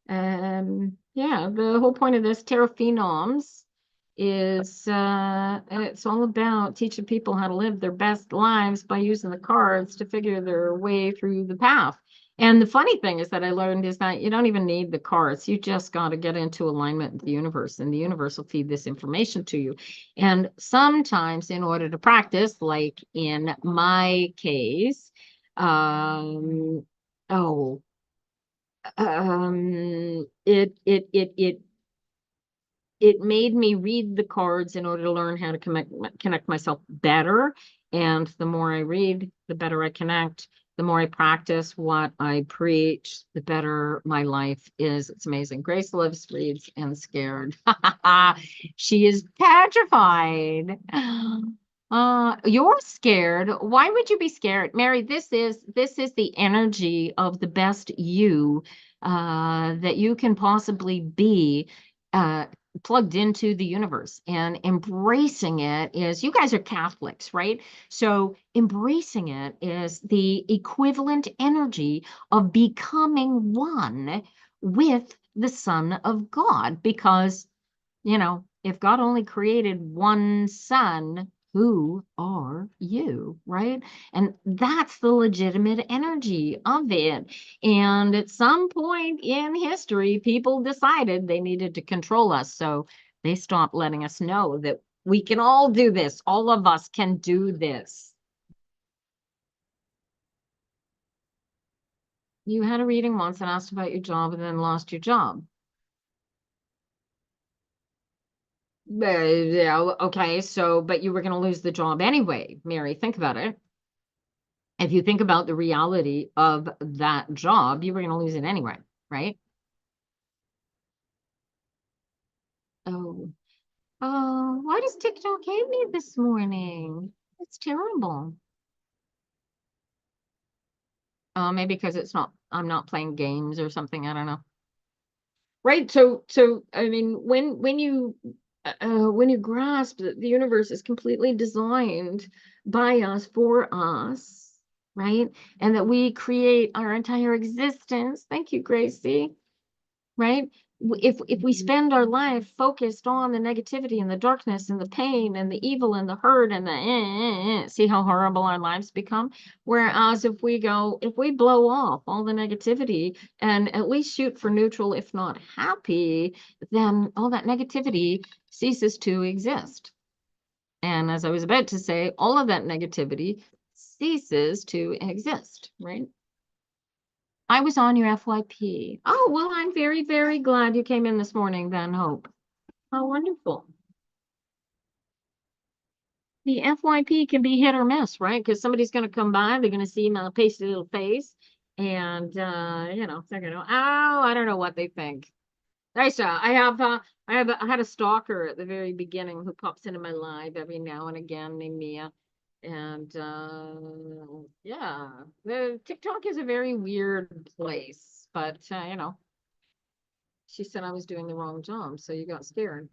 S1: Yeah, the whole point of this Terra Phenoms is it's all about teaching people how to live their best lives by using the cards to figure their way through the path. And the funny thing is that I learned is that you don't even need the cards. You just got to get into alignment with the universe, and the universe will feed this information to you. And sometimes, in order to practice, like in my case, um, oh, it made me read the cards in order to learn how to connect myself better. And the more I read, the better I connect. The more I practice what I preach, the better my life is. It's amazing. Grace lives, reads, and scared. She is petrified. You're scared. Why would you be scared? Mary, this is the energy of the best you that you can possibly be. Plugged into the universe, and embracing it is, you guys are Catholics, right? So embracing it is the equivalent energy of becoming one with the Son of God, because if God only created one son, who are you, right? And that's the legitimate energy of it. And at some point in history, people decided they needed to control us. So they stopped letting us know that we can all do this. All of us can do this. You had a reading once and asked about your job and then lost your job. Yeah, okay, so, but you were going to lose the job anyway, Mary. Think about it. If you think about the reality of that job, you were going to lose it anyway, right? Oh, oh, why does TikTok hate me this morning? It's terrible. Maybe because I'm not playing games or something. I don't know. Right. So I mean, when you grasp that the universe is completely designed by us for us, right? And that we create our entire existence. Thank you, Gracie. Right? If we spend our life focused on the negativity and the darkness and the pain and the evil and the hurt and see how horrible our lives become. Whereas if we blow off all the negativity and at least shoot for neutral, if not happy, then all that negativity ceases to exist. And as I was about to say, all of that negativity ceases to exist, right? I was on your FYP. Oh, well, I'm very, very glad you came in this morning then, Hope. How wonderful. The FYP can be hit or miss, right? Because somebody's going to come by, they're going to see my pasty little face, and they're going to, oh, I don't know what they think. I had a stalker at the very beginning who pops into my live every now and again named Mia. And yeah, the TikTok is a very weird place, but she said I was doing the wrong job, so you got scared.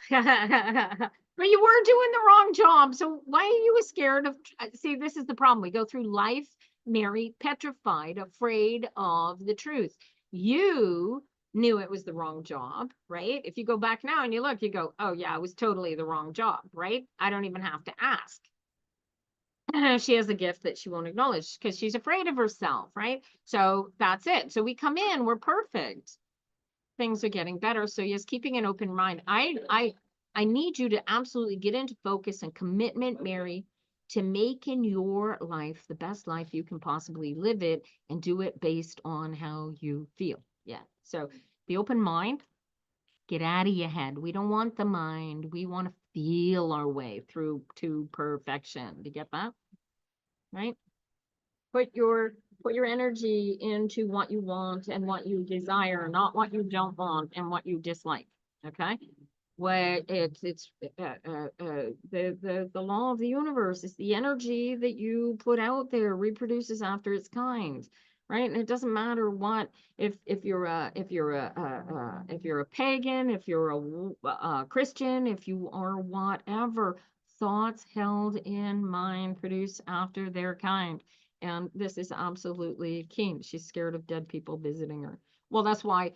S1: But you were doing the wrong job, so why are you scared of? See, this is the problem. We go through life, Mary, petrified, afraid of the truth. You knew it was the wrong job, right? If you go back now and you look, you go, oh yeah, it was totally the wrong job, right? I don't even have to ask. She has a gift that she won't acknowledge because she's afraid of herself, right? So that's it. So we come in, we're perfect. Things are getting better. So yes, keeping an open mind. I need you to absolutely get into focus and commitment, Mary, to making your life the best life you can possibly live it, and do it based on how you feel. Yeah. So the open mind, get out of your head. We don't want the mind. We want to feel our way through to perfection. Do you get that? Right? Put your energy into what you want and what you desire, not what you don't want and what you dislike. Okay. Where it's the law of the universe is the energy that you put out there reproduces after its kind, right? And it doesn't matter what, if you're a pagan, if you're a Christian, if you are whatever, thoughts held in mind produce after their kind. And this is absolutely keen. She's scared of dead people visiting her. Well, that's why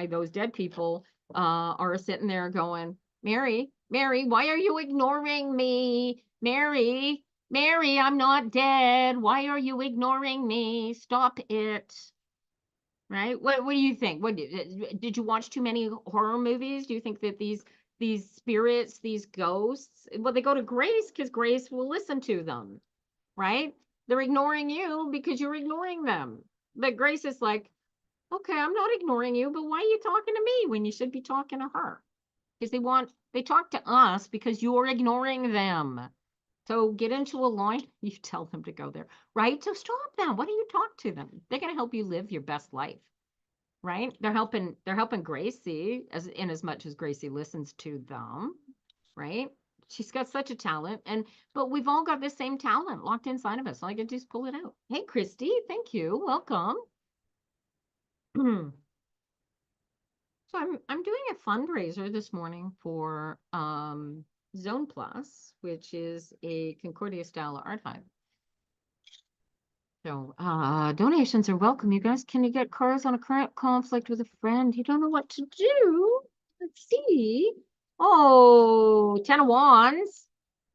S1: those dead people are sitting there going, Mary, Mary, why are you ignoring me? Mary, Mary, I'm not dead. Why are you ignoring me? Stop it. Right? What do you think? Did you watch too many horror movies? Do you think that these spirits, these ghosts, well, they go to Grace because Grace will listen to them, right? They're ignoring you because you're ignoring them. But Grace is like, okay, I'm not ignoring you, but why are you talking to me when you should be talking to her? Because they talk to us because you're ignoring them. So get into a line, you tell them to go there, right? So stop them. Why don't you talk to them? They're going to help you live your best life, right? They're helping Gracie as much as Gracie listens to them, right? She's got such a talent, but we've all got the same talent locked inside of us. All I can do is pull it out. Hey, Christy, thank you. Welcome. So I'm doing a fundraiser this morning for Zone Plus, which is a Concordia style archive. So donations are welcome. You guys, can you get cards on a current conflict with a friend? You don't know what to do. Let's see. Oh, 10 of Wands.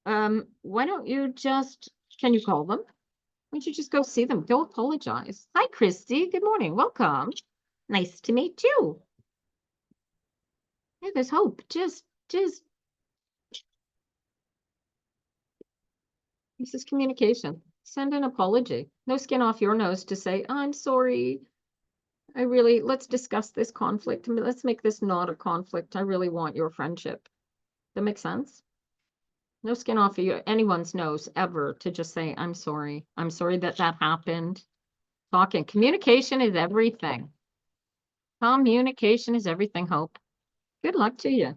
S1: Why don't you just, can you call them? Why don't you just go see them? Go apologize. Hi, Christy. Good morning. Welcome. Nice to meet you. Yeah, there's hope. Just this is communication. Send an apology. No skin off your nose to say, I'm sorry. Let's discuss this conflict. Let's make this not a conflict. I really want your friendship. That makes sense? No skin off anyone's nose ever to just say, I'm sorry. I'm sorry that happened. Talking. Communication is everything. Communication is everything, Hope. Good luck to you.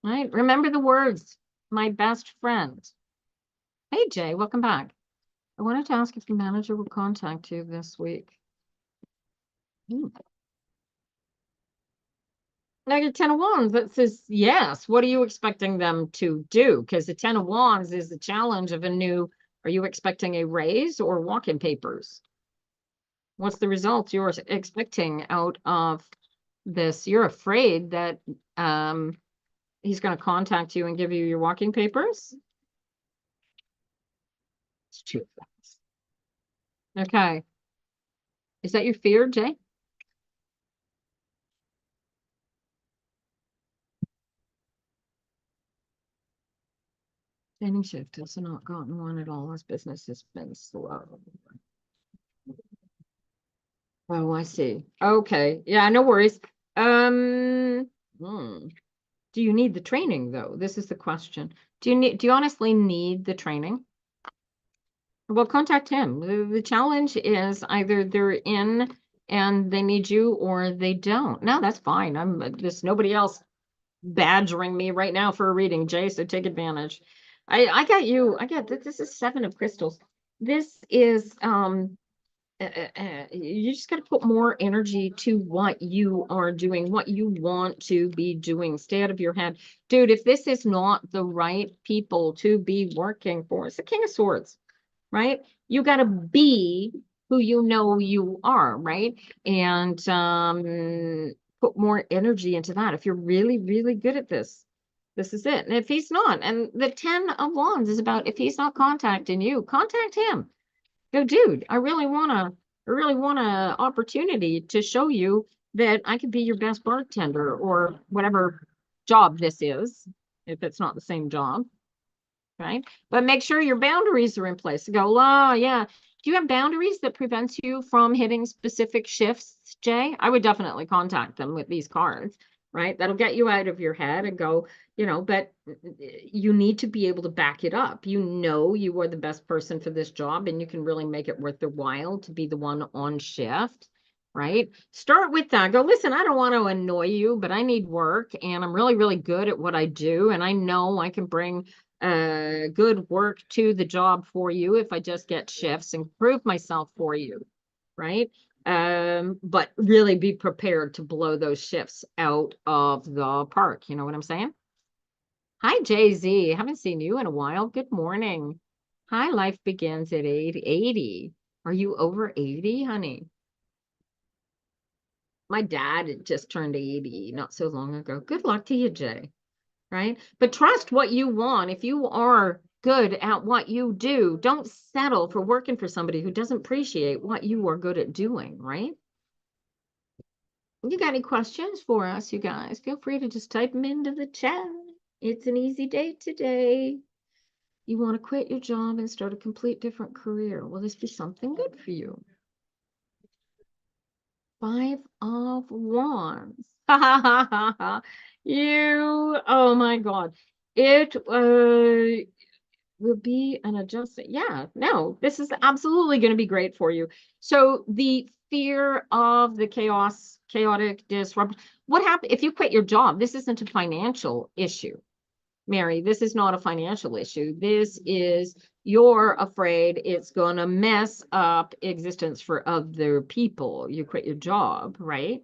S1: All right. Remember the words. My best friend. Hey, Jay, welcome back. I wanted to ask if the manager will contact you this week. Now your 10 of Wands that says yes. What are you expecting them to do? Because the 10 of Wands is the challenge of a new, are you expecting a raise or walk-in papers? What's the result you're expecting out of this? You're afraid that he's going to contact you and give you your walking papers? It's too fast. Okay. Is that your fear, Jay? Standing shift has not gotten one at all. His business has been slow. Oh, I see. Okay. Yeah, no worries. Do you need the training though? This is the question. Do you honestly need the training? Well, contact him. The challenge is either they're in and they need you or they don't. No, that's fine. There's nobody else badgering me right now for a reading, Jay, so take advantage. I got you. This is 7 of crystals. This is you just got to put more energy to what you are doing, what you want to be doing. Stay out of your head. Dude, if this is not the right people to be working for, it's the King of Swords, right? You got to be who you know you are, right? And put more energy into that. If you're really, really good at this, this is it. And if he's not, and the 10 of Wands is about if he's not contacting you, contact him. Go, dude, I really want a opportunity to show you that I could be your best bartender or whatever job this is, if it's not the same job, right? But make sure your boundaries are in place. Go, oh, yeah. Do you have boundaries that prevents you from hitting specific shifts, Jay? I would definitely contact them with these cards, right? That'll get you out of your head and go, but you need to be able to back it up. You know you are the best person for this job and you can really make it worth their while to be the one on shift, right? Start with that. Go, listen, I don't want to annoy you, but I need work and I'm really, really good at what I do. And I know I can bring good work to the job for you if I just get shifts and prove myself for you, right? But really be prepared to blow those shifts out of the park. You know what I'm saying? Hi, Jay-Z. Haven't seen you in a while. Good morning. Hi, life begins at 80. Are you over 80, honey? My dad had just turned 80 not so long ago. Good luck to you, Jay. Right? But trust what you want. If you are good at what you do, don't settle for working for somebody who doesn't appreciate what you are good at doing, right? You got any questions for us, you guys? Feel free to just type them into the chat. It's an easy day today. You want to quit your job and start a complete different career. Will this be something good for you? 5 of Wands. You, oh my God. It will be an adjustment. Yeah, no, this is absolutely going to be great for you. So the fear of the chaotic disrupt. What happened if you quit your job? This isn't a financial issue, Mary. This is not a financial issue. This is you're afraid it's going to mess up existence for other people. You quit your job, right?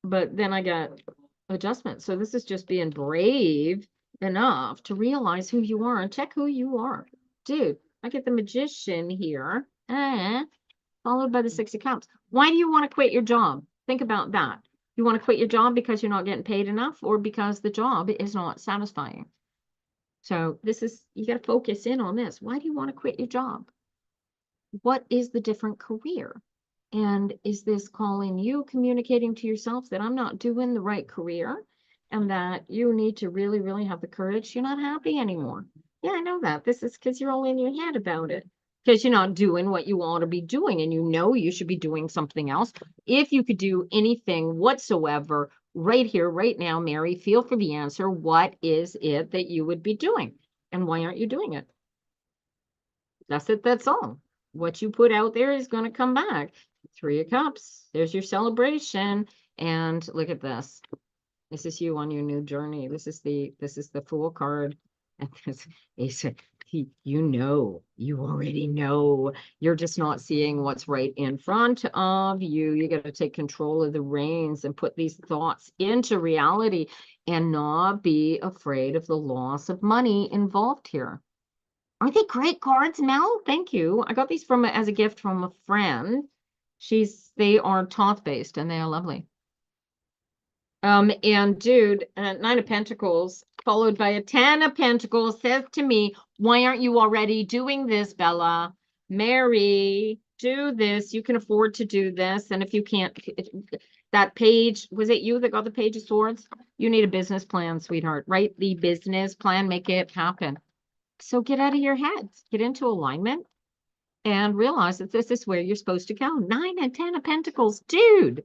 S1: But then I got adjustment. So this is just being brave enough to realize who you are and check who you are. Dude, I get the Magician here, followed by the 6 of Cups. Why do you want to quit your job? Think about that. You want to quit your job because you're not getting paid enough or because the job is not satisfying. So this is, you got to focus in on this. Why do you want to quit your job? What is the different career? And is this calling you communicating to yourself that I'm not doing the right career and that you need to really, really have the courage? You're not happy anymore. Yeah, I know that. This is because you're all in your head about it because you're not doing what you want to be doing and you know you should be doing something else. If you could do anything whatsoever right here, right now, Mary, feel for the answer. What is it that you would be doing? And why aren't you doing it? That's it. That's all. What you put out there is going to come back. 3 of Cups. There's your celebration. And look at this. This is you on your new journey. This is the Fool card. And this is you already know. You're just not seeing what's right in front of you. You got to take control of the reins and put these thoughts into reality and not be afraid of the loss of money involved here. Aren't they great cards, Mel? Thank you. I got these from as a gift from a friend. They are Toth based and they are lovely. And dude, 9 of Pentacles followed by a 10 of Pentacles says to me, why aren't you already doing this, Bella? Mary, do this. You can afford to do this. And if you can't, that page, was it you that got the Page of Swords? You need a business plan, sweetheart. Write the business plan, make it happen. So get out of your heads, get into alignment and realize that this is where you're supposed to go. 9 and 10 of Pentacles, dude.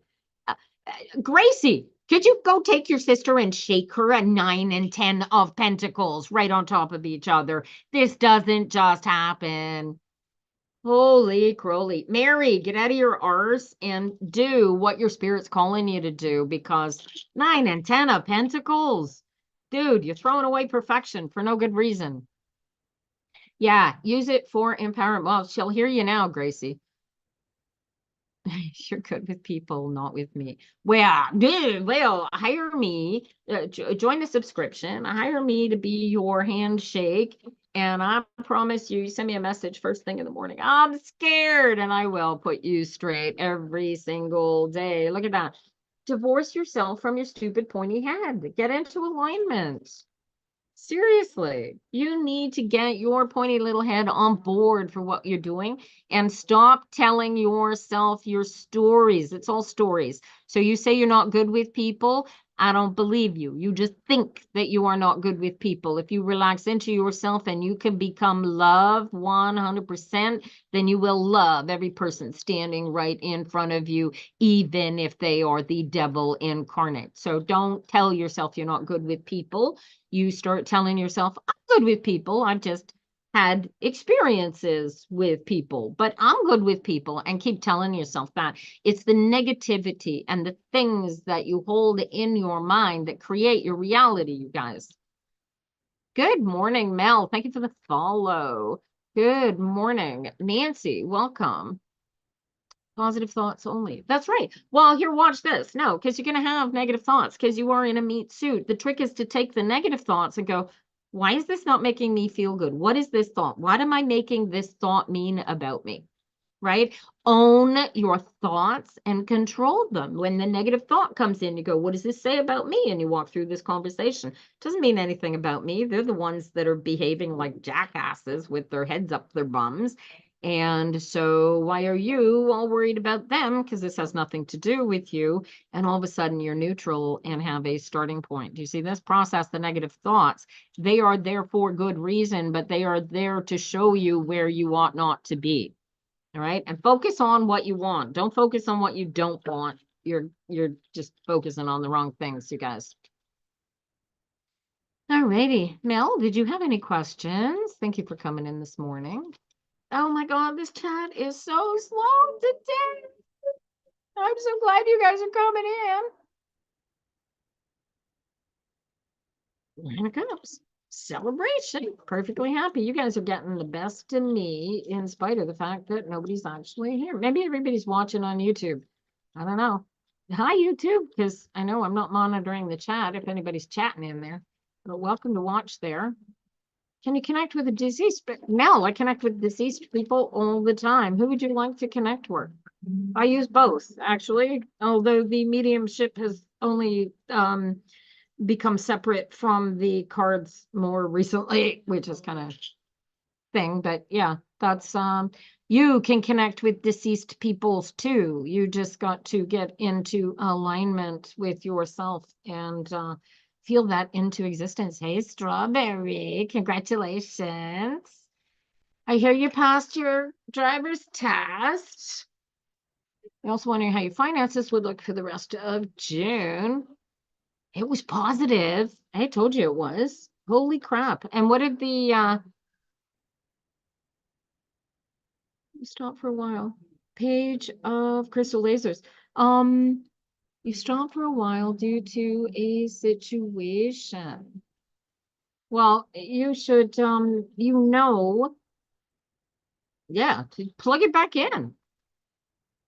S1: Gracie, could you go take your sister and shake her a 9 and 10 of Pentacles right on top of each other? This doesn't just happen. Holy crowley. Mary, get out of your arse and do what your spirit's calling you to do because 9 and 10 of Pentacles, dude, you're throwing away perfection for no good reason. Yeah, use it for empowerment. Well, she'll hear you now, Gracie. You're good with people, not with me. Well, hire me, join the subscription, hire me to be your handshake, and I promise you, send me a message first thing in the morning. I'm scared, and I will put you straight every single day. Look at that. Divorce yourself from your stupid pointy head. Get into alignment. Seriously, you need to get your pointy little head on board for what you're doing and stop telling yourself your stories. It's all stories. So you say you're not good with people. I don't believe you. You just think that you are not good with people. If you relax into yourself and you can become love 100%, then you will love every person standing right in front of you, even if they are the devil incarnate. So don't tell yourself you're not good with people. You start telling yourself, I'm good with people. I've just had experiences with people, but I'm good with people, and keep telling yourself that. It's the negativity and the things that you hold in your mind that create your reality, you guys. Good morning, Mel. Thank you for the follow. Good morning, Nancy. Welcome. Positive thoughts only. That's right. Well, here, watch this. No, because you're going to have negative thoughts because you are in a meat suit. The trick is to take the negative thoughts and go, Why is this not making me feel good? What is this thought? What am I making this thought mean about me? Right? Own your thoughts and control them. When the negative thought comes in, you go, what does this say about me? And you walk through this conversation. It doesn't mean anything about me. They're the ones that are behaving like jackasses with their heads up their bums. And so why are you all worried about them? Because this has nothing to do with you. And all of a sudden you're neutral and have a starting point. Do you see this? Process the negative thoughts. They are there for good reason, but they are there to show you where you ought not to be. All right. And focus on what you want. Don't focus on what you don't want. You're just focusing on the wrong things, you guys. All righty. Mel, did you have any questions? Thank you for coming in this morning. Oh my God, this chat is so slow today. I'm so glad you guys are coming in. Here it comes. Celebration. Perfectly happy. You guys are getting the best of me in spite of the fact that nobody's actually here. Maybe everybody's watching on YouTube. I don't know. Hi, YouTube, because I know I'm not monitoring the chat if anybody's chatting in there. But welcome to watch there. Can you connect with a deceased? No, I connect with deceased people all the time. Who would you like to connect with? I use both, actually, although the mediumship has only become separate from the cards more recently, which is kind of thing. But yeah, that's you can connect with deceased peoples too. You just got to get into alignment with yourself and feel that into existence. Hey, Strawberry, congratulations. I hear you passed your driver's test. I also wondering how your finances would look for the rest of June. It was positive. I told you it was. Holy crap. And what did the stop for a while? Page of crystal lasers. You stopped for a while due to a situation. Well, you should yeah, to plug it back in.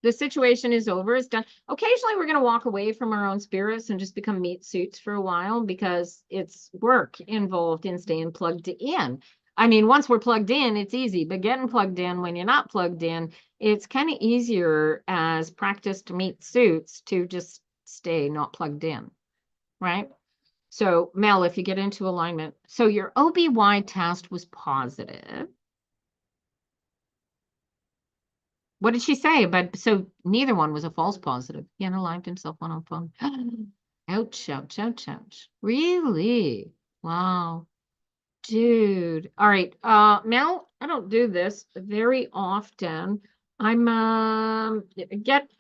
S1: The situation is over, it's done. Occasionally we're going to walk away from our own spirits and just become meat suits for a while because it's work involved in staying plugged in. I mean, once we're plugged in, it's easy, but getting plugged in when you're not plugged in, it's kind of easier as practiced meat suits to just stay not plugged in, right? So Mel, if you get into alignment, so your OBY test was positive. What did she say? But so neither one was a false positive. He unalived himself on phone. Ouch, ouch, ouch, ouch. Really? Wow. Dude. All right. Mel, I don't do this very often. I'm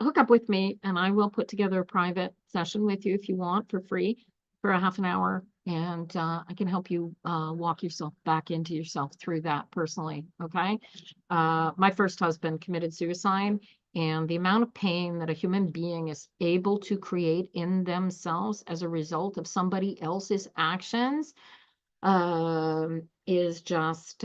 S1: hook up with me and I will put together a private session with you if you want for free for a half an hour. And I can help you walk yourself back into yourself through that personally. Okay. My first husband committed suicide, and the amount of pain that a human being is able to create in themselves as a result of somebody else's actions is just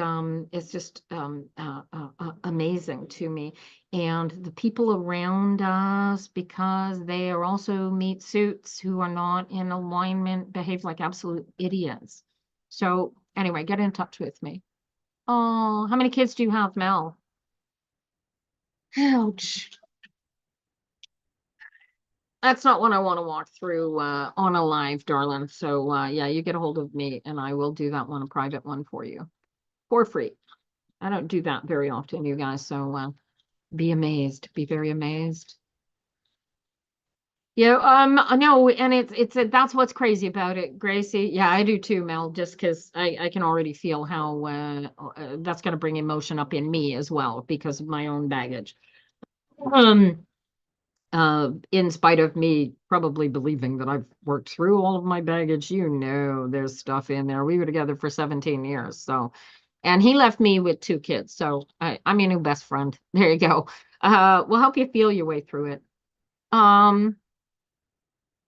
S1: amazing to me. And the people around us, because they are also meat suits who are not in alignment, behave like absolute idiots. So anyway, get in touch with me. Oh, how many kids do you have, Mel? Ouch. That's not one I want to walk through on a live, darling. So yeah, you get a hold of me and I will do that one, a private one for you for free. I don't do that very often, you guys. So be amazed, be very amazed. Yeah, no, and it's that's what's crazy about it, Gracie. Yeah, I do too, Mel, just because I can already feel how that's gonna bring emotion up in me as well because of my own baggage. In spite of me probably believing that I've worked through all of my baggage, there's stuff in there. We were together for 17 years. So, and he left me with 2 kids. So I'm your new best friend. There you go. We'll help you feel your way through it. Um,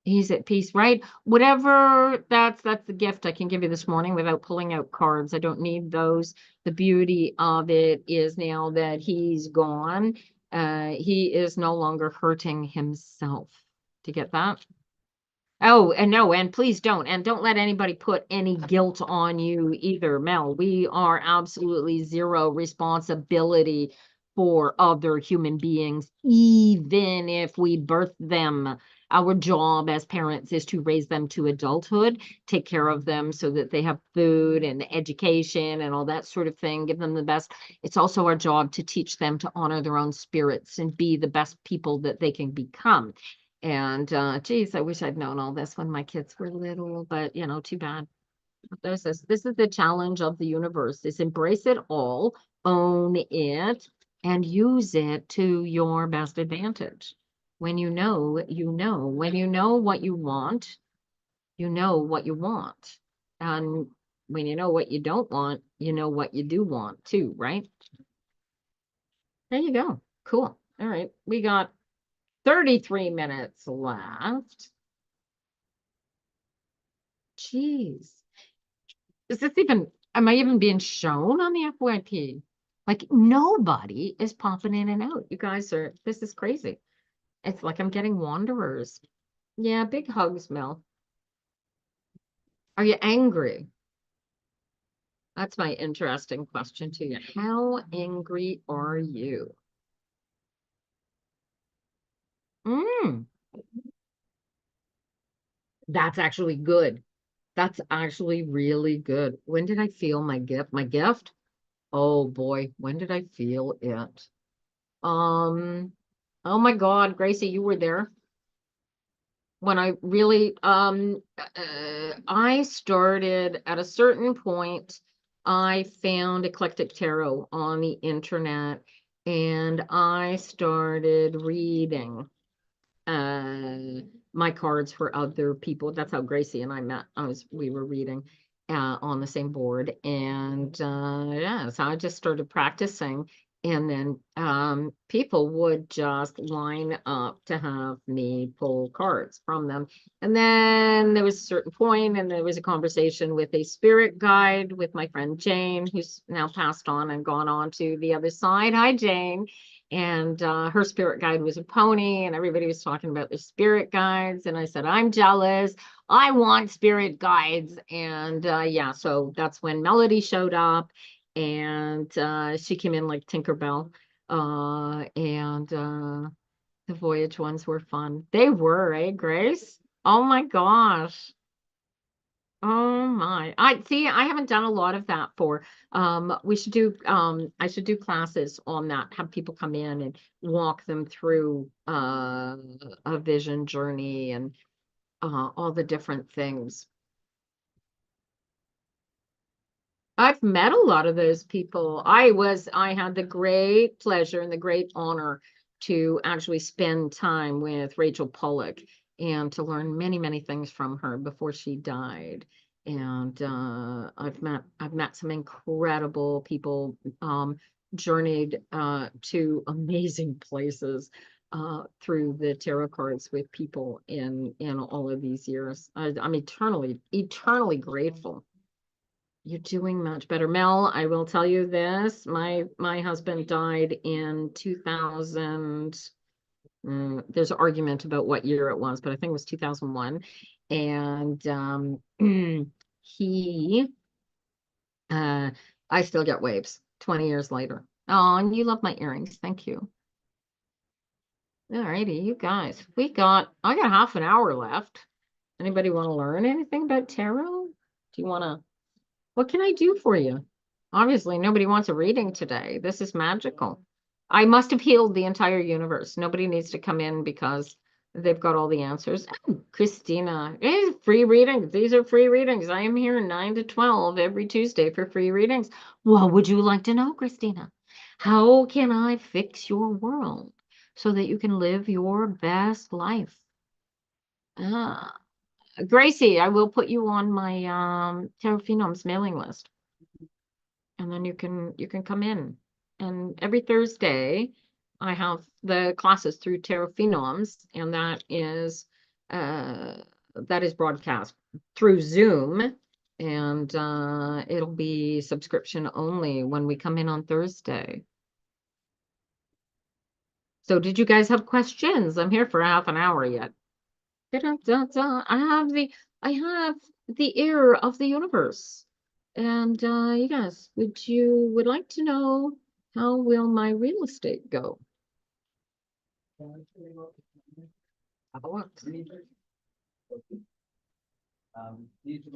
S1: he's at peace, right? Whatever, that's the gift I can give you this morning without pulling out cards. I don't need those. The beauty of it is now that he's gone, he is no longer hurting himself. Do you get that? Oh, and no, and please don't. And don't let anybody put any guilt on you either, Mel. We are absolutely zero responsibility for other human beings, even if we birth them. Our job as parents is to raise them to adulthood, take care of them so that they have food and education and all that sort of thing, give them the best. It's also our job to teach them to honor their own spirits and be the best people that they can become. And geez, I wish I'd known all this when my kids were little, but too bad. There's this. This is the challenge of the universe: is embrace it all, own it, and use it to your best advantage. When you know, you know. When you know what you know what you want. And when you know what you don't want, you know what you do want too, right? There you go. Cool. All right. We got 33 minutes left. Jeez. Is this even, am I even being shown on the FYP? Like nobody is popping in and out. You guys are, this is crazy. It's like I'm getting wanderers. Yeah, big hugs, Mel. Are you angry? That's my interesting question to you. How angry are you? Mm, that's actually good. That's actually really good. When did I feel my gift? My gift? Oh boy, when did I feel it? Um, oh my God, Gracie, you were there when I really I started at a certain point. I found eclectic tarot on the internet and I started reading uh my cards for other people. That's how Gracie and I met. We were reading on the same board, and yeah, so I just started practicing, and then people would just line up to have me pull cards from them. And then there was a certain point, and there was a conversation with a spirit guide with my friend Jane, who's now passed on and gone on to the other side. Hi, Jane. And her spirit guide was a pony, and everybody was talking about their spirit guides. And I said, I'm jealous. I want spirit guides. And yeah, so that's when Melody showed up, and she came in like Tinkerbell. And the voyage ones were fun. They were, eh, Grace? Oh my gosh. Oh my. I see, I haven't done a lot of that for we should do I should do classes on that, have people come in and walk them through a vision journey and all the different things. I've met a lot of those people. I had the great pleasure and the great honor to actually spend time with Rachel Pollack and to learn many, many things from her before she died. And I've met some incredible people, journeyed to amazing places through the tarot cards with people in all of these years. I'm eternally, eternally grateful. You're doing much better. Mel, I will tell you this. My husband died in 2000. There's an argument about what year it was, but I think it was 2001. And he I still get waves 20 years later. Oh, and you love my earrings. Thank you. All righty, you guys. I got half an hour left. Anybody want to learn anything about tarot? Do you want to What can I do for you? Obviously, nobody wants a reading today. This is magical. I must have healed the entire universe. Nobody needs to come in because they've got all the answers. Oh, Christina, free readings. These are free readings. I am here 9 to 12 every Tuesday for free readings. What would you like to know, Christina? How can I fix your world so that you can live your best life? Ah. Gracie, I will put you on my Tarot Phenoms mailing list, and then you can come in. And every Thursday, I have the classes through Tarot Phenoms, and that is broadcast through Zoom, and it'll be subscription only when we come in on Thursday. So, did you guys have questions? I'm here for half an hour yet. Da-da-da-da. I have the air of the universe. And you guys, would like to know how will my real estate go? Have a look.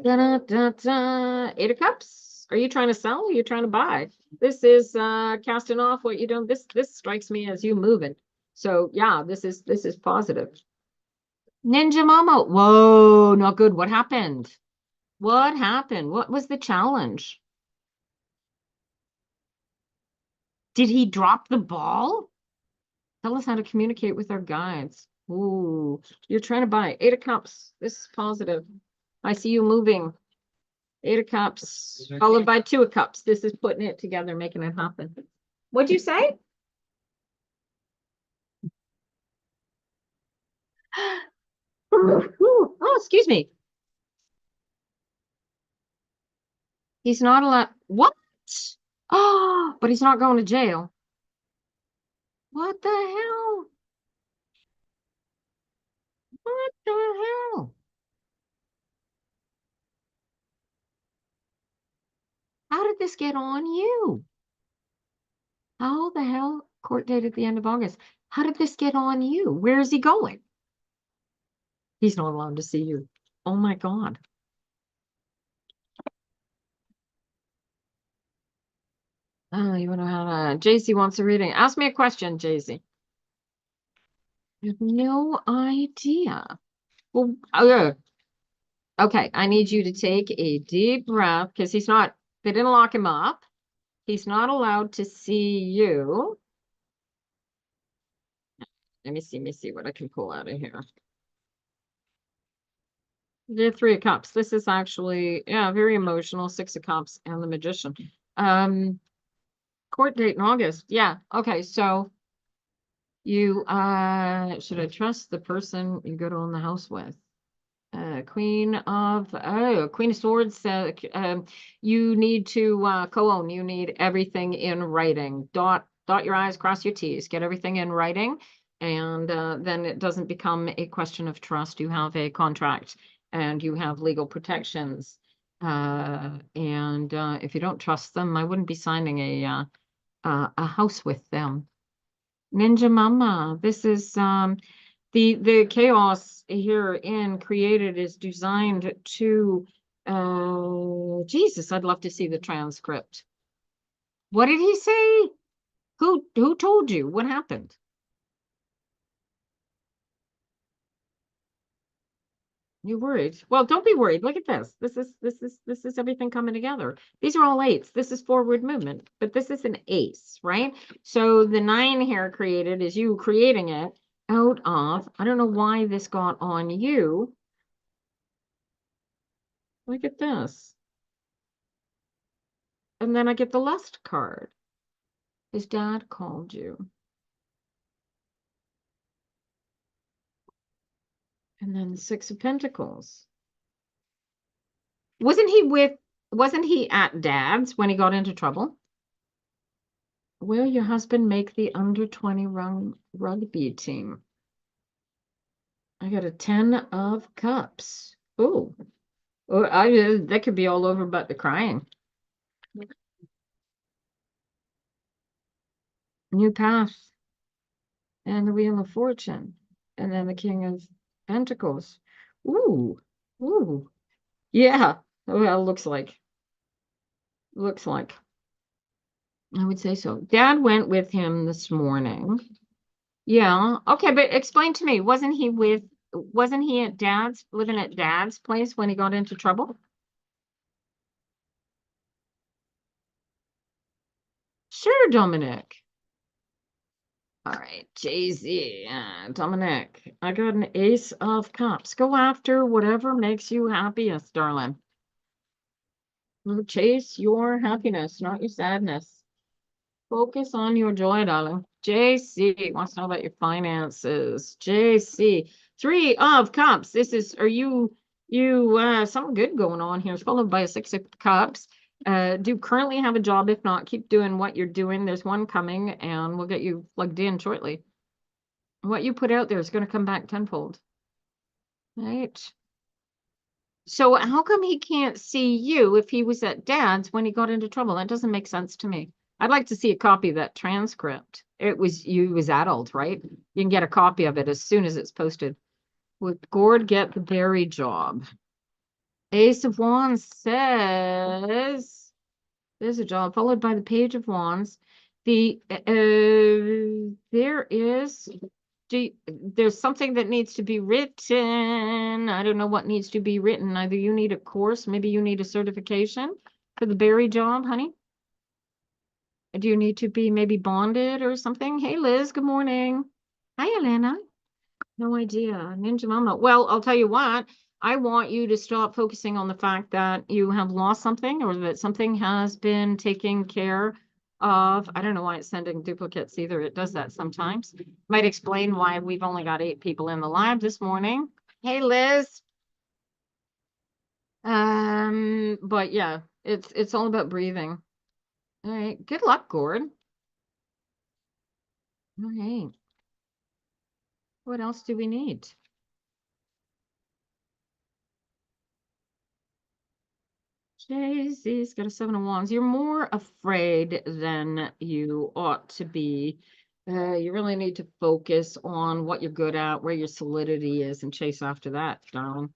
S1: Da-da-da-da. Eight of Cups. Are you trying to sell? Or are you trying to buy? This is casting off what you don't. This strikes me as you moving. So yeah, this is positive. Ninja Momo. Whoa, not good. What happened? What happened? What was the challenge? Did he drop the ball? Tell us how to communicate with our guides. Ooh, you're trying to buy. Eight of Cups. This is positive. I see you moving. Eight of Cups, followed by Two of Cups. This is putting it together, making it happen. What'd you say? Oh, excuse me. He's not allowed. What? Oh, but he's not going to jail. What the hell? What the hell? How did this get on you? How the hell? Court date at the end of August. How did this get on you? Where is he going? He's not allowed to see you. Oh my God. Oh, you want to know how to. JC wants a reading. Ask me a question, JC. I have no idea. Well, okay, I need you to take a deep breath because they didn't lock him up. He's not allowed to see you. Let me see what I can pull out of here. The Three of Cups. This is actually, yeah, very emotional. Six of Cups and the Magician. Court date in August. Yeah. Okay. So you should I trust the person you go to own the house with? Queen of Swords. You need to co-own. You need everything in writing. Dot your I's, cross your T's. Get everything in writing, and then it doesn't become a question of trust. You have a contract, and you have legal protections. And if you don't trust them, I wouldn't be signing a house with them. Ninja Mama, this is the chaos herein created is designed to Jesus, I'd love to see the transcript. What did he say? Who told you? What happened? You worried? Well, don't be worried. Look at this. This is everything coming together. These are all eights. This is forward movement, but this is an ace, right? So the nine here created is you creating it out of, I don't know why this got on you. Look at this. And then I get the lust card. His dad called you. And then the Six of Pentacles. Wasn't he at dad's when he got into trouble? Will your husband make the under 20 rugby team? I got a 10 of cups. Oh, that could be all over but the crying. New path. And the Wheel of Fortune. And then the King of Pentacles. Ooh, ooh. Yeah. Well, looks like. I would say so. Dad went with him this morning. Yeah. Okay, but explain to me, wasn't he living at dad's place when he got into trouble? Sure, Dominic. All right, Jay-Z, Dominic. I got an Ace of Cups. Go after whatever makes you happiest, darling. Chase your happiness, not your sadness. Focus on your joy, darling. JC wants to know about your finances. JC, Three of Cups. Are you something good going on here. It's followed by a Six of Cups. Do currently have a job? If not, keep doing what you're doing. There's one coming and we'll get you plugged in shortly. What you put out there is going to come back tenfold. Right. So how come he can't see you if he was at dad's when he got into trouble? That doesn't make sense to me. I'd like to see a copy of that transcript. It was you was adult, right? You can get a copy of it as soon as it's posted. Would Gord get the berry job? Ace of Wands says there's a job followed by the Page of Wands. There is there's something that needs to be written. I don't know what needs to be written. Either you need a course, maybe you need a certification for the berry job, honey. Do you need to be maybe bonded or something? Hey, Liz, good morning. Hi, Elena. No idea. Ninja Mama. Well, I'll tell you what. I want you to stop focusing on the fact that you have lost something or that something has been taken care of. I don't know why it's sending duplicates either. It does that sometimes. Might explain why we've only got 8 people in the live this morning. Hey, Liz. But yeah, it's all about breathing. All right. Good luck, Gord. All right. What else do we need? Jay-Z's got a 7 of Wands. You're more afraid than you ought to be. You really need to focus on what you're good at, where your solidity is, and chase after that, darling.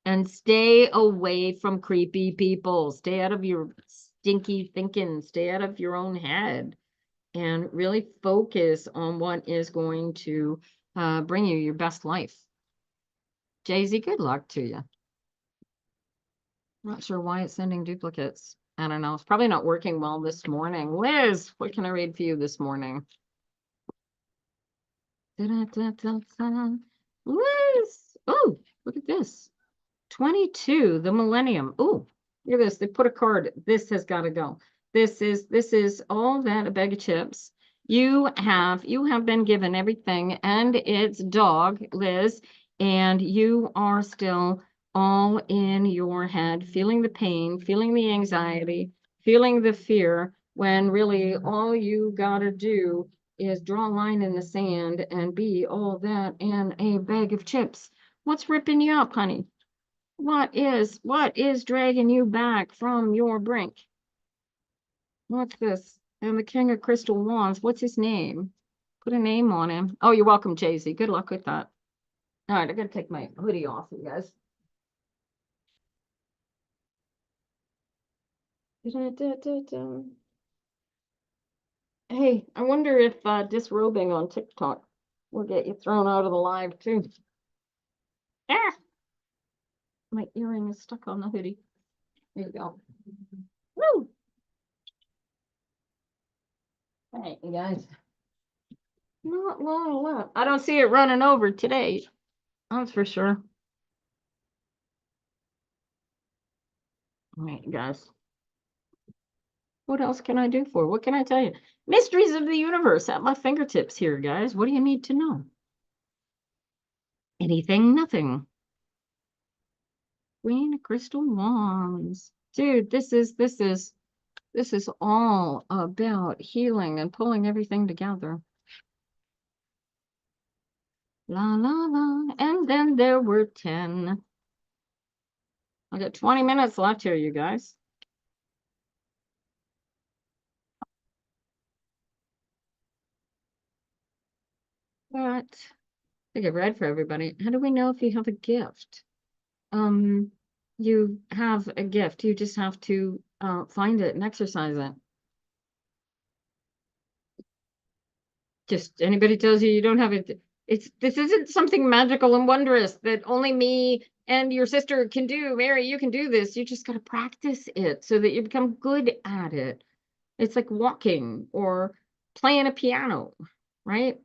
S1: And stay away from creepy people. Stay out of your stinky thinking. Stay out of your own head. And really focus on what is going to bring you your best life. Jay-Z, good luck to you. Not sure why it's sending duplicates. I don't know. It's probably not working well this morning. Liz, what can I read for you this morning? Liz. Oh, look at this. 22, the millennium. Oh, look at this. They put a card. This has got to go. This is all that a bag of chips. You have been given everything and its dog, Liz, and you are still all in your head, feeling the pain, feeling the anxiety, feeling the fear, when really all you gotta do is draw a line in the sand and be all that and a bag of chips. What's ripping you up, honey? What is dragging you back from your brink? What's this? And the King of Crystal Wands, what's his name? Put a name on him. Oh, you're welcome, Jay-Z. Good luck with that. All right, I gotta take my hoodie off, you guys. Hey, I wonder if disrobing on TikTok will get you thrown out of the live too. Ah, my earring is stuck on the hoodie. There you go. Woo! All right, you guys. Not long left. I don't see it running over today. That's for sure. All right, guys. What else can I do for? What can I tell you? Mysteries of the universe at my fingertips here, guys. What do you need to know? Anything, nothing. Queen of Crystal Wands. Dude, this is all about healing and pulling everything together. La la la. And then there were 10. I got 20 minutes left here, you guys. But I think I've read for everybody. How do we know if you have a gift? You have a gift. You just have to find it and exercise it. Just anybody tells you you don't have it. This isn't something magical and wondrous that only me and your sister can do. Mary, you can do this. You just got to practice it so that you become good at it. It's like walking or playing a piano, right?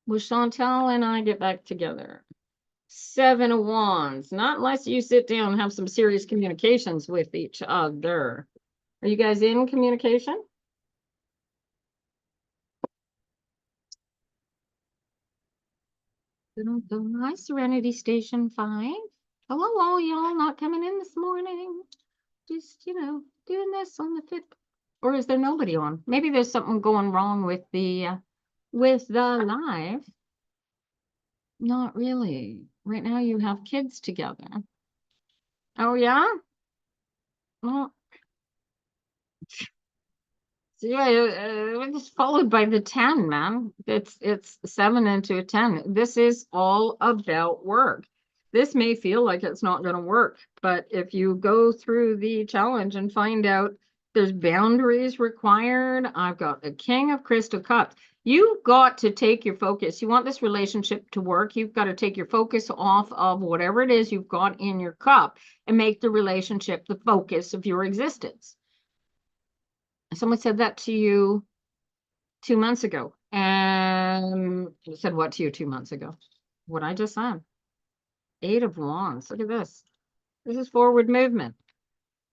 S1: Will Chantal and I get back together? 7 of Wands. Not unless you sit down and have some serious communications with each other. Are you guys in communication? Hi, Serenity Station 5. Hello, all y'all not coming in this morning. Just, doing this on the 5th. Or is there nobody on? Maybe there's something going wrong with the live. Not really. Right now you have kids together. Oh, yeah? Well, so yeah, it's followed by the 10, man. It's 7 into a 10. This is all about work. This may feel like it's not going to work, but if you go through the challenge and find out there's boundaries required, I've got the King of Crystal Cups. You've got to take your focus. You want this relationship to work, you've got to take your focus off of whatever it is you've got in your cup and make the relationship the focus of your existence. Someone said that to you 2 months ago. And said what to you 2 months ago? What I just said. 8 of Wands. Look at this. This is forward movement.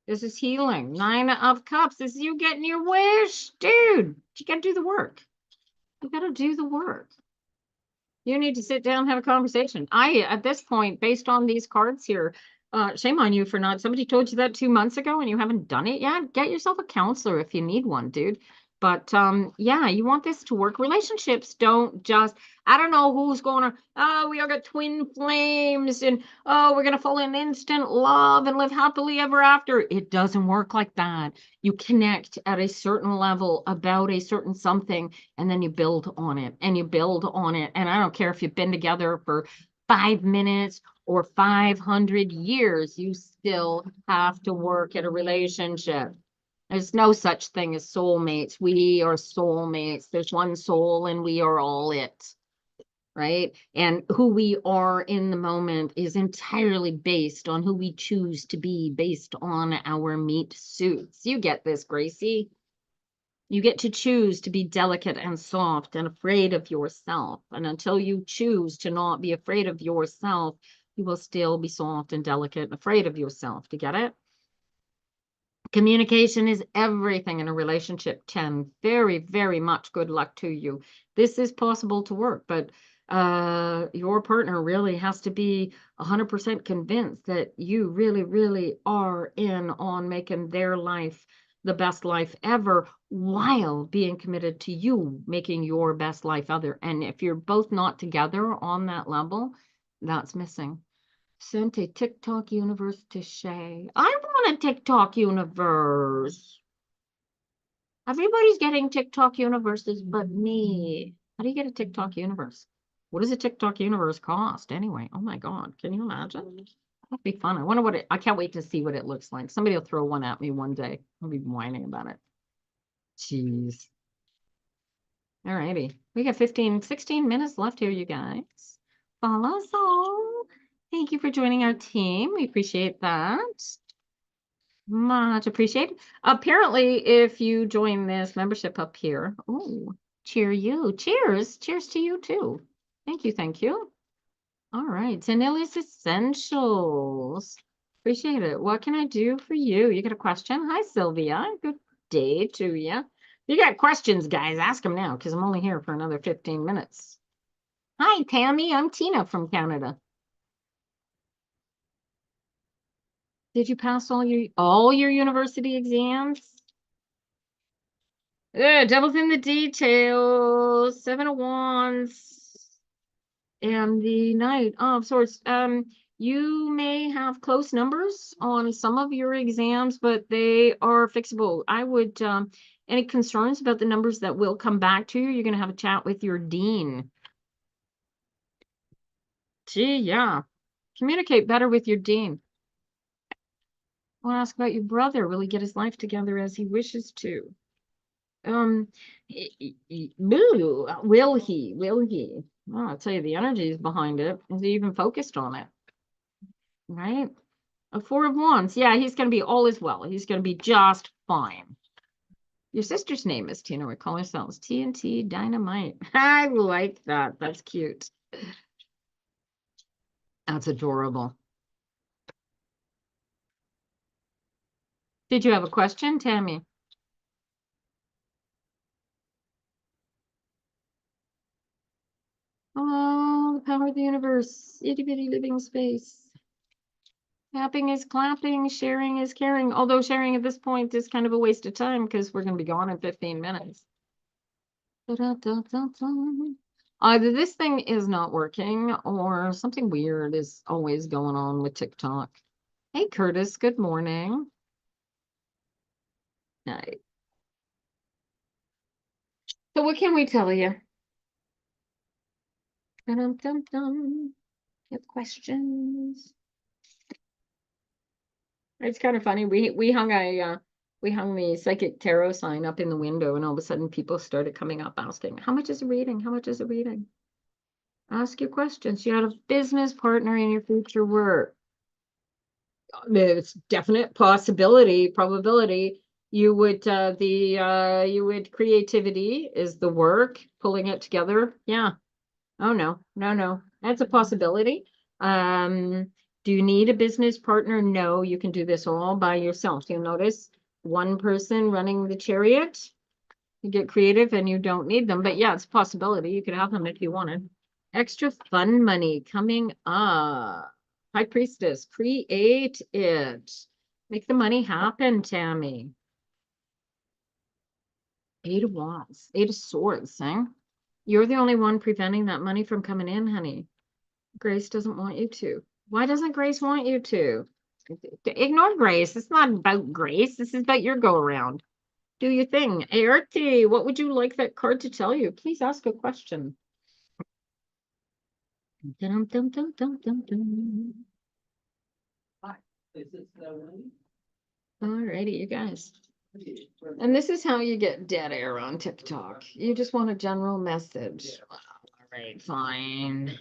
S1: This is healing. 9 of Cups. This is you getting your wish. Dude, you got to do the work. You got to do the work. You need to sit down and have a conversation. At this point, based on these cards here, shame on you for not, somebody told you that 2 months ago and you haven't done it yet. Get yourself a counselor if you need one, dude. But yeah, you want this to work. Relationships don't just, I don't know who's going to, oh, we all got twin flames and oh, we're going to fall in instant love and live happily ever after. It doesn't work like that. You connect at a certain level about a certain something, and then you build on it and you build on it. And I don't care if you've been together for 5 minutes or 500 years, you still have to work at a relationship. There's no such thing as soulmates. We are soulmates. There's one soul and we are all it, right? And who we are in the moment is entirely based on who we choose to be, based on our meat suits. You get this, Gracie. You get to choose to be delicate and soft and afraid of yourself. And until you choose to not be afraid of yourself, you will still be soft and delicate and afraid of yourself. Do you get it? Communication is everything in a relationship, 10. Very, very much good luck to you. This is possible to work, but your partner really has to be 100% convinced that you really, really are in on making their life the best life ever while being committed to you making your best life ever. And if you're both not together on that level, that's missing. Sent a TikTok universe to Shay. I want a TikTok universe. Everybody's getting TikTok universes but me. How do you get a TikTok universe? What does a TikTok universe cost anyway? Oh my God. Can you imagine? That'd be fun. I wonder what I can't wait to see what it looks like. Somebody will throw one at me one day. I'll be whining about it. Jeez. All righty. We got 16 minutes left here, you guys. Follow us all. Thank you for joining our team. We appreciate that. Much appreciated. Apparently, if you join this membership up here, oh, cheer you. Cheers. Cheers to you too. Thank you. Thank you. All right. Zanilia's Essentials. Appreciate it. What can I do for you? You got a question? Hi, Sylvia. Good day to you. You got questions, guys. Ask them now because I'm only here for another 15 minutes. Hi, Tammy. I'm Tina from Canada. Did you pass all your university exams? Devil's in the details. 7 of Wands. And the Knight of Swords. You may have close numbers on some of your exams, but they are fixable. I would, any concerns about the numbers that will come back to you, you're going to have a chat with your dean. Gee, yeah. Communicate better with your dean. I want to ask about your brother. Will he get his life together as he wishes to? Boo. Will he? Will he? Well, I'll tell you, the energy is behind it. Is he even focused on it? Right? A 4 of Wands. Yeah, he's going to be all is well. He's going to be just fine. Your sister's name is Tina. We call ourselves TNT Dynamite. I like that. That's cute. That's adorable. Did you have a question, Tammy? Oh, the power of the universe. Itty bitty living space. Tapping is clapping, sharing is caring. Although sharing at this point is kind of a waste of time because we're going to be gone in 15 minutes. Either this thing is not working or something weird is always going on with TikTok. Hey, Curtis, good morning. Hi. So what can we tell you? Dum, dum, dum. You have questions? It's kind of funny. We hung the psychic tarot sign up in the window, and all of a sudden people started coming up asking, "How much is a reading? How much is a reading?" Ask your questions. You had a business partner in your future work. It's definite possibility, probability. You would you would creativity is the work, pulling it together. Yeah. Oh no, no, no. That's a possibility. Do you need a business partner? No, you can do this all by yourself. You'll notice one person running the chariot. You get creative and you don't need them. But yeah, it's a possibility. You could have them if you wanted. Extra fun money coming up. High Priestess, create it. Make the money happen, Tammy. Eight of Wands, Eight of Swords, eh? You're the only one preventing that money from coming in, honey. Grace doesn't want you to. Why doesn't Grace want you to? Ignore Grace. It's not about Grace. This is about your go around. Do your thing. Aerti, what would you like that card to tell you? Please ask a question. Dum, dum, dum, dum, dum, dum.
S2: Is this the one?
S1: Alrighty, you guys. And this is how you get dead air on TikTok. You just want a general message. All right, fine.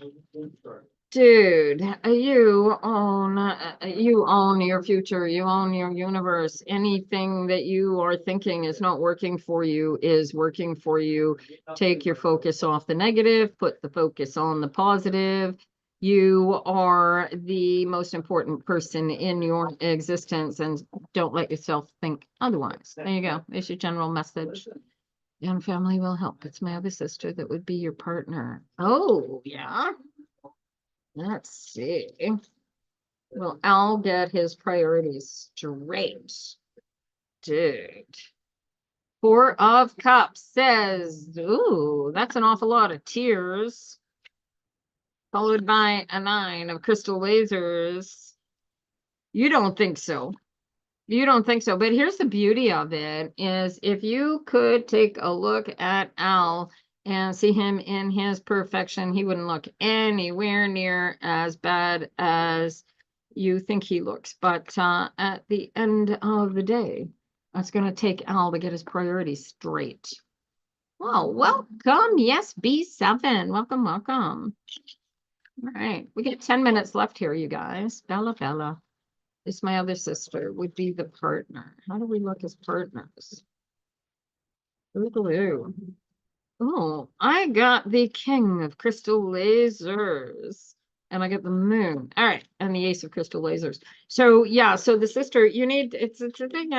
S1: Dude, you own your future, you own your universe. Anything that you are thinking is not working for you is working for you. Take your focus off the negative, put the focus on the positive. You are the most important person in your existence, and don't let yourself think otherwise. There you go. There's your general message. And family will help. It's my other sister that would be your partner. Oh, yeah. Let's see. Well, Al get his priorities straight. Dude. Four of Cups says, ooh, that's an awful lot of tears. Followed by a 9 of crystal lasers. You don't think so. You don't think so. But here's the beauty of it is if you could take a look at Al and see him in his perfection, he wouldn't look anywhere near as bad as you think he looks. But at the end of the day, it's going to take Al to get his priorities straight. Well, welcome. Yes, B7. Welcome, welcome. All right. We got 10 minutes left here, you guys. Bella. Is my other sister would be the partner. How do we look as partners? Ooh. Oh, I got the king of crystal lasers. And I got the moon. All right. And the ace of crystal lasers. So yeah, so the sister, you need it's a thing.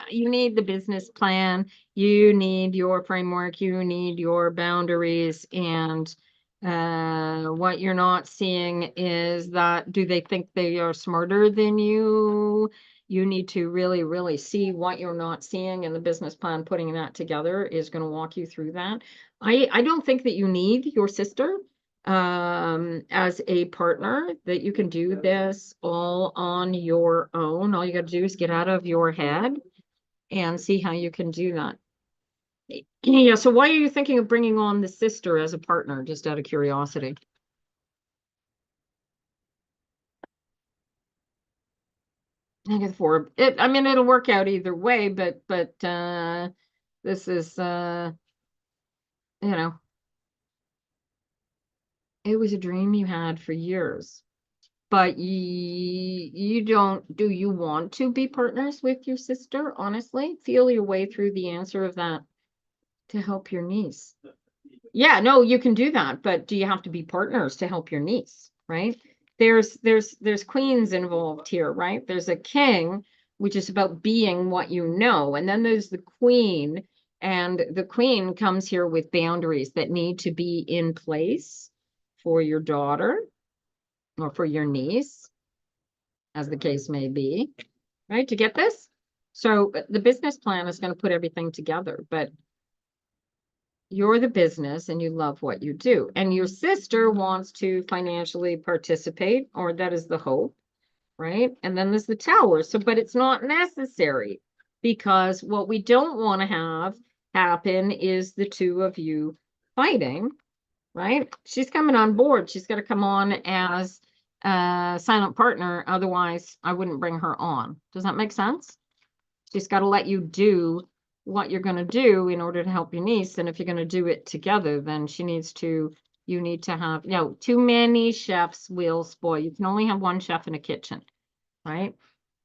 S1: You need the business plan, you need your framework, you need your boundaries, and what you're not seeing is that do they think they are smarter than you? You need to really see what you're not seeing, and the business plan, putting that together, is going to walk you through that. I don't think that you need your sister as a partner, that you can do this all on your own. All you got to do is get out of your head and see how you can do that. Yeah, so why are you thinking of bringing on the sister as a partner, just out of curiosity? -4. I mean, it'll work out either way, but this is you know, it was a dream you had for years. But you don't, do you want to be partners with your sister? Honestly, feel your way through the answer of that to help your niece. Yeah, no, you can do that, but do you have to be partners to help your niece, right? There's queens involved here, right? There's a king, which is about being what you know, and then there's the queen, and the queen comes here with boundaries that need to be in place for your daughter or for your niece, as the case may be, right? To get this. So the business plan is going to put everything together, but You're the business and you love what you do. And your sister wants to financially participate, or that is the hope, right? And then there's the tower. So, but it's not necessary, because what we don't want to have happen is the two of you fighting, right? She's coming on board. She's got to come on as a silent partner. Otherwise, I wouldn't bring her on. Does that make sense? She's got to let you do what you're going to do in order to help your niece. And if you're going to do it together, then you need to have, too many chefs will spoil. You can only have one chef in a kitchen, right?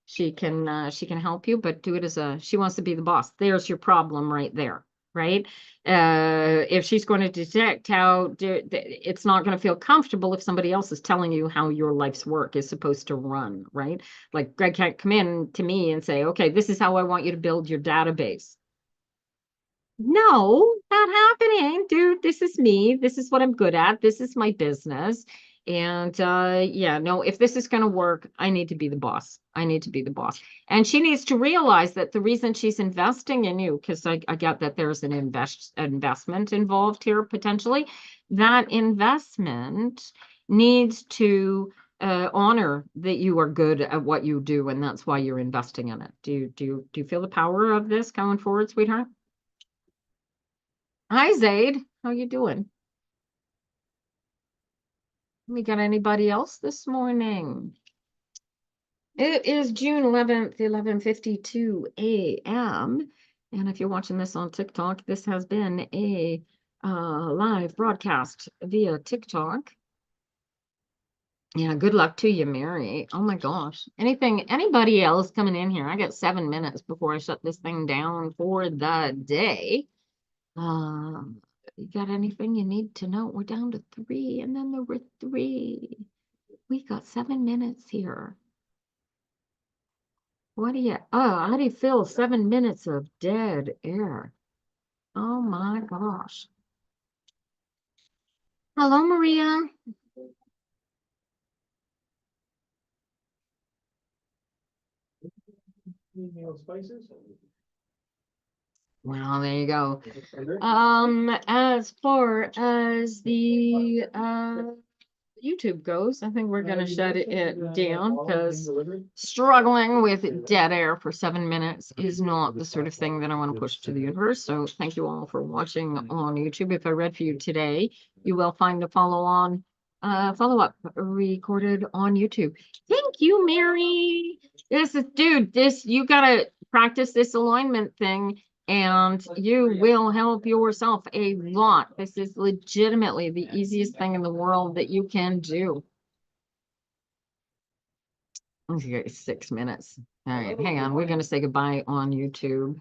S1: She can help you, but do it she wants to be the boss. There's your problem right there, right? If she's going to detect it's not going to feel comfortable if somebody else is telling you how your life's work is supposed to run, right? Like Greg can't come in to me and say, okay, this is how I want you to build your database. No, not happening, dude. This is me. This is what I'm good at. This is my business. And yeah, no, if this is going to work, I need to be the boss. I need to be the boss. And she needs to realize that the reason she's investing in you, because I get that there's an investment involved here potentially, that investment needs to honor that you are good at what you do, and that's why you're investing in it. Do you feel the power of this going forward, sweetheart? Hi, Zaid. How you doing? We got anybody else this morning? It is June 11th, 11:52 a.m. And if you're watching this on TikTok, this has been a live broadcast via TikTok. Yeah, good luck to you, Mary. Oh my gosh. Anybody else coming in here? I got 7 minutes before I shut this thing down for the day. Um, you got anything you need to know? We're down to three, and then there were three. We got 7 minutes here. How do you feel? 7 minutes of dead air. Oh my gosh. Hello, Maria. Well, there you go. As far as the YouTube goes, I think we're going to shut it down, because struggling with dead air for 7 minutes is not the sort of thing that I want to push to the universe. So thank you all for watching on YouTube. If I read for you today, you will find a follow-up recorded on YouTube. Thank you, Mary. You gotta practice this alignment thing, and you will help yourself a lot. This is legitimately the easiest thing in the world that you can do. Okay, 6 minutes. All right, hang on. We're going to say goodbye on YouTube.